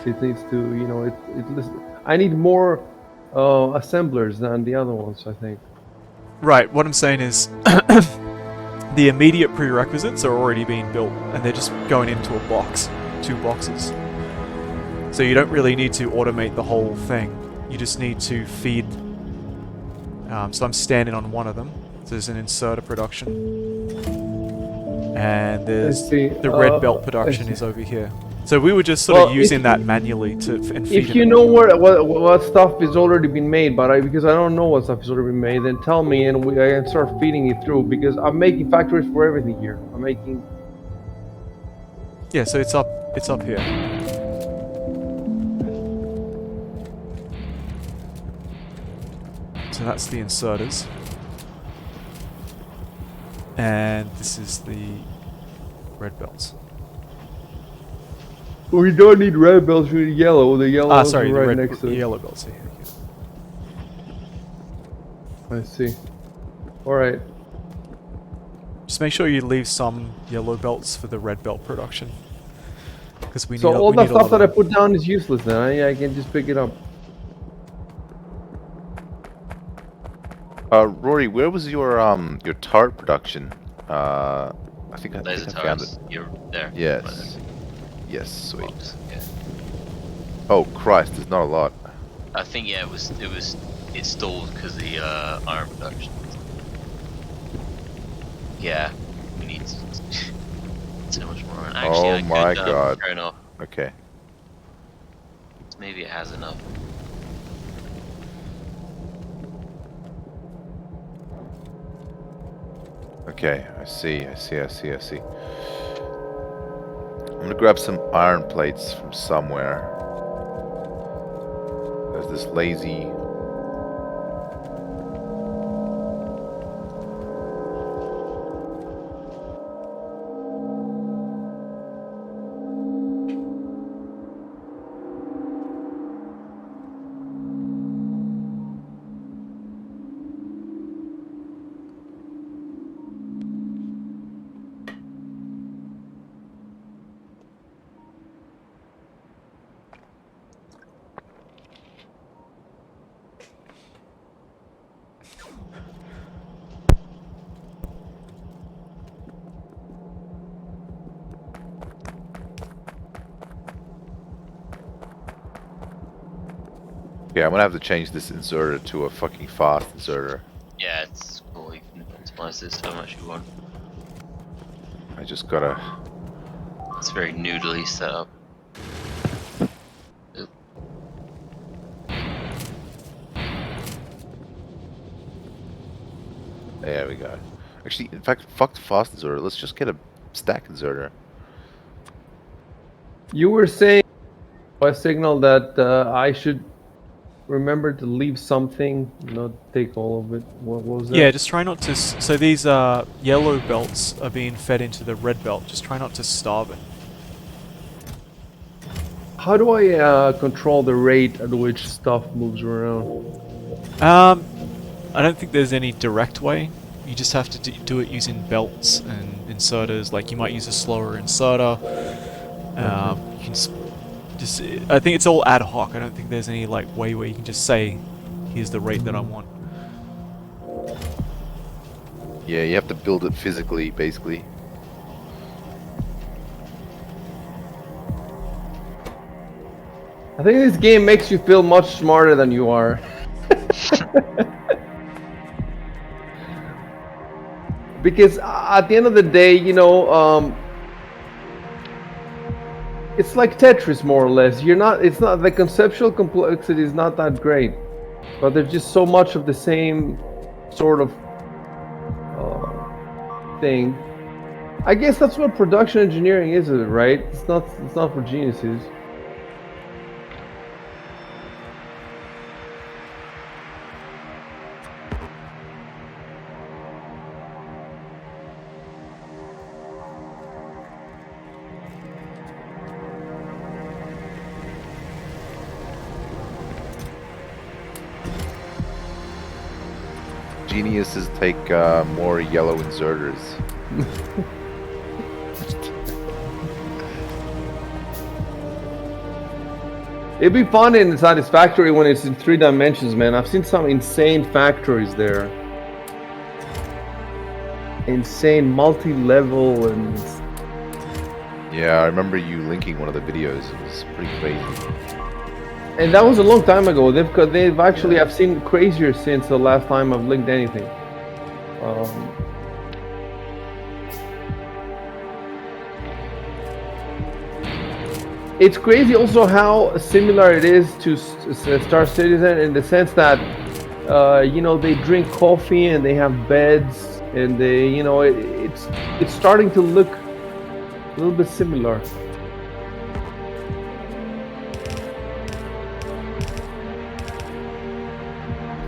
It needs to, you know, I need more assemblers than the other ones, I think. Right. What I'm saying is, the immediate prerequisites are already being built, and they're just going into a box, 2 boxes. So you don't really need to automate the whole thing. You just need to feed. So I'm standing on one of them. So there's an inserter production, and there's the red belt production is over here. So we were just sort of using that manually and feeding. If you know what stuff is already been made, but because I don't know what stuff is already been made, then tell me and I can start feeding it through, because I'm making factories for everything here. I'm making. Yeah, so it's up here. So that's the inserters. And this is the red belts. We don't need red belts, we need yellow. The yellow is right next to it. Yellow belts here. I see. Alright. Just make sure you leave some yellow belts for the red belt production. Because we need So all the stuff that I put down is useless then. I can just pick it up. Rory, where was your tart production? I think I found it. You're there. Yes. Right. Yes, sweet. Box, yeah. Oh Christ, there's not a lot. I think yeah, it stalled because the iron production. Yeah, we need so much more. And actually, Oh my God. turn off. Okay. Maybe it has enough. Okay, I see. I'm gonna grab some iron plates from somewhere. There's this lazy... Yeah, I'm gonna have to change this inserter to a fucking fast inserter. Yeah, it's cool. You can optimize this how much you want. I just gotta. It's very noodly set up. There we go. Actually, in fact, fuck the fast inserter. Let's just get a stack inserter. You were saying, ysignal, that I should remember to leave something, not take all of it. What was that? Yeah, just try not to. So these yellow belts are being fed into the red belt. Just try not to starve it. How do I control the rate at which stuff moves around? I don't think there's any direct way. You just have to do it using belts and inserters. Like you might use a slower inserter. You can just. I think it's all ad hoc. I don't think there's any like way where you can just say, "Here's the rate that I want." Yeah, you have to build it physically, basically. I think this game makes you feel much smarter than you are. Because at the end of the day, you know, it's like Tetris, more or less. It's not, the conceptual complexity is not that great, but there's just so much of the same sort of thing. I guess that's what production engineering is, right? It's not for geniuses. Geniuses take more yellow inserters. It'd be fun in Satisfactory when it's in 3 dimensions, man. I've seen some insane factories there. Insane multi-level and... Yeah, I remember you linking one of the videos. It was pretty crazy. And that was a long time ago. They've actually, I've seen crazier since the last time I've linked anything. It's crazy also how similar it is to Star Citizen in the sense that, you know, they drink coffee and they have beds and they, you know, it's starting to look a little bit similar.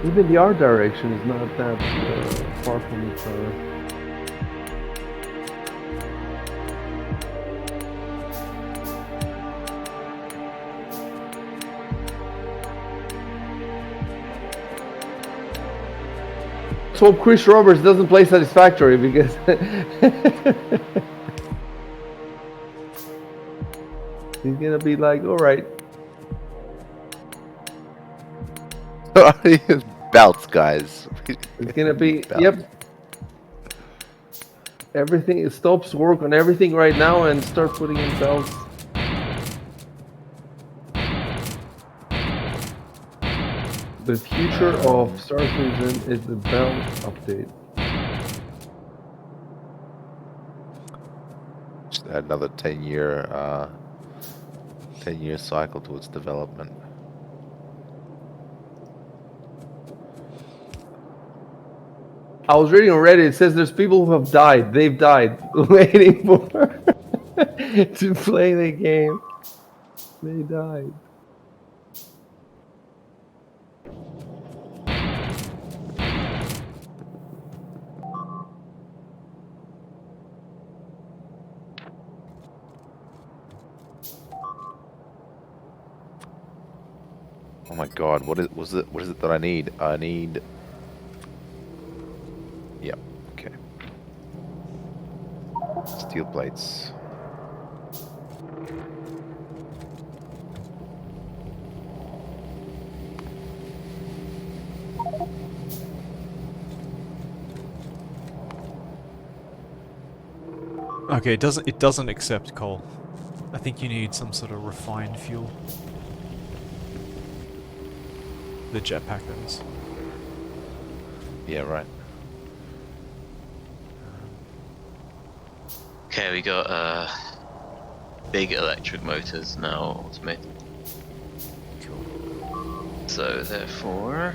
Even the art direction is not that far from each other. Let's hope Chris Roberts doesn't play Satisfactory because he's gonna be like, all right. Belts, guys. It's gonna be, Belts. yep. Everything, it stops work on everything right now and start putting in belts. The future of Star Citizen is the belt update. Just add another 10-year cycle to its development. I was reading on Reddit, it says there's people who have died. They've died waiting for to play the game. They died. Oh my god, what is it that I need? I need... Yep, okay. Steel plates. Okay, it doesn't accept coal. I think you need some sort of refined fuel. the jetpack, that is. Yeah, right. Okay, we got big electric motors now automated. Cool. So therefore,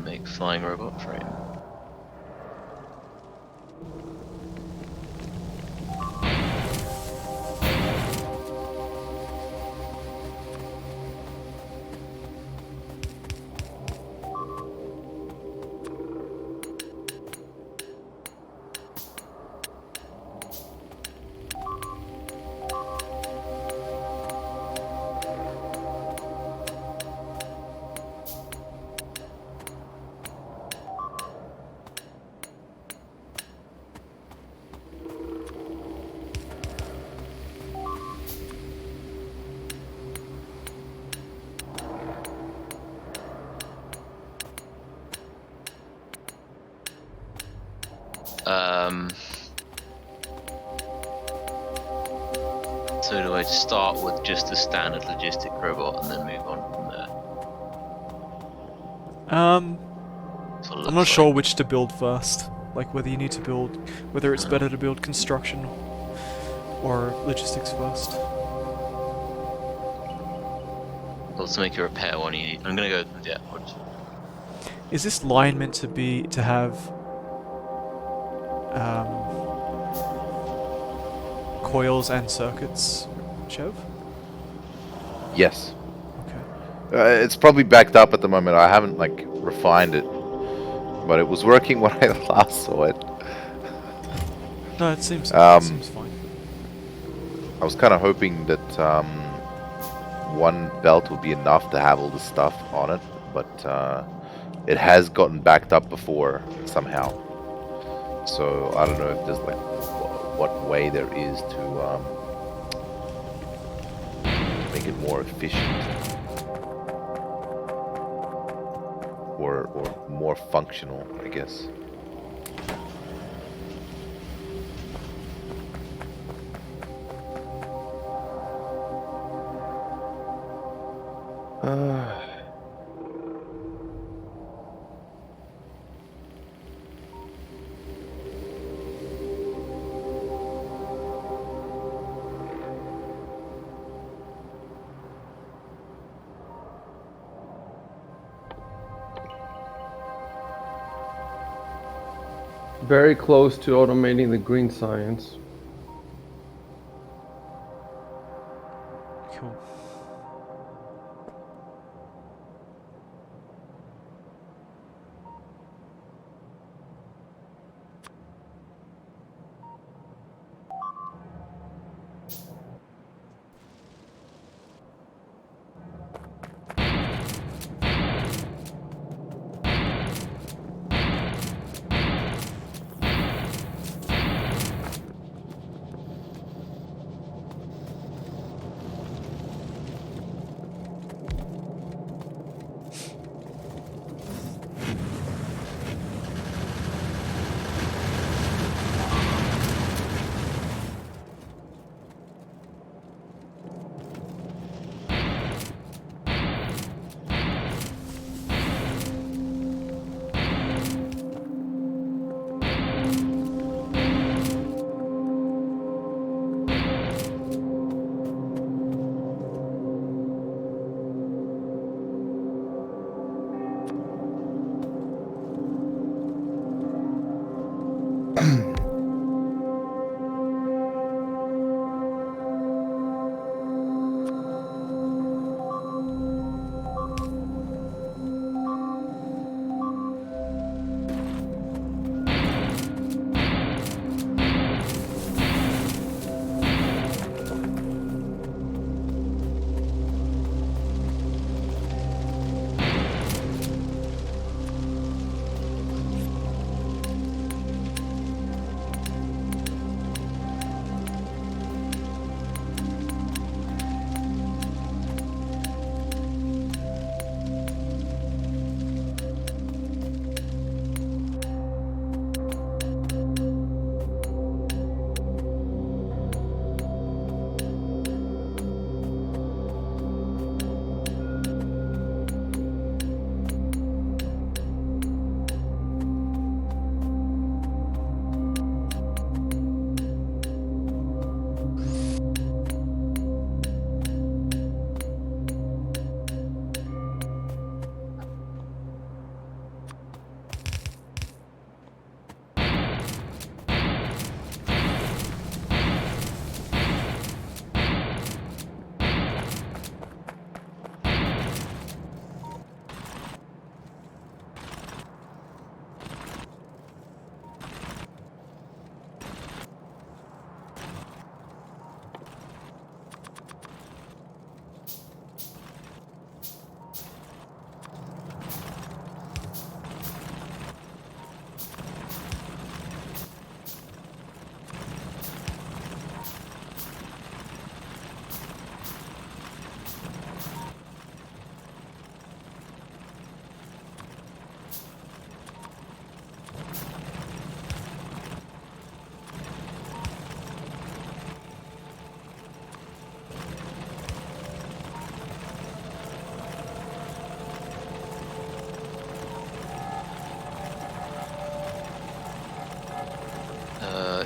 make flying robot frame. So do I start with just a standard logistic robot and then move on from there? That's what it I'm looks not sure like. which to build first. Like whether you need to build, whether it's better to build construction or logistics first. Well, to make a repair one, you need. I'm gonna go. Yeah. Is this line meant to have coils and circuits, Chev? Yes. Okay. It's probably backed up at the moment. I haven't like refined it, but it was working when I last saw it. No, it seems fine. I was kind of hoping that one belt would be enough to have all the stuff on it, but it has gotten backed up before somehow. So I don't know if there's like what way there is to make it more efficient or more functional, I guess. Very close to automating the green science. Cool.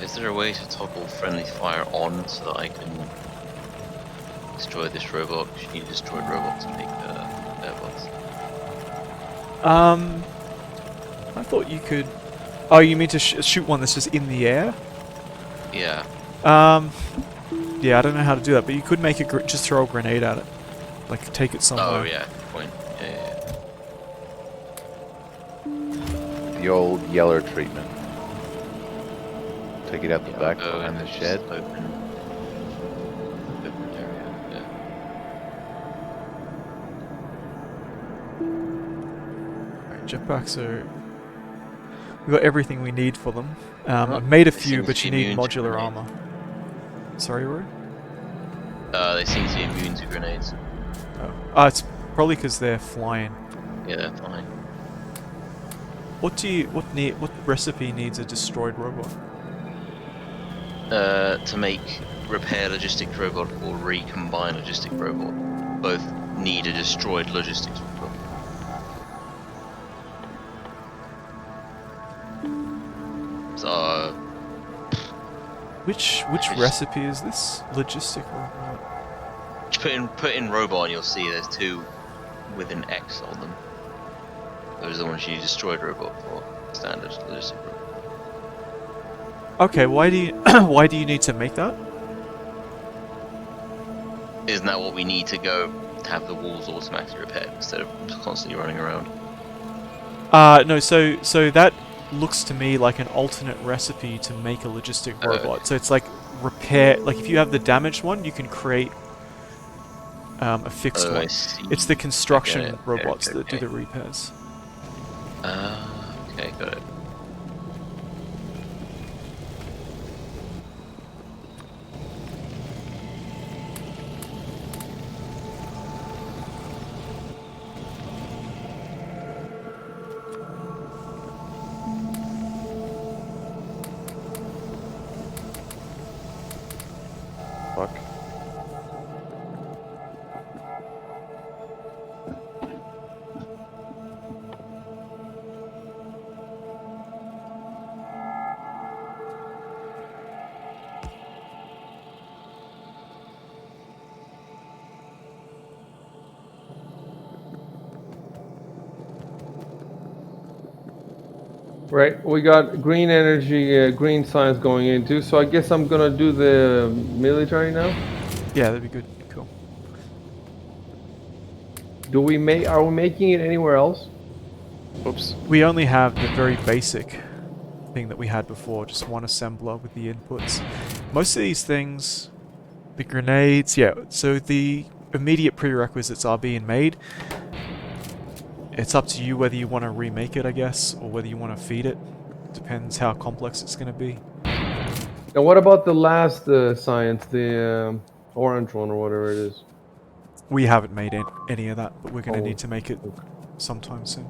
Is there a way to toggle friendly fire on so that I can destroy this robot? 'Cause you need a destroyed robot to make airbots. I thought you could. Oh, you mean to shoot one that's just in the air? Yeah. Yeah, I don't know how to do that, but you could make a just throw a grenade at it, like take it somewhere. Oh yeah. Point. Yeah. The old Yeller treatment. Take it out the Yeah, back I'll go behind the and shed. just open area. Yeah. Alright, jetpacks are. We've got everything we need for them. Oh, I've made a they few, seem but to you be need immune to modular grenades. armor. Sorry, Roy? They seem to be immune to grenades. Oh, it's probably because they're flying. Yeah, they're fine. What recipe needs a destroyed robot? To make repair logistics robot or recombine logistic robot, both need a destroyed logistics robot. So Which recipe is this? Logistic robot. just put in robot and you'll see there's two with an X on them. Those are the ones you need destroyed robot for. Standard logistic robot. Okay, why do you why do you need to make that? Isn't that what we need to go to have the walls automatically repaired instead of constantly running around? No, so that looks to me like an alternate recipe to make a logistic robot. So it's like repair, like if you have the damaged one, you can create a fixed I one. see. It's the construction Okay, robots okay. that do the repairs. Okay, got it. Fuck. Right, we got green energy, green science going into. So I guess I'm gonna do the military now. Yeah, that'd be good. Cool. Are we making it anywhere else? Oops. We only have the very basic thing that we had before, just one assembler with the inputs. Most of these things, the grenades, yeah, so the immediate prerequisites are being made. It's up to you whether you want to remake it, I guess, or whether you want to feed it. Depends how complex it's going to be. And what about the last science, the orange one or whatever it is? We haven't made any of that, but we're going to Oh, need to make it okay. sometime soon.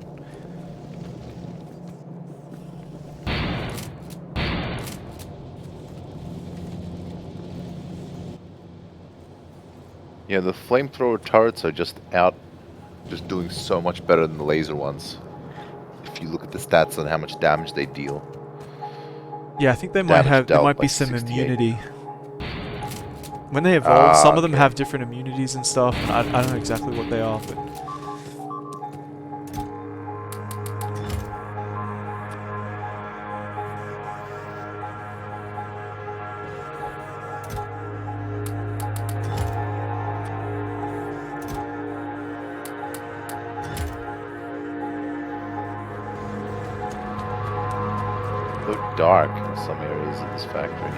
Yeah, the flamethrower turrets are just doing so much better than the laser ones. If you look at the stats on how much damage they deal. Yeah, I think they might Damage there dealt, might be like some 68. immunity. When they evolve, some of them okay. have different immunities and stuff. And I don't know exactly what they are, but So dark in some areas of this factory.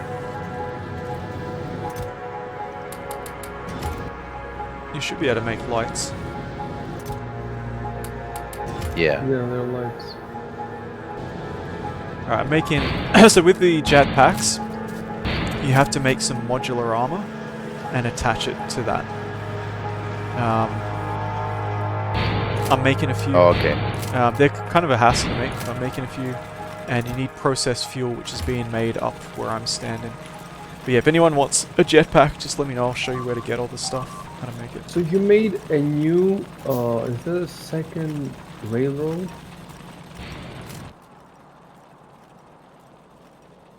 you should be able to make lights. Yeah. Yeah, they're lights. Alright, making... so with the jetpacks, you have to make some modular armor and attach it to that. I'm making a few. Oh, okay. They're kind of a hassle to make, but I'm making a few. And you need processed fuel, which is being made up where I'm standing. But yeah, if anyone wants a jetpack, just let me know. I'll show you where to get all this stuff, how to make it. So you made a new, is that a second railroad?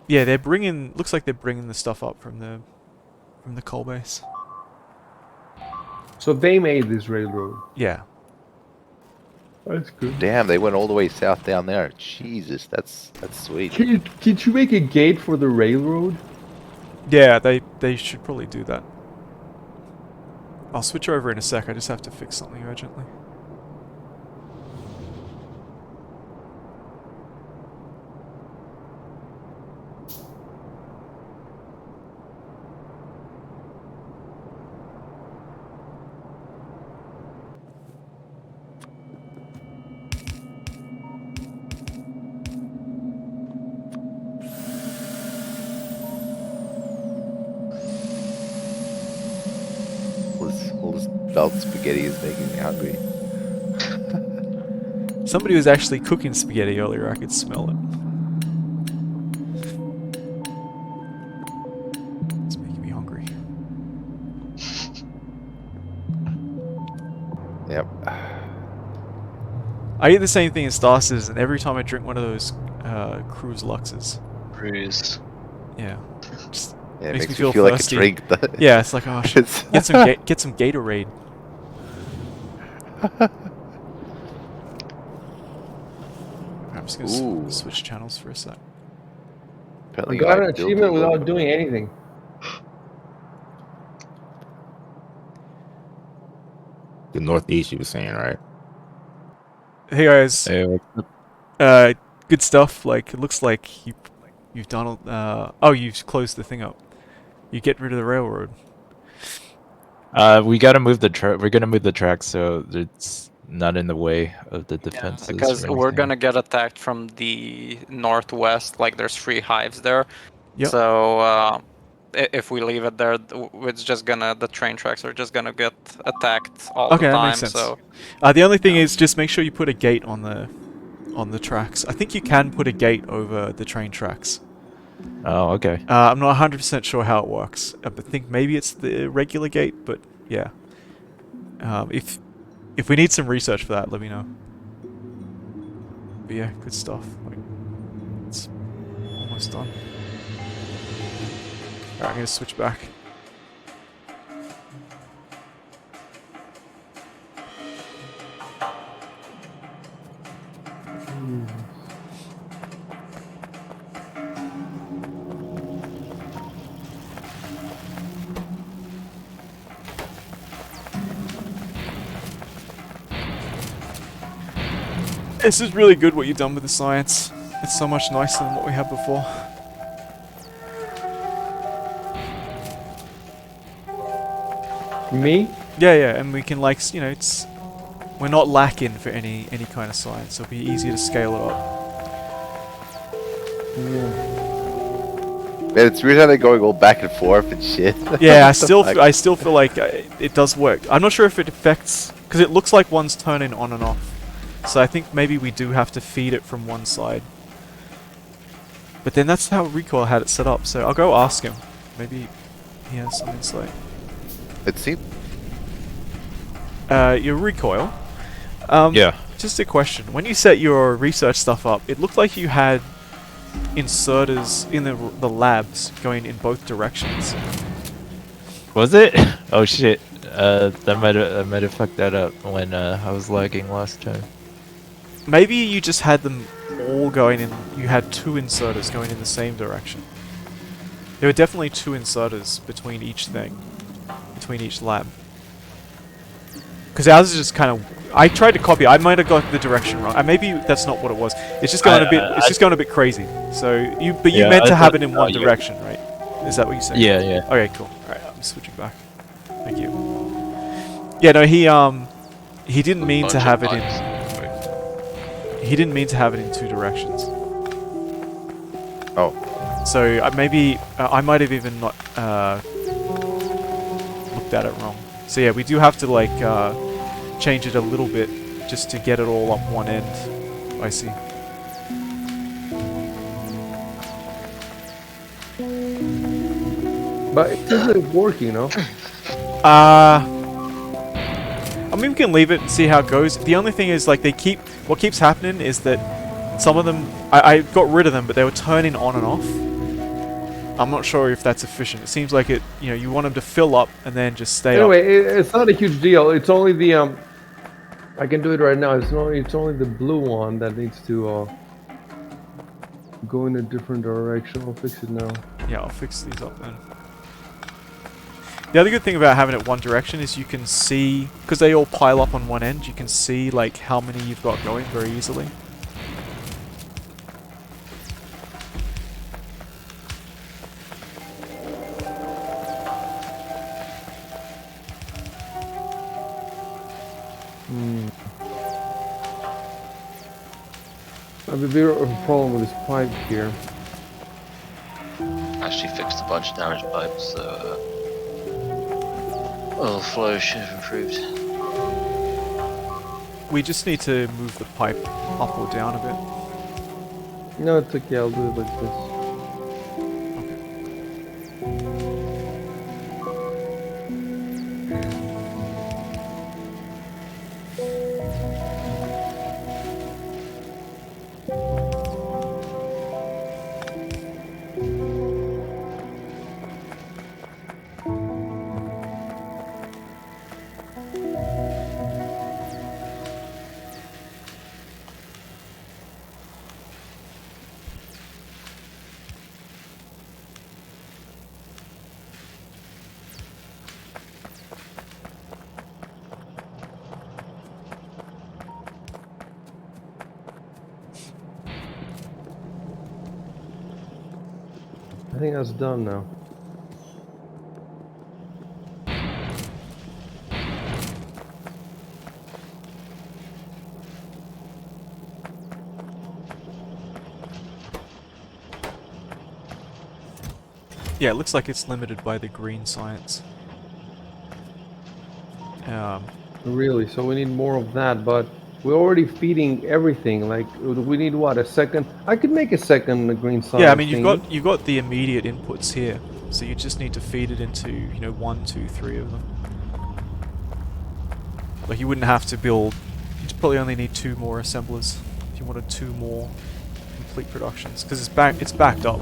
Yeah, they're bringing. Looks like they're bringing the stuff up from the coal base. So they made this railroad. Yeah. That's good. Damn, they went all the way south down there. Jesus, that's sweet. Can you make a gate for the railroad? Yeah, they should probably do that. I'll switch over in a sec. I just have to fix something urgently. All this belt spaghetti is making me hungry. Somebody was actually cooking spaghetti earlier. I could smell it. It's making me hungry. Yep. I eat the same thing as Stasis, and every time I drink one of those Cruise Luxes, Cruise. yeah, just Yeah, it makes makes me you feel feel like a thirsty. drink. Yeah, it's like, oh shit, It's- get some Gatorade. I'm just gonna Ooh. switch channels for a sec. I Apparently got my an build achievement will go- without doing anything. The northeast, you were saying, right? Hey guys, Hey, what's up? good stuff. Like it looks like you've done. Oh, you've closed the thing up. You get rid of the railroad. We gotta move the track. We're gonna move the track so it's not in the way of the Yeah, defenses. because or we're anything. gonna get attacked from the northwest. Like there's 3 hives there. Yep. So if we leave it there, it's just gonna the train tracks are just gonna get attacked all Okay, the that time. makes sense. So The only thing Yeah. is just make sure you put a gate on the tracks. I think you can put a gate over the train tracks. Oh, okay. I'm not 100% sure how it works. I think maybe it's the regular gate, but yeah. If we need some research for that, let me know. But yeah, good stuff. Like, it's almost done. Alright, I'm gonna switch back. This is really good what you've done with the science. It's so much nicer than what we had before. Me? Yeah, and we can like, it's we're not lacking for any kind of science. It'll be easier to scale it up. Yeah. Man, it's weird how they're going all back and forth and shit. Yeah, What the fuck? I still feel like it does work. I'm not sure if it affects because it looks like one's turning on and off. So I think maybe we do have to feed it from one side. But then that's how Recoil had it set up. So I'll go ask him. Maybe he has some insight. It seemed. Your Recoil. Yeah. Just a question. When you set your research stuff up, it looked like you had inserters in the labs going in both directions. Was it? Oh shit. I might have fucked that up when I was lagging last time. Maybe you just had them all going in. You had 2 inserters going in the same direction. There were definitely 2 inserters between each thing, between each lab. Because ours is just kind of. I tried to copy. I might have got the direction wrong. Maybe that's not what it was. It's just going a bit. It's just going a bit crazy. So you Yeah, meant to I have thought- it in one yeah. direction, right? Is that what you said? Yeah, yeah. Okay, cool. Alright, I'm switching back. Thank you. Yeah, no, he didn't mean to Bunch of have it pipes. in. He didn't mean to have it in 2 directions. Oh, So maybe I might have even not looked at it wrong. So yeah, we do have to like change it a little bit just to get it all up one end. I see. But it isn't working, no? I mean, we can leave it and see how it goes. The only thing is, like, what keeps happening is that some of them, I got rid of them, but they were turning on and off. I'm not sure if that's efficient. It seems like it. You want them to fill up and then just stay up. Anyway, it's not a huge deal. It's only the I can do it right now. It's only the blue one that needs to go in a different direction. I'll fix it now. Yeah, I'll fix these up then. The other good thing about having it one direction is you can see, because they all pile up on one end, you can see like how many you've got going very easily. I have a bit of a problem with this pipe here. Actually fixed a bunch of damaged pipes, so oil flow should have improved. We just need to move the pipe up or down a bit. No, it's okay. I'll do it like this. I think that's done now. Yeah, it looks like it's limited by the green science. Really? So we need more of that, but we're already feeding everything. Like, we need what? A second? I could make a second green science. Yeah, I mean thingy. you've got the immediate inputs here, so you just need to feed it into 1, 2, 3 of them. Like you wouldn't have to build. You'd probably only need 2 more assemblers if you wanted 2 more complete productions, because it's backed up.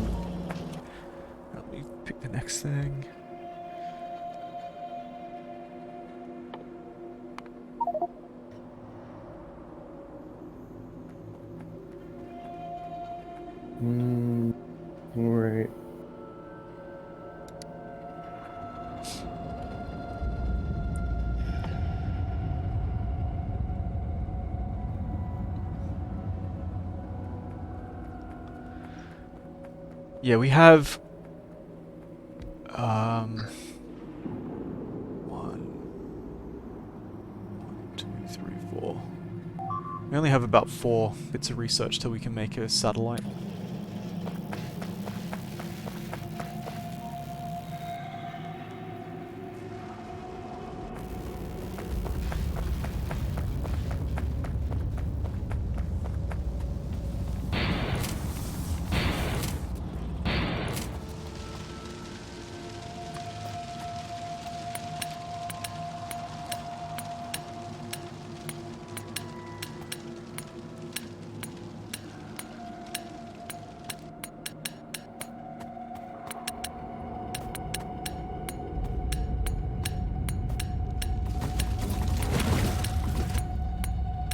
Let me pick the next thing. Right. Yeah, we have 1, 2, 3, 4. We only have about 4 bits of research till we can make a satellite.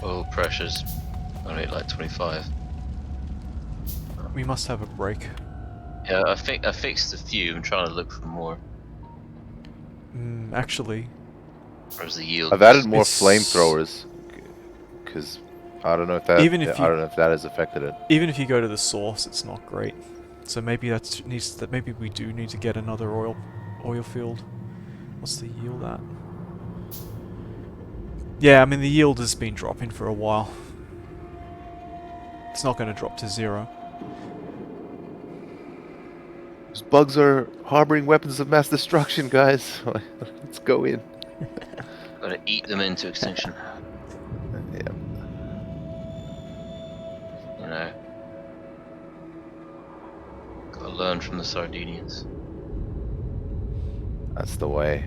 Oil pressure's only at like 25. We must have a break. Yeah, I fixed a few. I'm trying to look for more. Actually, Where's the yield? I've added more It's- flamethrowers because I don't know if that Even if I don't know if that has affected it. even if you go to the source, it's not great. So maybe maybe we do need to get another oil field. What's the yield at? Yeah, I mean the yield has been dropping for a while. It's not going to drop to 0. Those bugs are harboring weapons of mass destruction, guys. Let's go in. Gotta eat them into extinction. Yeah. You know. Gotta learn from the Sardinians. That's the way.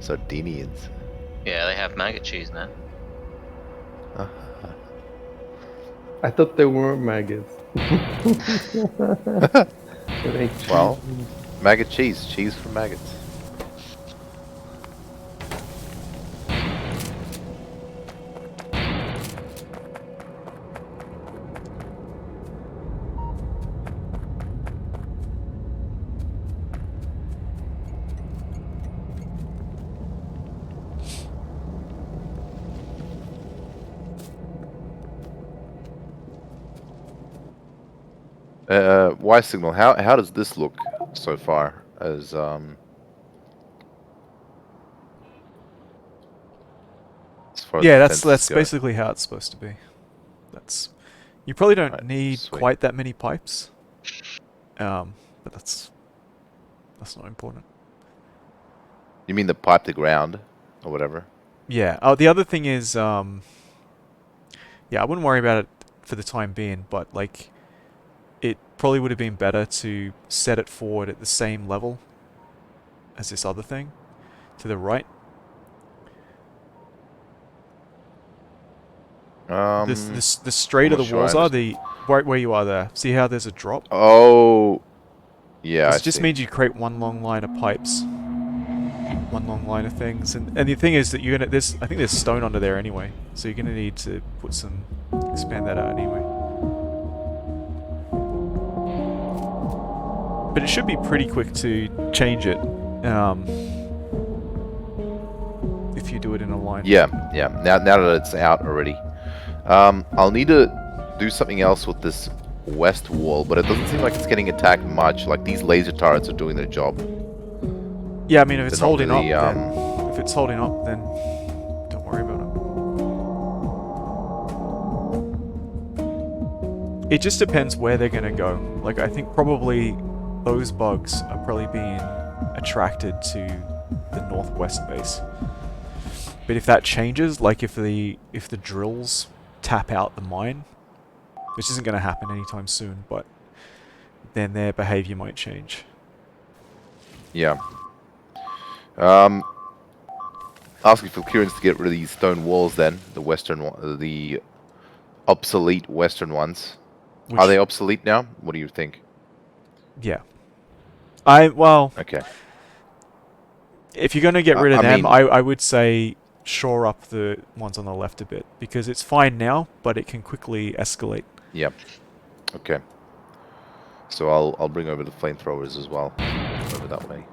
Sardinians. Yeah, they have maggot cheese now. I thought they were maggots. They make cheese. Well, maggot cheese. Cheese for maggots. ysignal. How does this look so far as far as Yeah, defenses that's go? basically how it's supposed to be. That's you probably don't Right, need sweet. quite that many pipes, but that's not important. You mean the pipe to ground or whatever? Yeah. Oh, the other thing is, yeah, I wouldn't worry about it for the time being, but like, it probably would have been better to set it forward at the same level as this other thing to the right. The straighter I'm the not sure I walls are, understand. the right where you are there. See how there's a drop? Oh, yeah, I Because it just see. means you create one long line of pipes, one long line of things, and the thing is that you're gonna I think there's stone under there anyway, so you're gonna need to put some expand that out anyway. But it should be pretty quick to change it, if you do it in a line. Yeah, yeah. Now that it's out already, I'll need to do something else with this west wall, but it doesn't seem like it's getting attacked much. Like these laser turrets are doing their job. Yeah, I mean, if it's They're not holding really. up, then if it's holding up, then don't worry about it. It just depends where they're gonna go. Like, I think probably those bugs are probably being attracted to the northwest base. But if that changes, like if the drills tap out the mine, which isn't going to happen anytime soon, but then their behavior might change. Yeah. Asking for clearance to get rid of these stone walls. Then the the obsolete western ones. Are they obsolete now? What do you think? Yeah. Well, Okay. if you're going to get rid of I them, mean, I would say shore up the ones on the left a bit, because it's fine now, but it can quickly escalate. yep. Okay. So I'll bring over the flamethrowers as well. Over that way.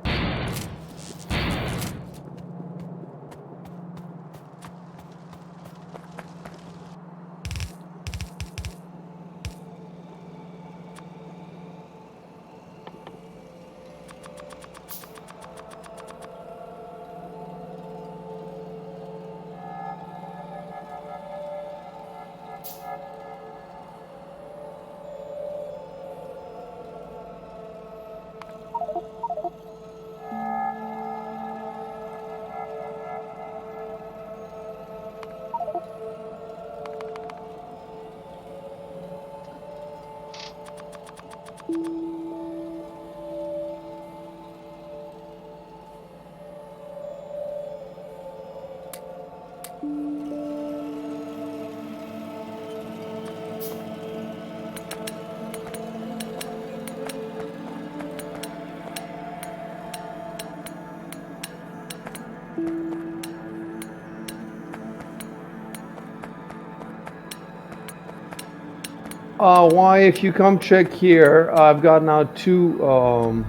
Why, if you come check here, I've got now two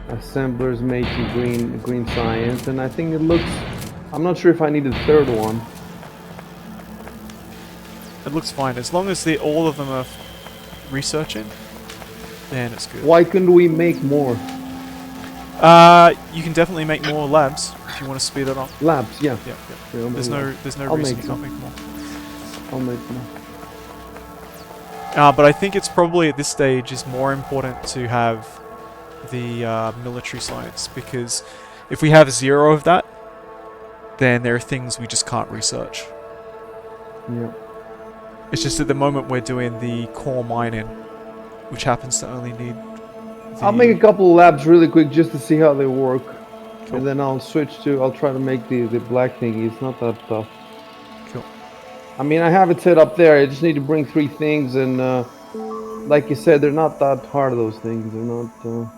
assemblers making green science, and I think it looks. I'm not sure if I need a third one. It looks fine. As long as all of them are researching, then it's good. Why couldn't we make more? You can definitely make more labs if you want to speed it up. Labs, yeah. Yeah. Yeah, There's no I'll reason make you can't make more. I'll make more. But I think it's probably at this stage is more important to have the military science, because if we have 0 of that, then there are things we just can't research. Yeah. It's just at the moment we're doing the core mining, which happens to only need. I'll make a couple of labs really quick just to see how they work, Cool. and then I'll switch to. I'll try to make the black thingy. It's not that tough. Cool. I mean, I have it set up there. I just need to bring 3 things, and like you said, they're not that hard. Those things, they're not.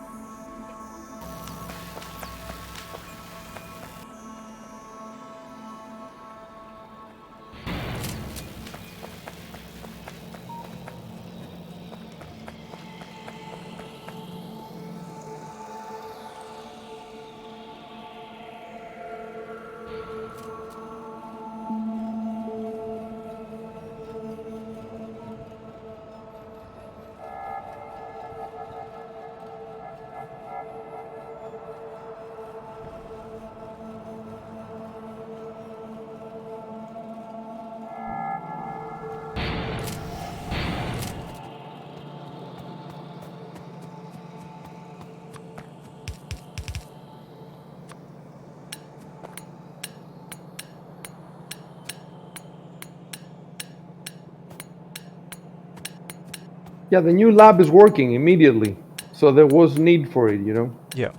Yeah, the new lab is working immediately, so there was need for it. You know. Yeah.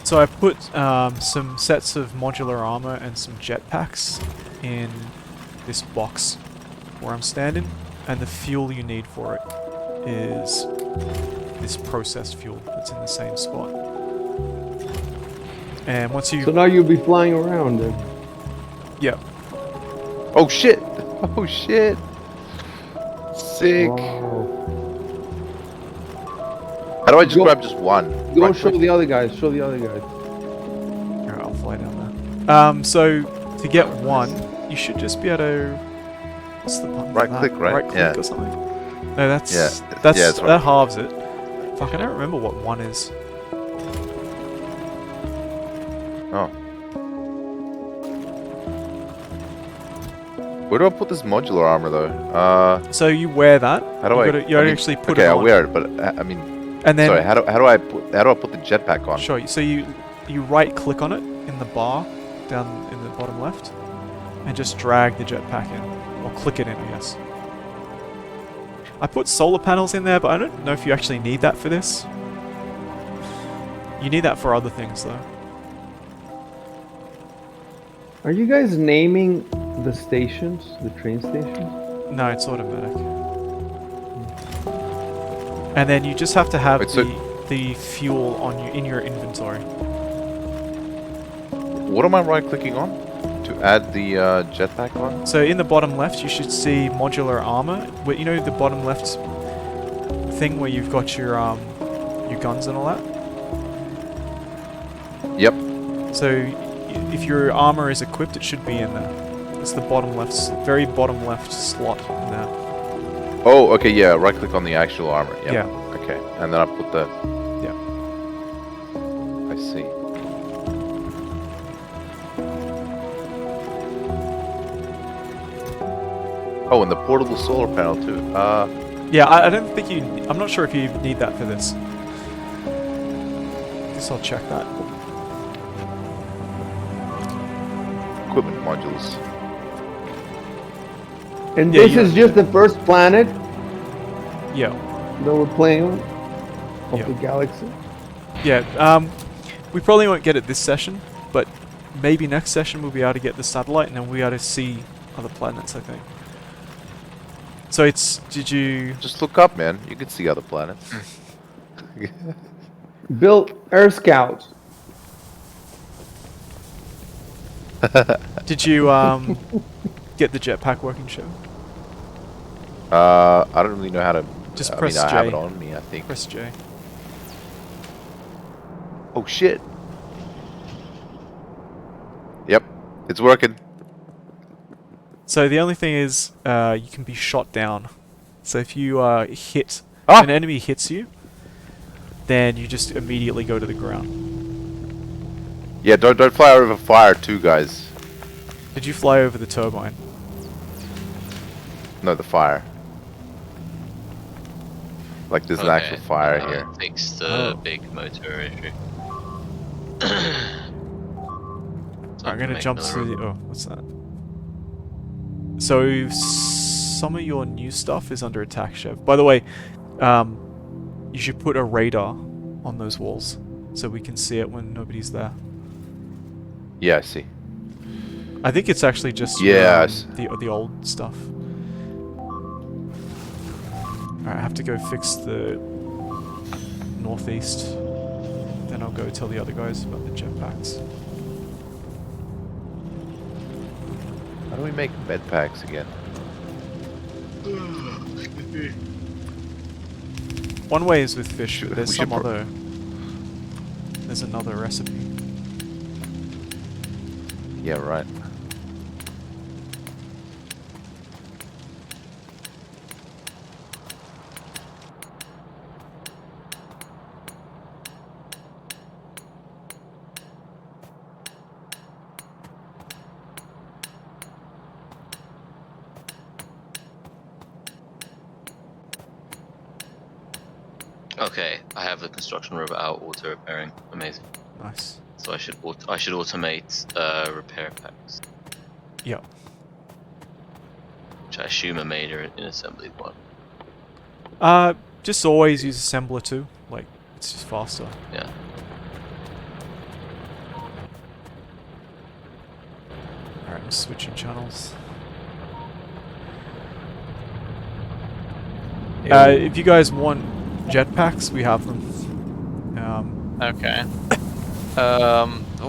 So I put some sets of modular armor and some jetpacks in this box where I'm standing, and the fuel you need for it is this processed fuel that's in the same spot. And once you... So now you'll be flying around then. Yeah. Oh shit! Oh shit! Sick. Wow. How do I just Go- grab just one? Go Right show click? the other guys. Show the other guys. Alright, I'll fly down there. So to get one, you should just be able to... What's the button? Right for that? click, right? Right click Yeah. or something? No, that's... Yeah, That's, yeah, it's right that click. halves it. Fuck, I don't remember what one is. Oh. Where do I put this modular armor though? So you wear that. How do you I? gotta, you I gotta mean, actually put okay, it I on. wear it, but I mean, And then... sorry. How do I put the jetpack on? Sure. So you right click on it in the bar down in the bottom left, and just drag the jetpack in, or click it in, I guess. I put solar panels in there, but I don't know if you actually need that for this. You need that for other things, though. Are you guys naming the stations, the train stations? No, it's automatic. And then you just have to have Wait, so- the fuel on you in your inventory. What am I right clicking on to add the jetpack on? So in the bottom left, you should see modular armor. Where, you know the bottom left thing where you've got your guns and all that. Yep. So if your armor is equipped, it should be in there. It's the bottom left, very bottom left slot in there. Oh, okay, yeah. Right click on the actual armor. Yep. Yeah. Okay, and then I put the. Yeah. I see. Oh, and the portable solar panel too. Yeah, I don't think you... I'm not sure if you need that for this. Guess I'll check that. Equipment modules. And Yeah, this you- is just the first planet Yeah. that we're playing on of Yeah. the galaxy. Yeah, we probably won't get it this session, but maybe next session we'll be able to get the satellite and then we'll be able to see other planets, I think. So it's... Did you... Just look up, man. You can see other planets. Built Air Scouts. Did you, get the jetpack working, show? I don't really know how to. Just I press mean, I have J. it on me. I think. Press J. Oh shit. Yep, it's working. So the only thing is, you can be shot down. So if you hit, Ah! if an enemy hits you, then you just immediately go to the ground. Yeah, don't fly over fire too, guys. Did you fly over the turbine? No, the fire. Like there's an actual fire here. Fix the Oh. big motor issue. So I I'm can gonna make jump another to the. robot. Oh, what's that? So some of your new stuff is under attack, Chev. By the way, you should put a radar on those walls so we can see it when nobody's there. Yeah, I see. I think it's actually just Yes. the old stuff. Alright, I have to go fix the northeast. Then I'll go tell the other guys about the jetpacks. How do we make med packs again? One way is with fish, but We there's should some other. There's another recipe. Yeah, right. Okay, I have the construction robot out auto repairing. Amazing. Nice. So I should automate repair packs, Yep. which I assume are made in assembly one. Just always use assembler too. Like, it's just faster. Yeah. Alright, I'm switching channels. If you guys want jetpacks, we have them. Okay.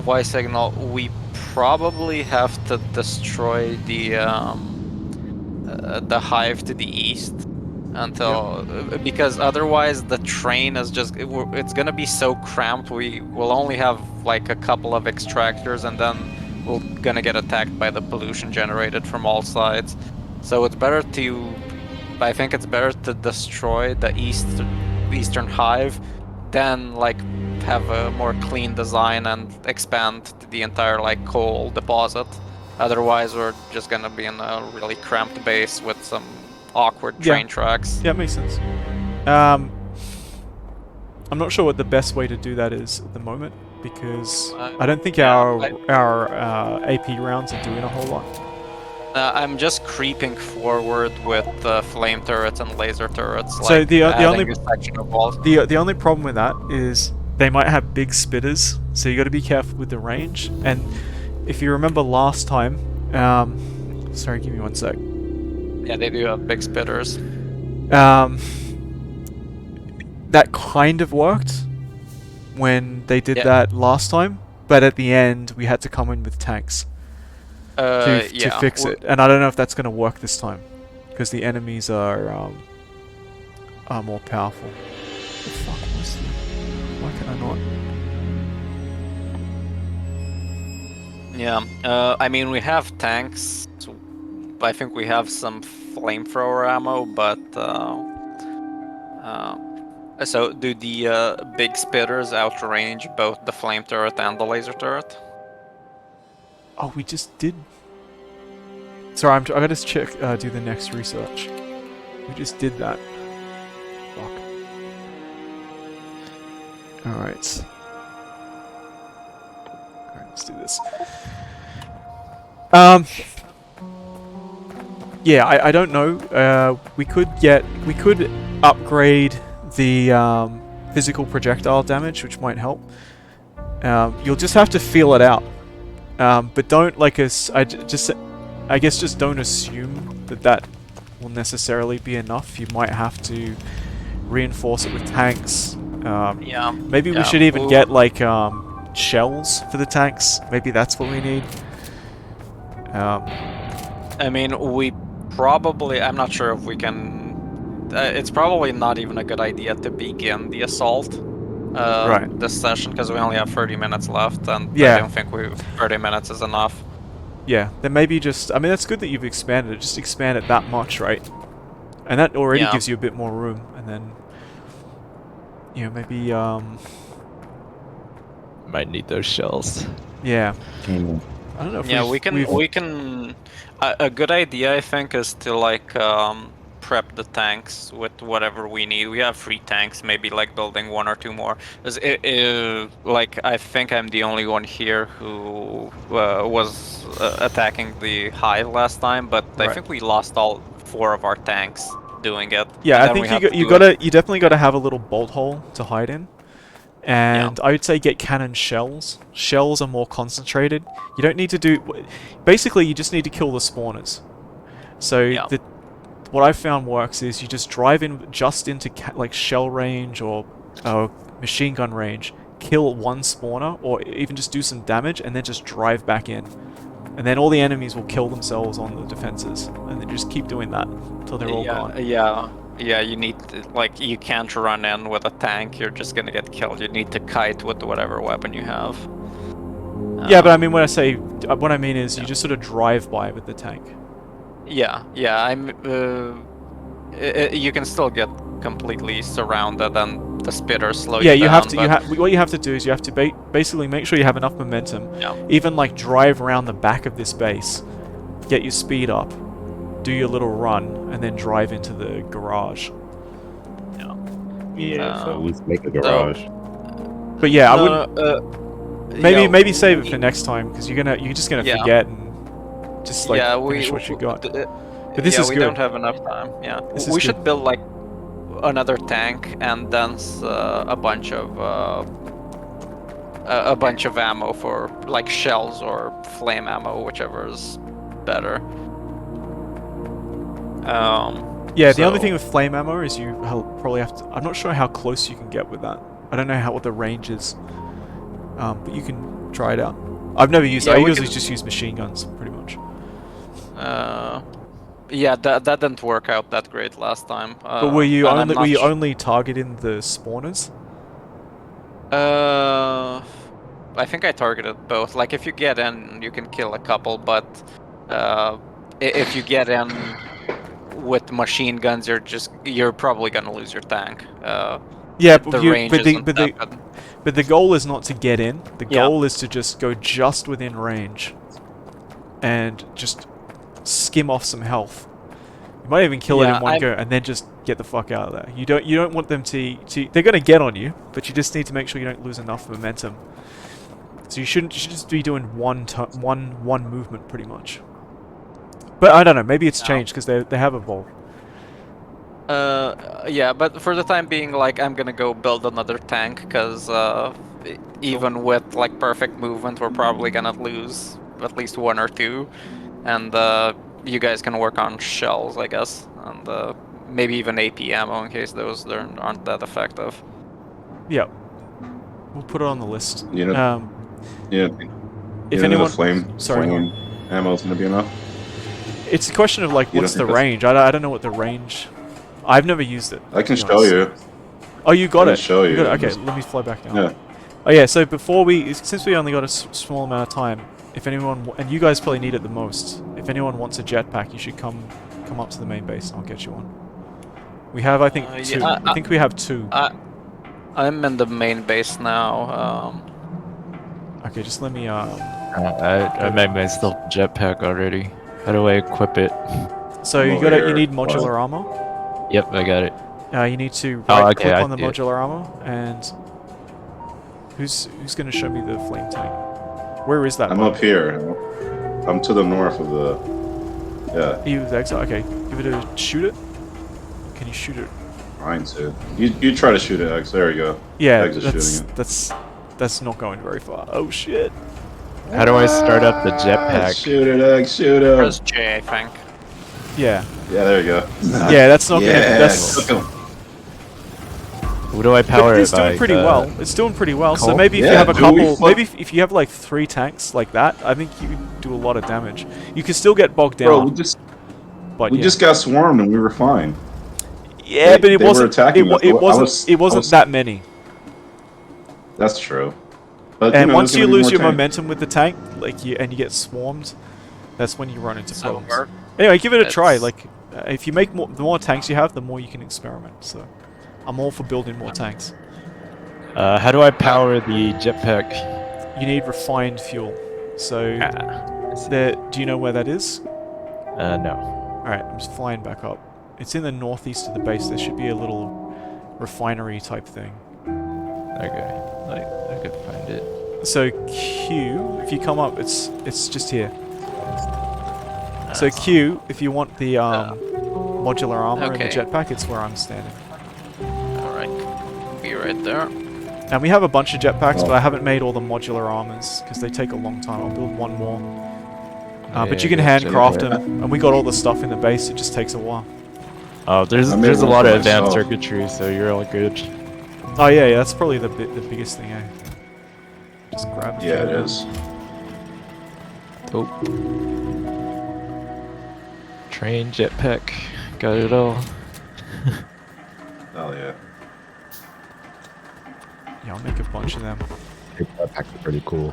Ysignal, we probably have to destroy the hive to the east until because otherwise the train is just it's gonna be so cramped. We will only have like a couple of extractors, and then we're gonna get attacked by the pollution generated from all sides. So it's better to, I think it's better to destroy the eastern hive, then like have a more clean design and expand the entire like coal deposit. Otherwise, we're just gonna be in a really cramped base with some awkward train tracks. Yeah, it makes sense. I'm not sure what the best way to do that is at the moment because I don't think our AP rounds are doing a whole lot. I'm just creeping forward with flame turrets and laser turrets. So like the only adding a section of walls. the only problem with that is they might have big spitters, so you got to be careful with the range. And if you remember last time, sorry, give me one sec. Yeah, they do have big spitters. That kind of worked when they did that last time, but at the end we had to come in with tanks to fix it. And I don't know if that's going to work this time because the enemies are more powerful. What the fuck was that? Why can I not? Yeah, I mean we have tanks. So I think we have some flamethrower ammo, but so do the big spitters outrange both the flame turret and the laser turret? Oh, we just did. Sorry, I gotta check. Do the next research. We just did that. Fuck. All right. All right, let's do this. Yeah, I don't know. We could upgrade the physical projectile damage, which might help. You'll just have to feel it out. But don't I guess just don't assume that will necessarily be enough. You might have to reinforce it with tanks. Maybe we should even get like shells for the tanks. Maybe that's what we need. I mean, we probably. I'm not sure if we can. It's probably not even a good idea to begin the assault this session because we only have 30 minutes left, and I don't think 30 minutes is enough. Yeah, then maybe just... I mean, that's good that you've expanded it. Just expand it that much, right? And that already Yeah. gives you a bit more room. And then, you know, maybe, Might need those shells. yeah. Mm. I don't know if Yeah, we've... we can. A good idea, I think, is to like prep the tanks with whatever we need. We have 3 tanks, maybe like building 1 or 2 more. 'Cause like I think I'm the only one here who was attacking the hive last time, but I Right. think we lost all 4 of our tanks doing it, Yeah, and I then we think had to you do it. gotta... You definitely gotta have a little bolt hole to hide in. Yeah, And I would say get cannon shells. Shells are more concentrated. You don't need to do... Basically, you just need to kill the spawners. So yeah, what I've found works is you just drive in just into like shell range or machine gun range, kill one spawner, or even just do some damage, and then just drive back in. And then all the enemies will kill themselves on the defenses, and then just keep doing that until they're all gone. yeah. You need like you can't run in with a tank. You're just gonna get killed. You need to kite with whatever weapon you have. Yeah, but I mean, when I say... what I mean is you yeah. just sort of drive by with the tank. Yeah, I'm. You can still get completely surrounded, and the spitters slow Yeah, you you have down. to. But What you have to do is you have to basically make sure you have enough momentum. yeah, Even like drive around the back of this base, get your speed up, do your little run, and then drive into the garage. Yeah, so Um, we make a so garage. But yeah, I no, wouldn't. yeah, Maybe save it for next time because you're just gonna yeah, forget and just like yeah. finish what you got. But this Yeah, is we good. don't have enough time. Yeah, This is we good. should build like another tank and then a bunch of ammo for like shells or flame ammo, whichever is better. Yeah, the only So thing with flame ammo is you probably have to... I'm not sure how close you can get with that. I don't know what the range is. But you can try it out. I've never used it. yeah, I we usually could. just use machine guns, pretty much. Yeah, that didn't work out that great last time. But And I'm were not. you only targeting the spawners? Uh, I think I targeted both. Like if you get in, you can kill a couple, but if you get in with machine guns, you're probably gonna lose your tank. Yeah, The range isn't that good. but the goal is not to get in. The Yeah, goal is to just go just within range and just skim off some health. You might even kill it yeah. in one go and then just get the fuck out of there. You don't want them to they're gonna get on you, but you just need to make sure you don't lose enough momentum. So you should just be doing one movement pretty much. But I don't know, maybe it's changed because they have evolved. Yeah, but for the time being, like I'm gonna go build another tank because even with like perfect movement, we're probably gonna lose at least 1 or 2, and you guys can work on shells, I guess, and maybe even AP ammo in case those aren't that effective. Yeah, we'll put it on the list. You know, yeah. If You know the anyone, sorry, go on. flame ammo is gonna be enough. It's a question of like You what's don't the think that's... range. I don't know what the range. I've never used it. I can to be show honest. you. Oh, you got I it. can show you. Got it. Okay, Just- let me fly back down. Yeah. Oh yeah, so since we only got a small amount of time, if anyone and you guys probably need it the most. If anyone wants a jetpack, you should come up to the main base, and I'll get you one. We have, I think, two. Yeah, I think we have 2. I'm in the main base now. Okay, just let me. I made myself a jetpack already. How do I equip it? So I'm you over here. need modular armor. Yep, I got it. You need to Oh, right okay, click I on the see it. modular armor, and who's going to show me the flame tank? Where is that? I'm bug? up here. I'm to the north of the. Yeah, You with exile. Okay, give it a shoot it. Can you shoot it? trying to. You try to shoot it, X. There you go. Yeah, Eggs is shooting it. that's not going very far. Oh shit! How do I start up the jetpack? Shoot it, X. Shoot it. Press J, I think. Yeah, Yeah, there you go. yeah, that's not gonna. That's. cook 'em. Who do I power But it it's doing by? pretty well. It's doing pretty well. So coal? maybe if you Yeah, have a dude, we couple, fuck- maybe if you have like 3 tanks like that, I think you can do a lot of damage. You can still get bogged Bro, down. we just got swarmed and we were fine. Yeah, but it they were wasn't. attacking us. It I wasn't. was- It wasn't I was- that many. That's true. But And you know, once there's you gonna be lose more your tanks. momentum with the tank, like you get swarmed, That's when you run into So problems. we're Anyway, give it a try. it's Like, if you make more, the more tanks you have, the more you can experiment. So, I'm all for building more tanks. How do I power the jetpack? You need refined fuel. So, I see. do you know where that is? No. Alright, I'm just flying back up. It's in the northeast of the base. There should be a little refinery type thing. Okay. I could find it. So Q, if you come up, it's just here. So Q, if you want the modular armor and the Okay. jetpack, it's where I'm standing. alright. Be right there. And we have a bunch of jetpacks, but I haven't made all the modular armors because they take a long time. I'll build one more. But you can handcraft them, and we got all the stuff in the base. It just takes a while. Oh, there's I made a one lot for of advanced myself. circuitry, so you're all good. Oh yeah, that's probably the biggest thing. Eh? Just grab it. Yeah, it is. Oh. Train, jetpack, got it all. Oh yeah. Yeah, I'll make a bunch of them. That pack is pretty cool.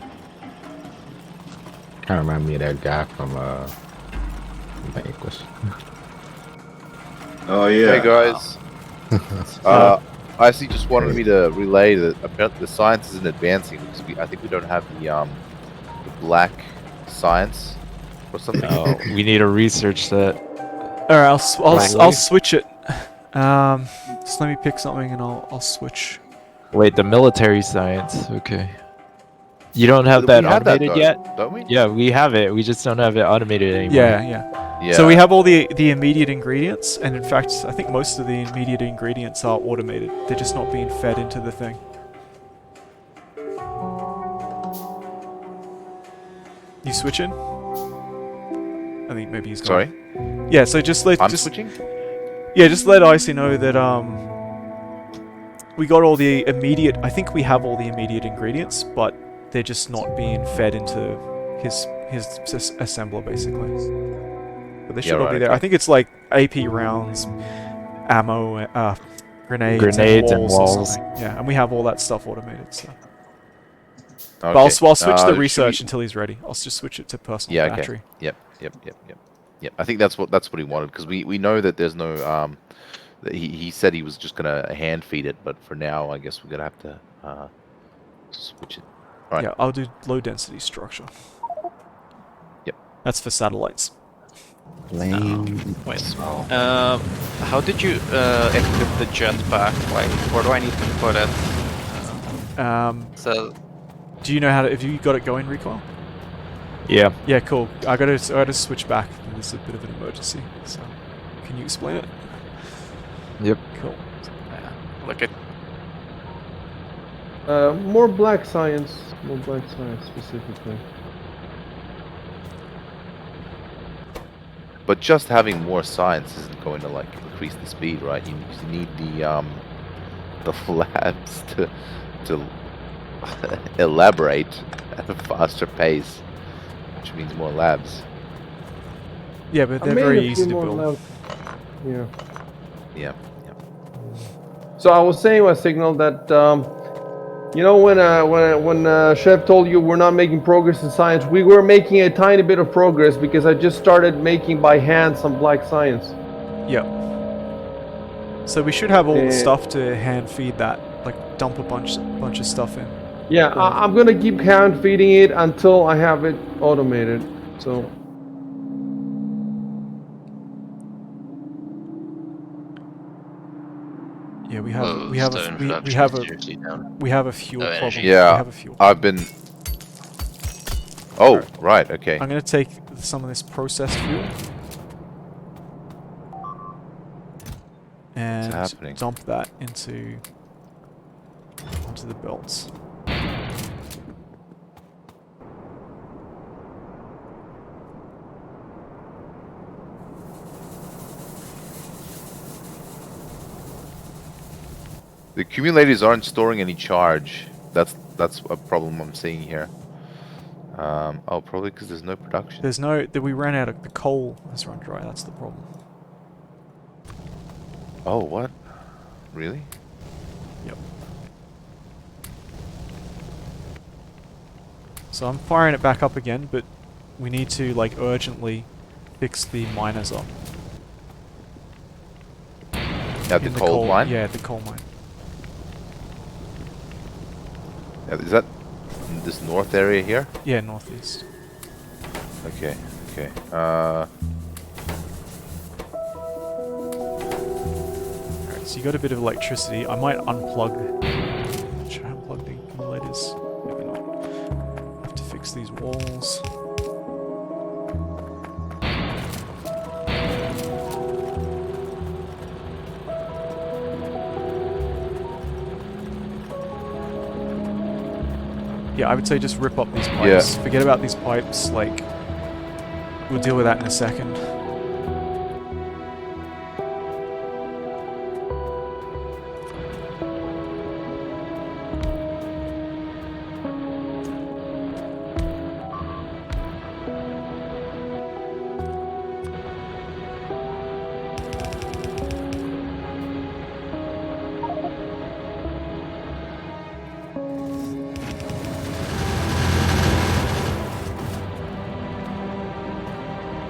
Kind of remind me of that guy from Vanquish. Oh yeah. Hey guys. I actually just wanted me to relay that apparently the science isn't advancing because I think we don't have the black science or something. Oh, we need to research that. Alright, I'll Right. switch it. Just let me pick something and I'll switch. Wait, the military science. Okay. You don't have that We had that automated though, yet? don't we? Yeah, we have it. We just don't have it automated anymore. Yeah. Yeah. So we have all the immediate ingredients, and in fact, I think most of the immediate ingredients are automated. They're just not being fed into the thing. You switching? I think maybe he's gone. Sorry, Yeah. So just let I'm switching. just let Icy know that we got all the immediate. I think we have all the immediate ingredients, but they're just not being fed into his assembler basically. But they should all right, be there. okay. I think it's like AP rounds, ammo, grenades Grenades and and walls. or something. Yeah, and we have all that stuff automated. So. Okay. But I'll switch the should research we- until he's ready. I'll just switch it to personal Yeah. Okay. battery. Yep. I think that's what he wanted because we know that there's no that he said he was just gonna hand feed it, but for now I guess we're gonna have to switch it. Right. Yeah, I'll do low density structure. Yep. That's for satellites. Lame. Wait. How did you equip the jetpack? Like, where do I need to put it? So Do you know how to? Have you got it going, Recoil? Yeah. Yeah, cool. I gotta switch back. There's a bit of an emergency. So, can you explain it? Yep. Cool. look at More black science specifically. But just having more science isn't going to like increase the speed, right? You need the labs to elaborate at a faster pace, which means more labs. Yeah, but I they're made very a few easy to more build. labs. Yeah. Yeah. So I was saying, Signal, that you know when Chef told you we're not making progress in science, we were making a tiny bit of progress because I just started making by hand some black science. Yep. So we should have all the Eh. stuff to hand feed that. Like dump a bunch of stuff in. Yeah, I'm gonna keep hand feeding it until I have it automated. So Yeah, we Whoa, have stone a production is seriously down. we have a fuel Oh, problem. energy. Yeah. We have a fuel. I've been. Oh, right. Okay. I'm gonna take some of this processed fuel and happening? dump that onto the belts. The accumulators aren't storing any charge. That's a problem I'm seeing here. Oh, probably because there's no production. There's no that we ran out of the coal has run dry. That's the problem. Oh, what? Really? Yep. So I'm firing it back up again, but we need to like urgently fix the miners up. At the In coal mine? Yeah, the coal mine. Is that in this north area here? Yeah, northeast. Okay, okay. Alright, so you got a bit of electricity. I might unplug. Should I unplug the accumulators? Maybe not. Have to fix these walls. Yeah, I would say just rip up these pipes. Yeah. Forget about these pipes, like, we'll deal with that in a second.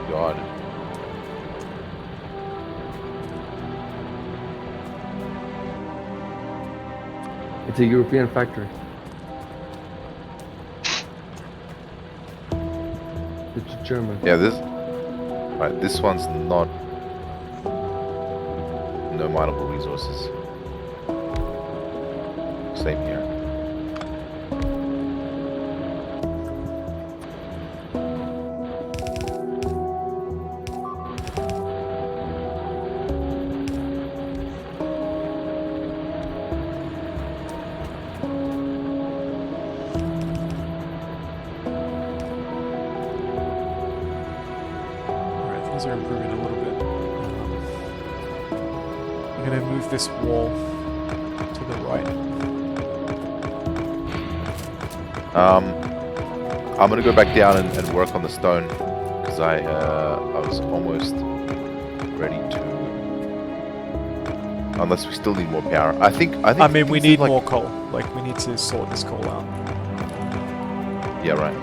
God. It's a European factory. It's German. Yeah, this. Right, this one's not. No mineable resources. Same here. Alright, things are improving a little bit. I'm gonna move this wall to the right. I'm gonna go back down and work on the stone because I was almost ready to. Unless we still need more power. I think. I mean, we things need like, more coal. Like, we need to sort this coal out. Yeah, right.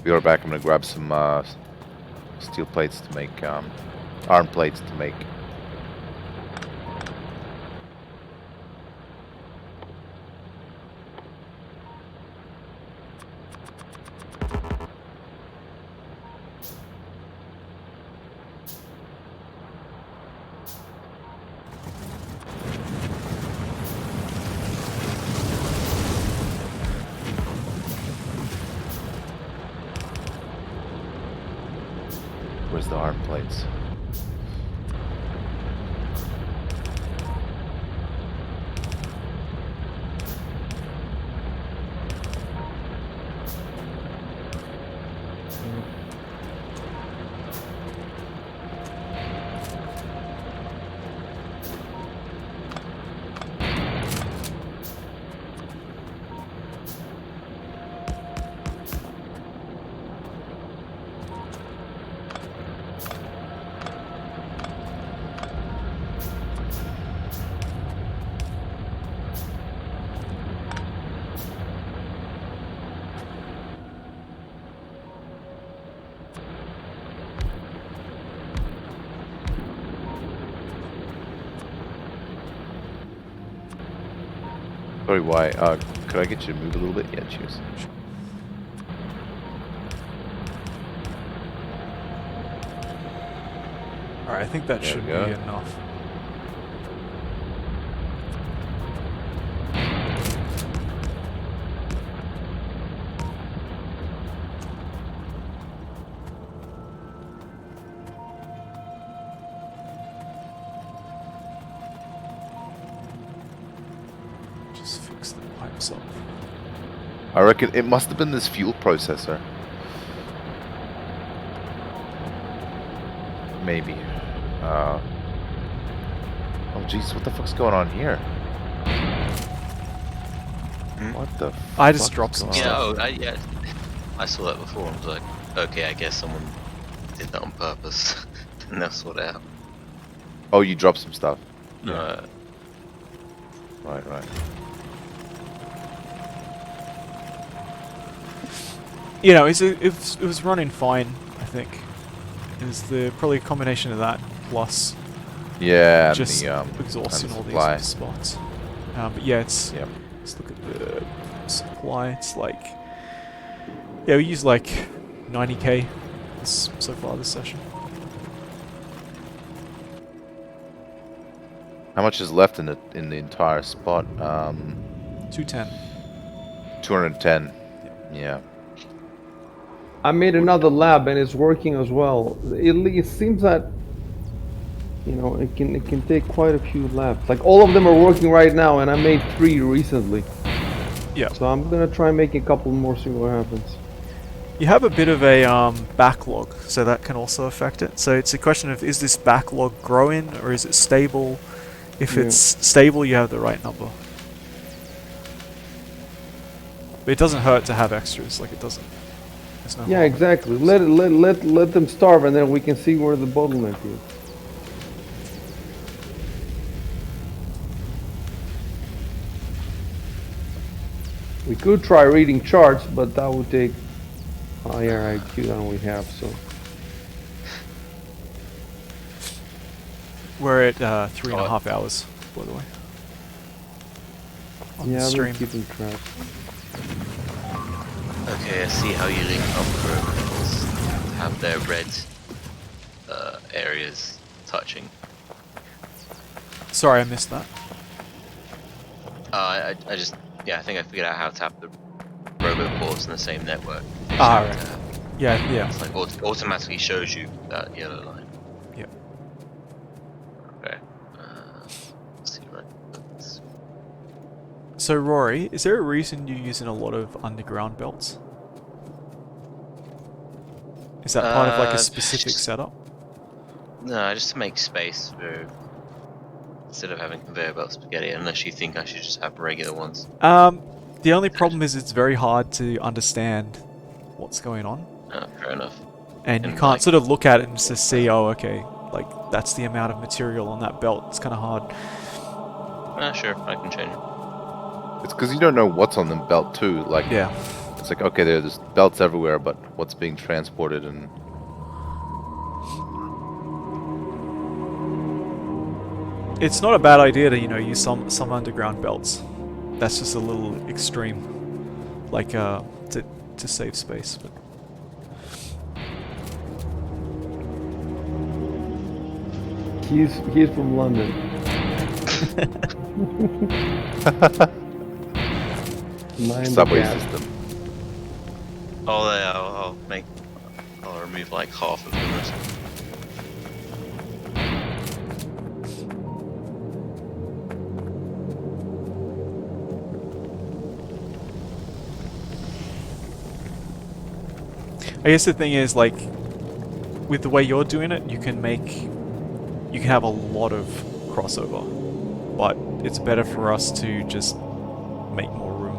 Be right back. I'm gonna grab some steel plates to make iron plates to make. Where's the iron plates? Sorry, why? Could I get you to move a little bit? Yeah, cheers. Alright, I think that There we should be go. enough. Just fix the pipes up. I reckon it must have been this fuel processor. Maybe. Oh jeez, what the fuck's going on here? What the I just fuck dropped is some going Yeah, on? yeah. I saw that before. I was like, okay, I guess someone did that on purpose, and they'll sort it out. Oh, you dropped some stuff. Yeah. Right. You know, it was running fine, I think. It was probably a combination of that plus Yeah, just and exhausting and all the supply. these spots. But yeah, it's... Yep. Let's look at the supply. It's like... Yeah, we used like 90k so far this session. How much is left in the entire spot? 210. 210. Yeah. I made another lab and it's working as well. It seems that it can take quite a few labs. Like all of them are working right now, and I made 3 recently. Yeah. So I'm gonna try making a couple more, see what happens. You have a bit of a backlog, so that can also affect it. So it's a question of, is this backlog growing or is it stable? If Yeah. it's stable, you have the right number. But it doesn't hurt to have extras, like it doesn't. There's no Yeah, harm. exactly. Let them starve, and then we can see where the bottleneck is. We could try reading charts, but that would take higher IQ than we have. So We're at 3.5 hours, by the way. On yeah, the I'm stream. keeping track. Okay, I see how you link up programs. Have their red areas touching. Sorry, I missed that. I just, yeah, I think I figured out how to have the robot ports in the same network. Ah, right. Yeah. It's like automatically shows you that yellow line. Yep. Okay. Let's see, right. So Rory, is there a reason you're using a lot of underground belts? Is that part of like a specific setup? No, just to make space for instead of having conveyor belt spaghetti. Unless you think I should just have regular ones. The only problem is it's very hard to understand what's going on. Fair enough. And you And, can't like- sort of look at it and just see, oh, okay, like that's the amount of material on that belt. It's kind of hard. Sure, I can change it. It's because you don't know what's on the belt too. Like, Yeah. it's like, okay, there's belts everywhere, but what's being transported and... It's not a bad idea to, use some underground belts. That's just a little extreme, like to save space. But He's from London. Mind the subway gap. system. I'll remove like half of them or something. I guess the thing is, like, with the way you're doing it, you can have a lot of crossover, but it's better for us to just make more room.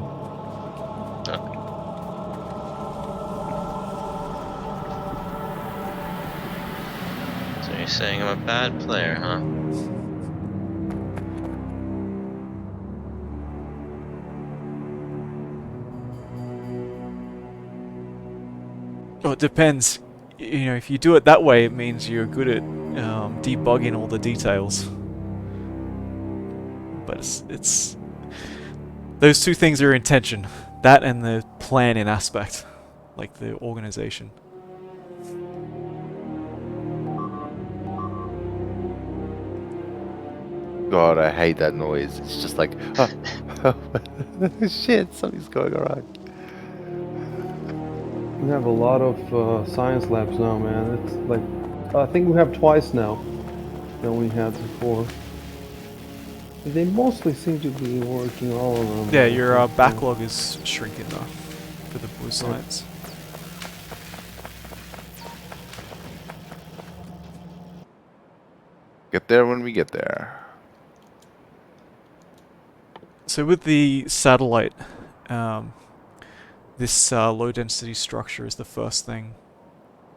So you're saying I'm a bad player, huh? Well, it depends. If you do it that way, it means you're good at debugging all the details. But it's those two things are in tension. That and the planning aspect, like the organization. God, I hate that noise. It's just like, shit, something's going on. We have a lot of science labs now, man. It's like, I think we have twice now than we had before. They mostly seem to be working all around. Yeah, your backlog is shrinking though. for the blue science. Get there when we get there. So with the satellite, this low density structure is the first thing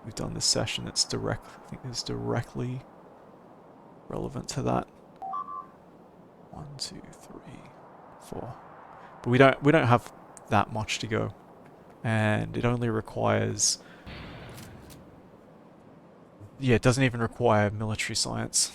we've done this session. It's direct. I think it's directly relevant to that. 1, 2, 3, 4. But we don't have that much to go, and it only requires. Yeah, it doesn't even require military science.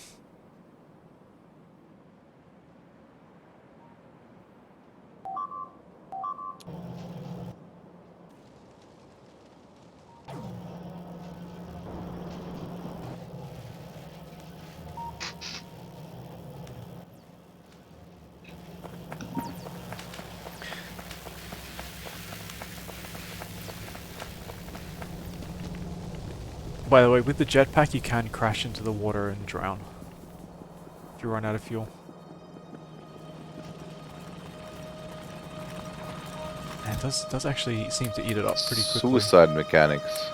By the way, with the jetpack you can crash into the water and drown if you run out of fuel. And it does actually seem to eat it up pretty quickly. Suicide mechanics.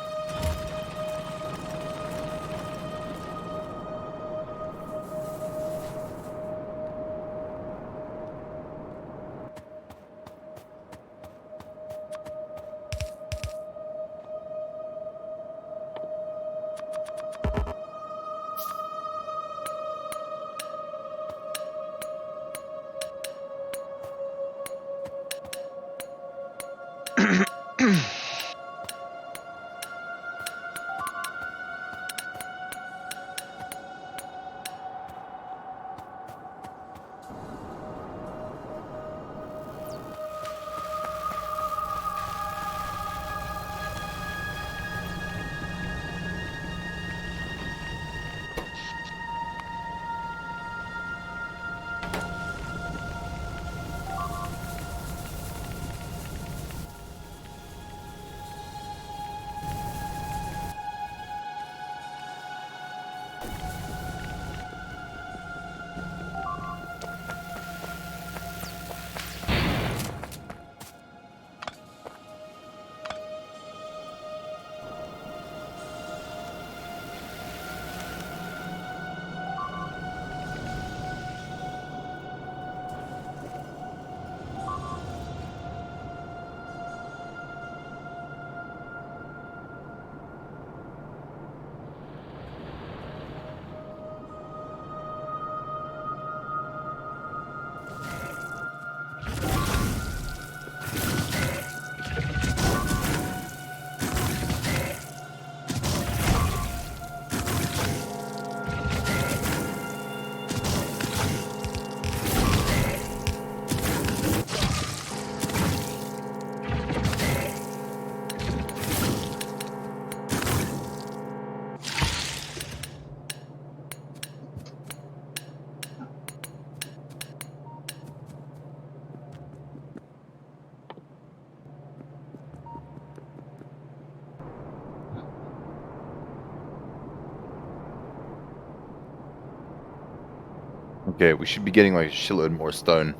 Okay, we should be getting like a shitload more stone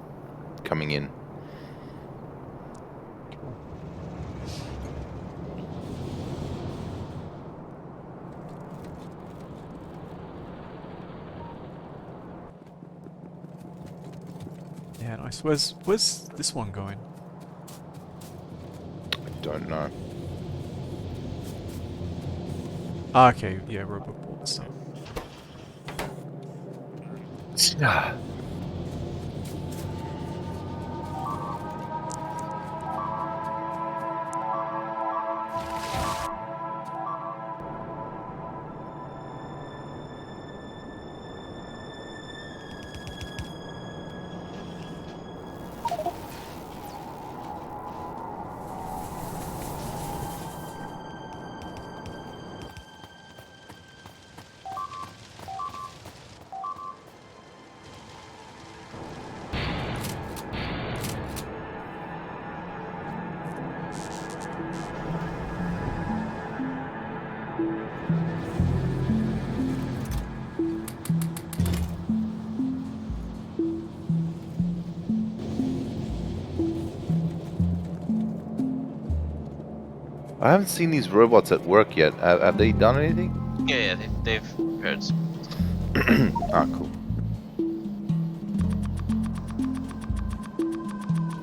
coming in. Yeah, nice. Where's this one going? I don't know. Ah, okay, yeah, robot bought this stuff. Yeah. I haven't seen these robots at work yet. Have they done anything? Yeah, they've repaired some stuff. Ah, cool.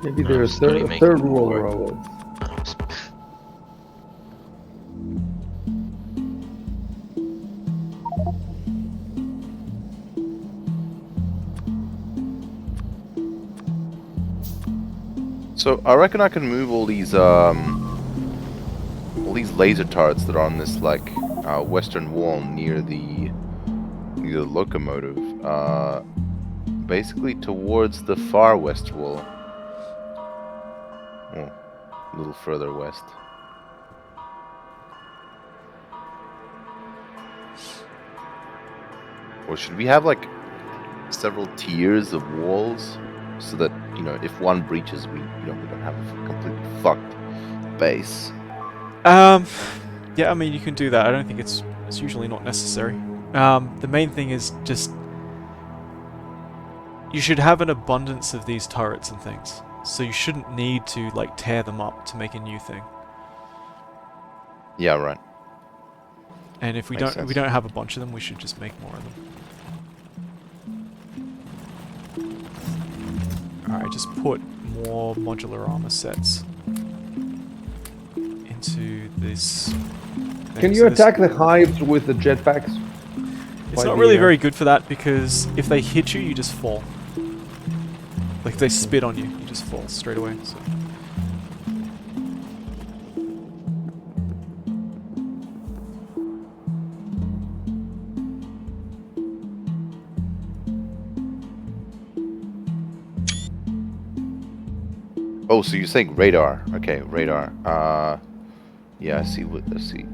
Maybe I'm they're slowly making third world more. robots. So I reckon I can move all these laser turrets that are on this like western wall near the locomotive, basically towards the far west wall. Oh, a little further west. Or should we have like several tiers of walls so that, you know, if one breaches, we don't have a completely fucked base. Yeah, I mean you can do that. I don't think it's usually not necessary. The main thing is just you should have an abundance of these turrets and things, so you shouldn't need to like tear them up to make a new thing. Yeah, right. And if we Makes don't sense. have a bunch of them, we should just make more of them. Alright, just put more modular armor sets into this thing. Can So you this- attack the hives with the jetpacks? It's by not the really air? very good for that because if they hit you, you just fall. Like if they spit on you, you just fall straight away. So. Oh, so you're saying radar? Okay, radar. Yeah, I see.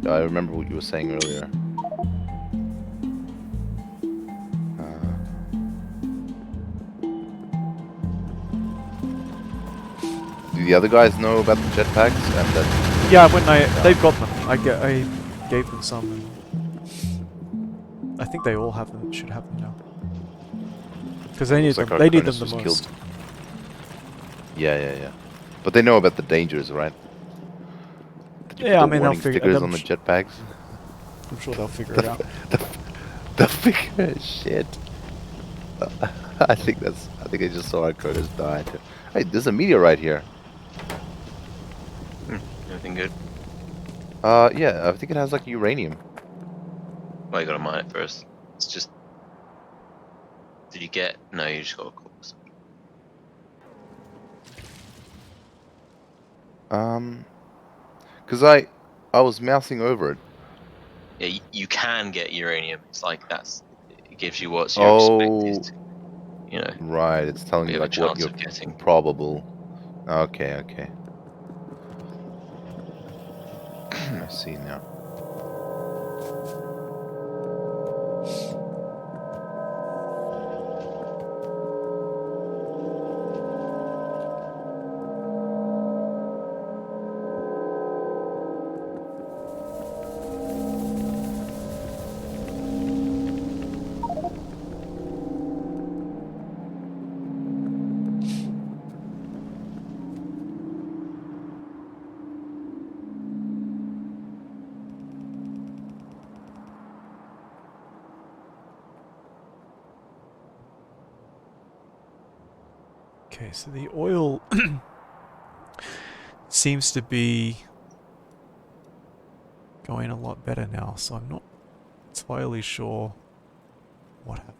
I remember what you were saying earlier. Do the other guys know about the jetpacks and that? Yeah, when they've got them. I gave them some. And I think they all have them. Should have them now. Because they need Looks like them. our They need them Cronus the was most. killed. Yeah. But they know about the dangers, right? Did you Yeah, I put the mean they'll warning figure. stickers on the jetpacks? I'm sure they'll figure it out. The figure shit. I think I just saw our Cronus die. Hey, there's a meteorite here. Everything good? Yeah, I think it has like uranium. Well, you gotta mine it first. It's just. Did you get? No, you just got a course. Cause I was mousing over it. Yeah, you can get uranium. It's like it gives you what's your Oh, expected, you know, right. It's telling we you have a like what chance your of getting. probable. Okay. I see now. Okay, so the oil seems to be going a lot better now, so I'm not entirely sure what happened.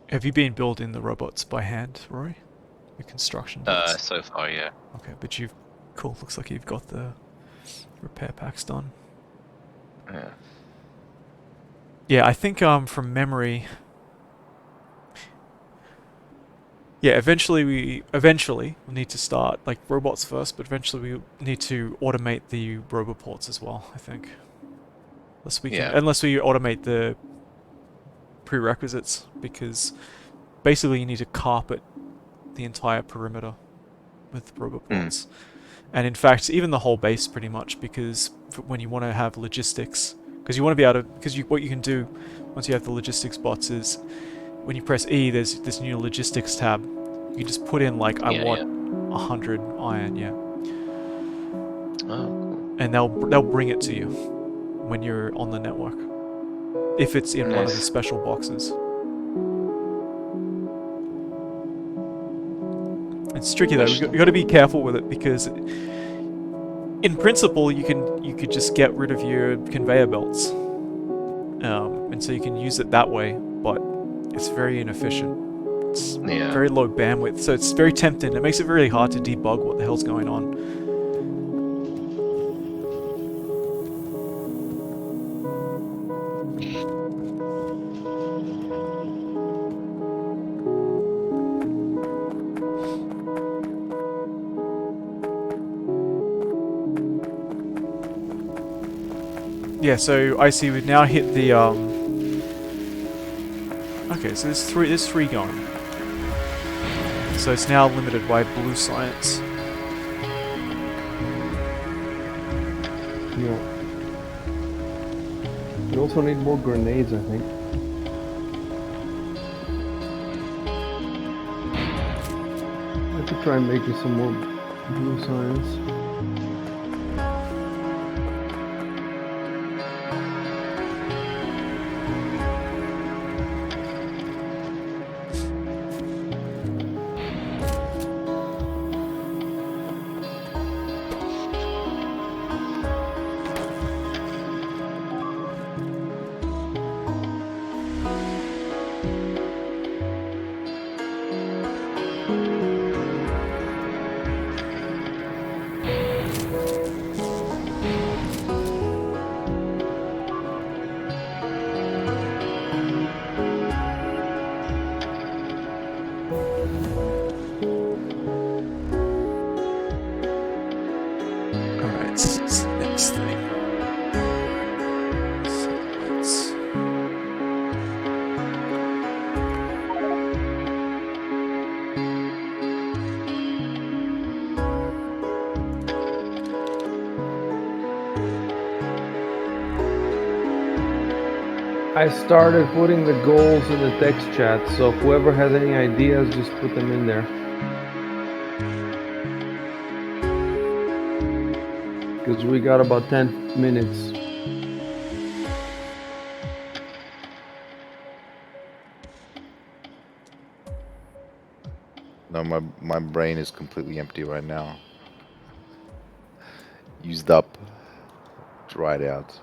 Have you been building the robots by hand, Rory? The construction bits? So far, yeah. Okay, but you've... Cool, looks like you've got the repair packs done. Yeah. Yeah, I think from memory... Yeah, eventually we'll need to start, like, robots first, but eventually we need to automate the roboports as well, I think. Yeah. unless we automate the prerequisites, because basically you need to carpet the entire perimeter with robot Hmm. ports. And in fact, even the whole base pretty much, because when you want to have logistics, because you want to be able to, what you can do once you have the logistics bots is, when you press E, there's this new logistics tab. You can just put in like, I Yeah, want yeah. 100 iron, yeah, Oh, cool. and they'll bring it to you when you're on the network, if it's in one of the Nice. special boxes. It's tricky though. You got to be careful with it, because in principle you could just get rid of your conveyor belts, and so you can use it that way, but it's very inefficient. It's Yeah. very low bandwidth, so it's very tempting. It makes it really hard to debug what the hell's going on. Yeah, so I see we've now hit the okay, so there's three going. So it's now limited by blue science. Yeah. We also need more grenades, I think. I have to try making some more blue science. Alright, next thing. Satellites. I started putting the goals in the text chat, so whoever has any ideas, just put them in there. Because we got about 10 minutes. No, my brain is completely empty right now. Used up. Dried out.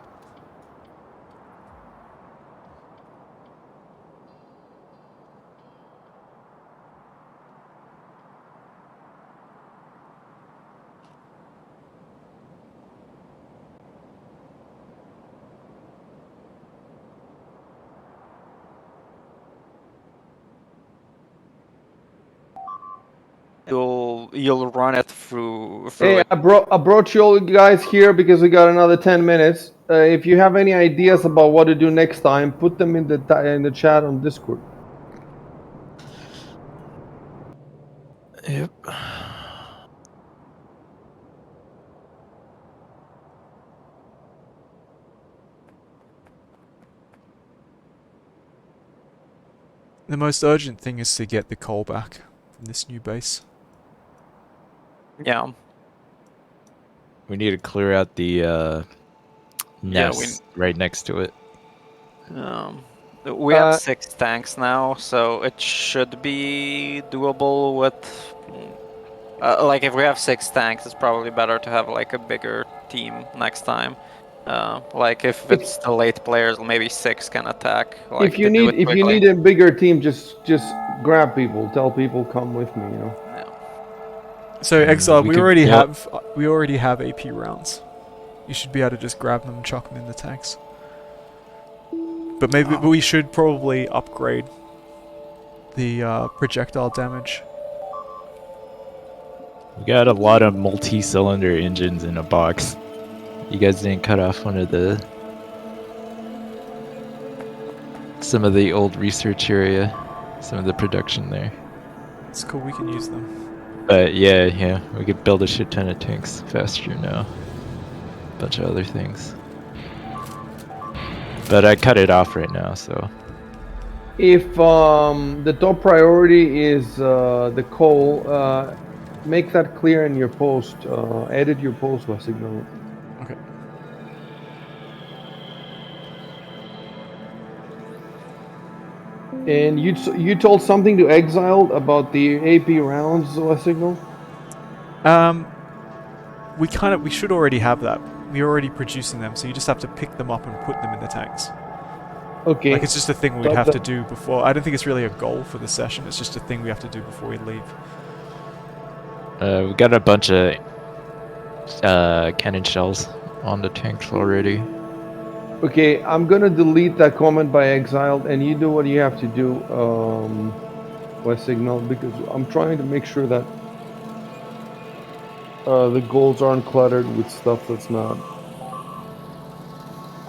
You'll run it through Hey, it. I brought you all guys here because we got another 10 minutes. If you have any ideas about what to do next time, put them in the chat on Discord. Yep. The most urgent thing is to get the coal back from this new base. Yeah. We need to clear out the Yeah, nest right next to it. we have 6 tanks now, so it should be doable with. Like if we have 6 tanks, it's probably better to have like a bigger team next time. Like if it's the late players, maybe 6 can attack. Like If you to do it need quickly. a bigger team, just grab people. Tell people come with me. You know. Yeah. So Exile, we we could already build- have AP rounds. You should be able to just grab them and chuck them in the tanks. But maybe we should probably upgrade the projectile damage. We got a lot of multi-cylinder engines in a box. You guys didn't cut off one of the some of the old research area, some of the production there. It's cool. We can use them. But yeah, we could build a shit ton of tanks faster now. Bunch of other things. But I cut it off right now, so If the top priority is the coal, make that clear in your post. Edit your post, ysignal. Okay. And you told something to Exiled about the AP rounds, ysignal. We should already have that. We're already producing them, so you just have to pick them up and put them in the tanks. Okay. Like, it's just a thing we'd Type have that. to do before. I don't think it's really a goal for the session. It's just a thing we have to do before we leave. we got a bunch of cannon shells on the tanks already. Okay, I'm gonna delete that comment by Exiled, and you do what you have to do, ysignal, because I'm trying to make sure that the goals aren't cluttered with stuff that's not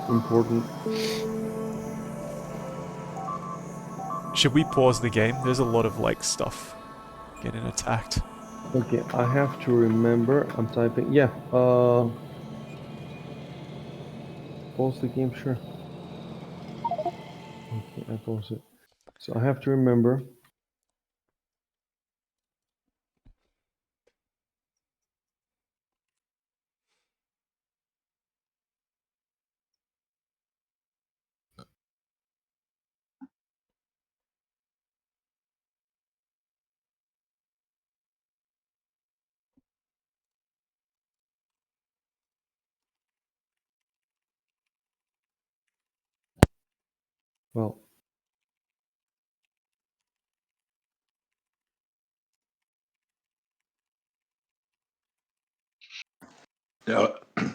important. Should we pause the game? There's a lot of, like, stuff getting attacked. Okay, I have to remember. I'm typing. Yeah. Pause the game, sure. Okay, I pause it. So I have to remember. Well, Yeah,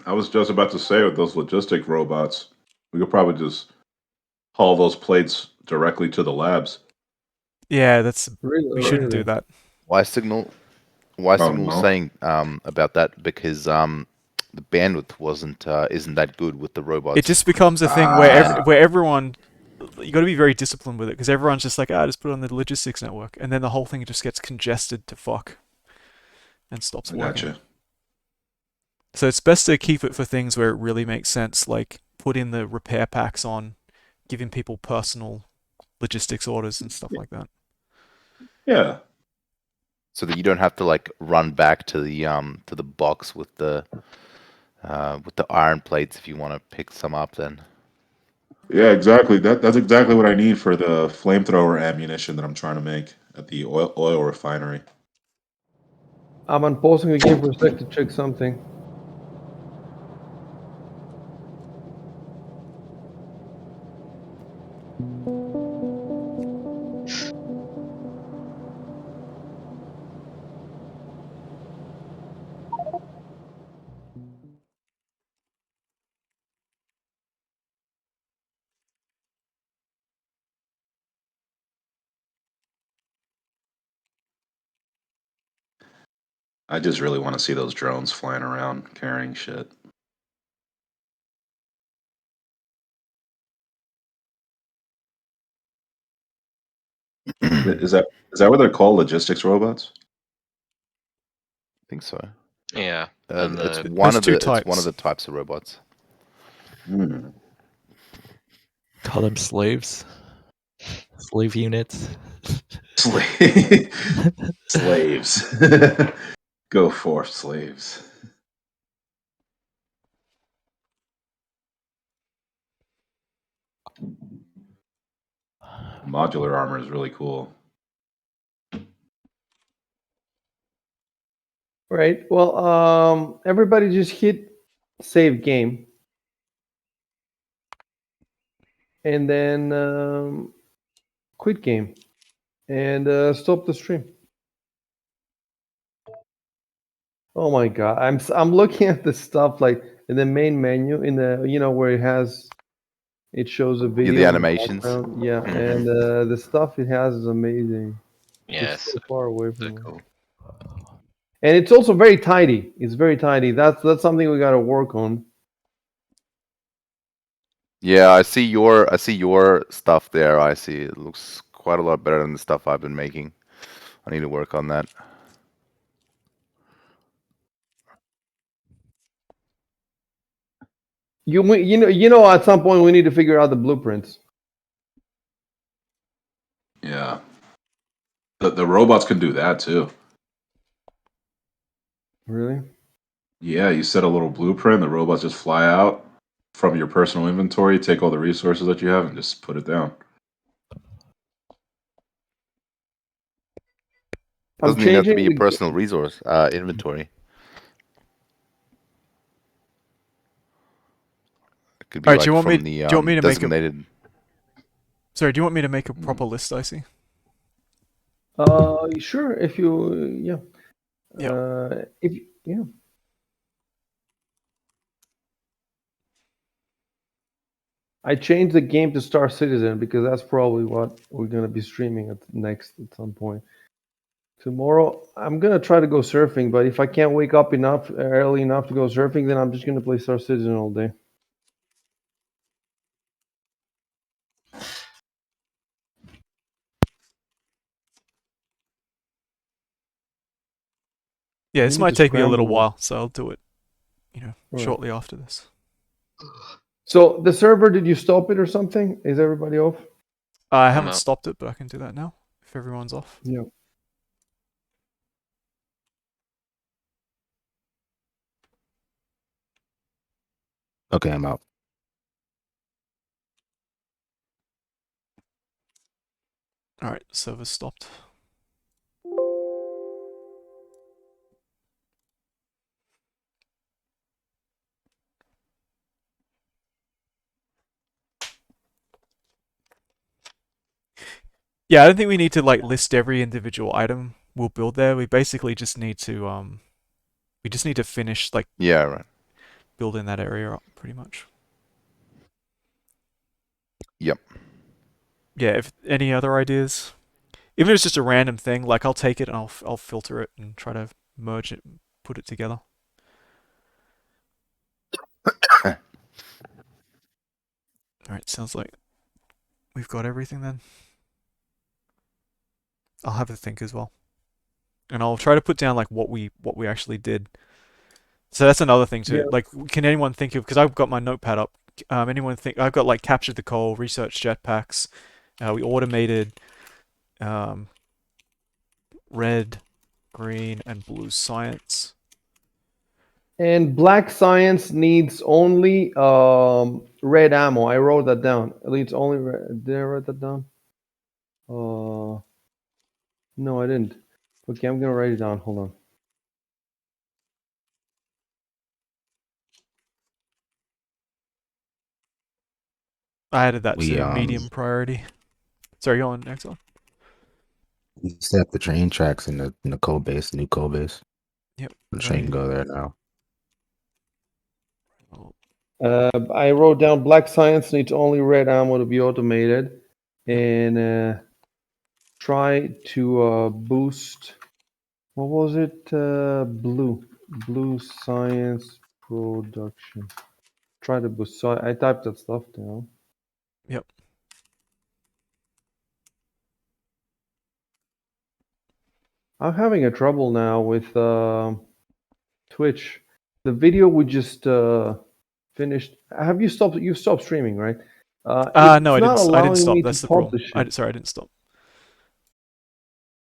I was just about to say with those logistic robots, we could probably just haul those plates directly to the labs. Yeah, that's... really, We shouldn't do really. that. ysignal Oh was no. saying about that because the bandwidth isn't that good with the robots. It just becomes a thing Ah. where everyone... You got to be very disciplined with it, because everyone's just like, just put it on the logistics network, and then the whole thing just gets congested to fuck and stops I working. gotcha. So it's best to keep it for things where it really makes sense, like put in the repair packs on, giving people personal logistics orders and stuff like that. Yeah. so that you don't have to like run back to the box with the iron plates if you want to pick some up. Then Yeah, exactly. That's exactly what I need for the flamethrower ammunition that I'm trying to make at the oil refinery. I'm unpausing the game for a sec to check something. I just really want to see those drones flying around carrying shit. Is that what they're called? Logistics robots? I think so. Yeah, and It's the one There's of two the types. types of robots. Hmm. Call them slaves. Slave units. Slaves. Go forth, slaves. Modular armor is really cool. Right. Well, everybody just hit save game, and then quit game, and stop the stream. Oh my god, I'm looking at the stuff like in the main menu in the where it shows a Yeah, video the in the animations. background. Yeah, Mhm. and the stuff it has is amazing. yeah, It's so far away so from me. cool. And it's also very tidy. It's very tidy. That's something we got to work on. Yeah, I see your stuff there. I see it looks quite a lot better than the stuff I've been making. I need to work on that. You know, at some point we need to figure out the blueprints. Yeah. The robots can do that too. Really? Yeah, you set a little blueprint, the robots just fly out from your personal inventory, take all the resources that you have, and just put it down. I'm Doesn't even have to changing be a the. personal resource inventory. It could be All right. Do you like want me? from Do the you want me to make a? designated. Sorry. Do you want me to make a proper list, Icy? Sure. If you, yeah. Yeah. If yeah. I changed the game to Star Citizen because that's probably what we're gonna be streaming next at some point. Tomorrow, I'm gonna try to go surfing, but if I can't wake up enough early enough to go surfing, then I'm just gonna play Star Citizen all day. Yeah. We This need might to take me a little scramble. while, so I'll do it. Right. Shortly after this. So the server, did you stop it or something? Is everybody off? I I'm haven't out. stopped it, but I can do that now if everyone's off. Yeah. Okay, I'm out. All right. Server's stopped. Yeah, I don't think we need to like list every individual item we'll build there. We basically just need to finish like Yeah, right. building that area up pretty much. Yep. Yeah, if any other ideas, even if it's just a random thing, like I'll take it and I'll filter it and try to merge it and put it together. All right, sounds like we've got everything then. I'll have a think as well. And I'll try to put down like what we actually did. So that's another thing Yeah. too. Like, can anyone think of? Because I've got my notepad up. Anyone think I've got like captured the coal, research jetpacks. We automated red, green, and blue science. And black science needs only red ammo. I wrote that down. It needs only red. Did I write that down? No, I didn't. Okay, I'm gonna write it down. Hold on. I added that We to medium priority. Sorry, go on, Axel. we set the train tracks in the code base, new code base. Yep. The train can go there now. I wrote down black science needs only red ammo to be automated, and try to boost. What was it? Blue science production. Try to boost. So I typed that stuff down. Yep. I'm having a trouble now with Twitch. The video we just finished. Have you stopped? You stopped streaming, right? No, It's I not didn't. I didn't allowing stop. me to That's the problem. publish it. Sorry, I didn't stop.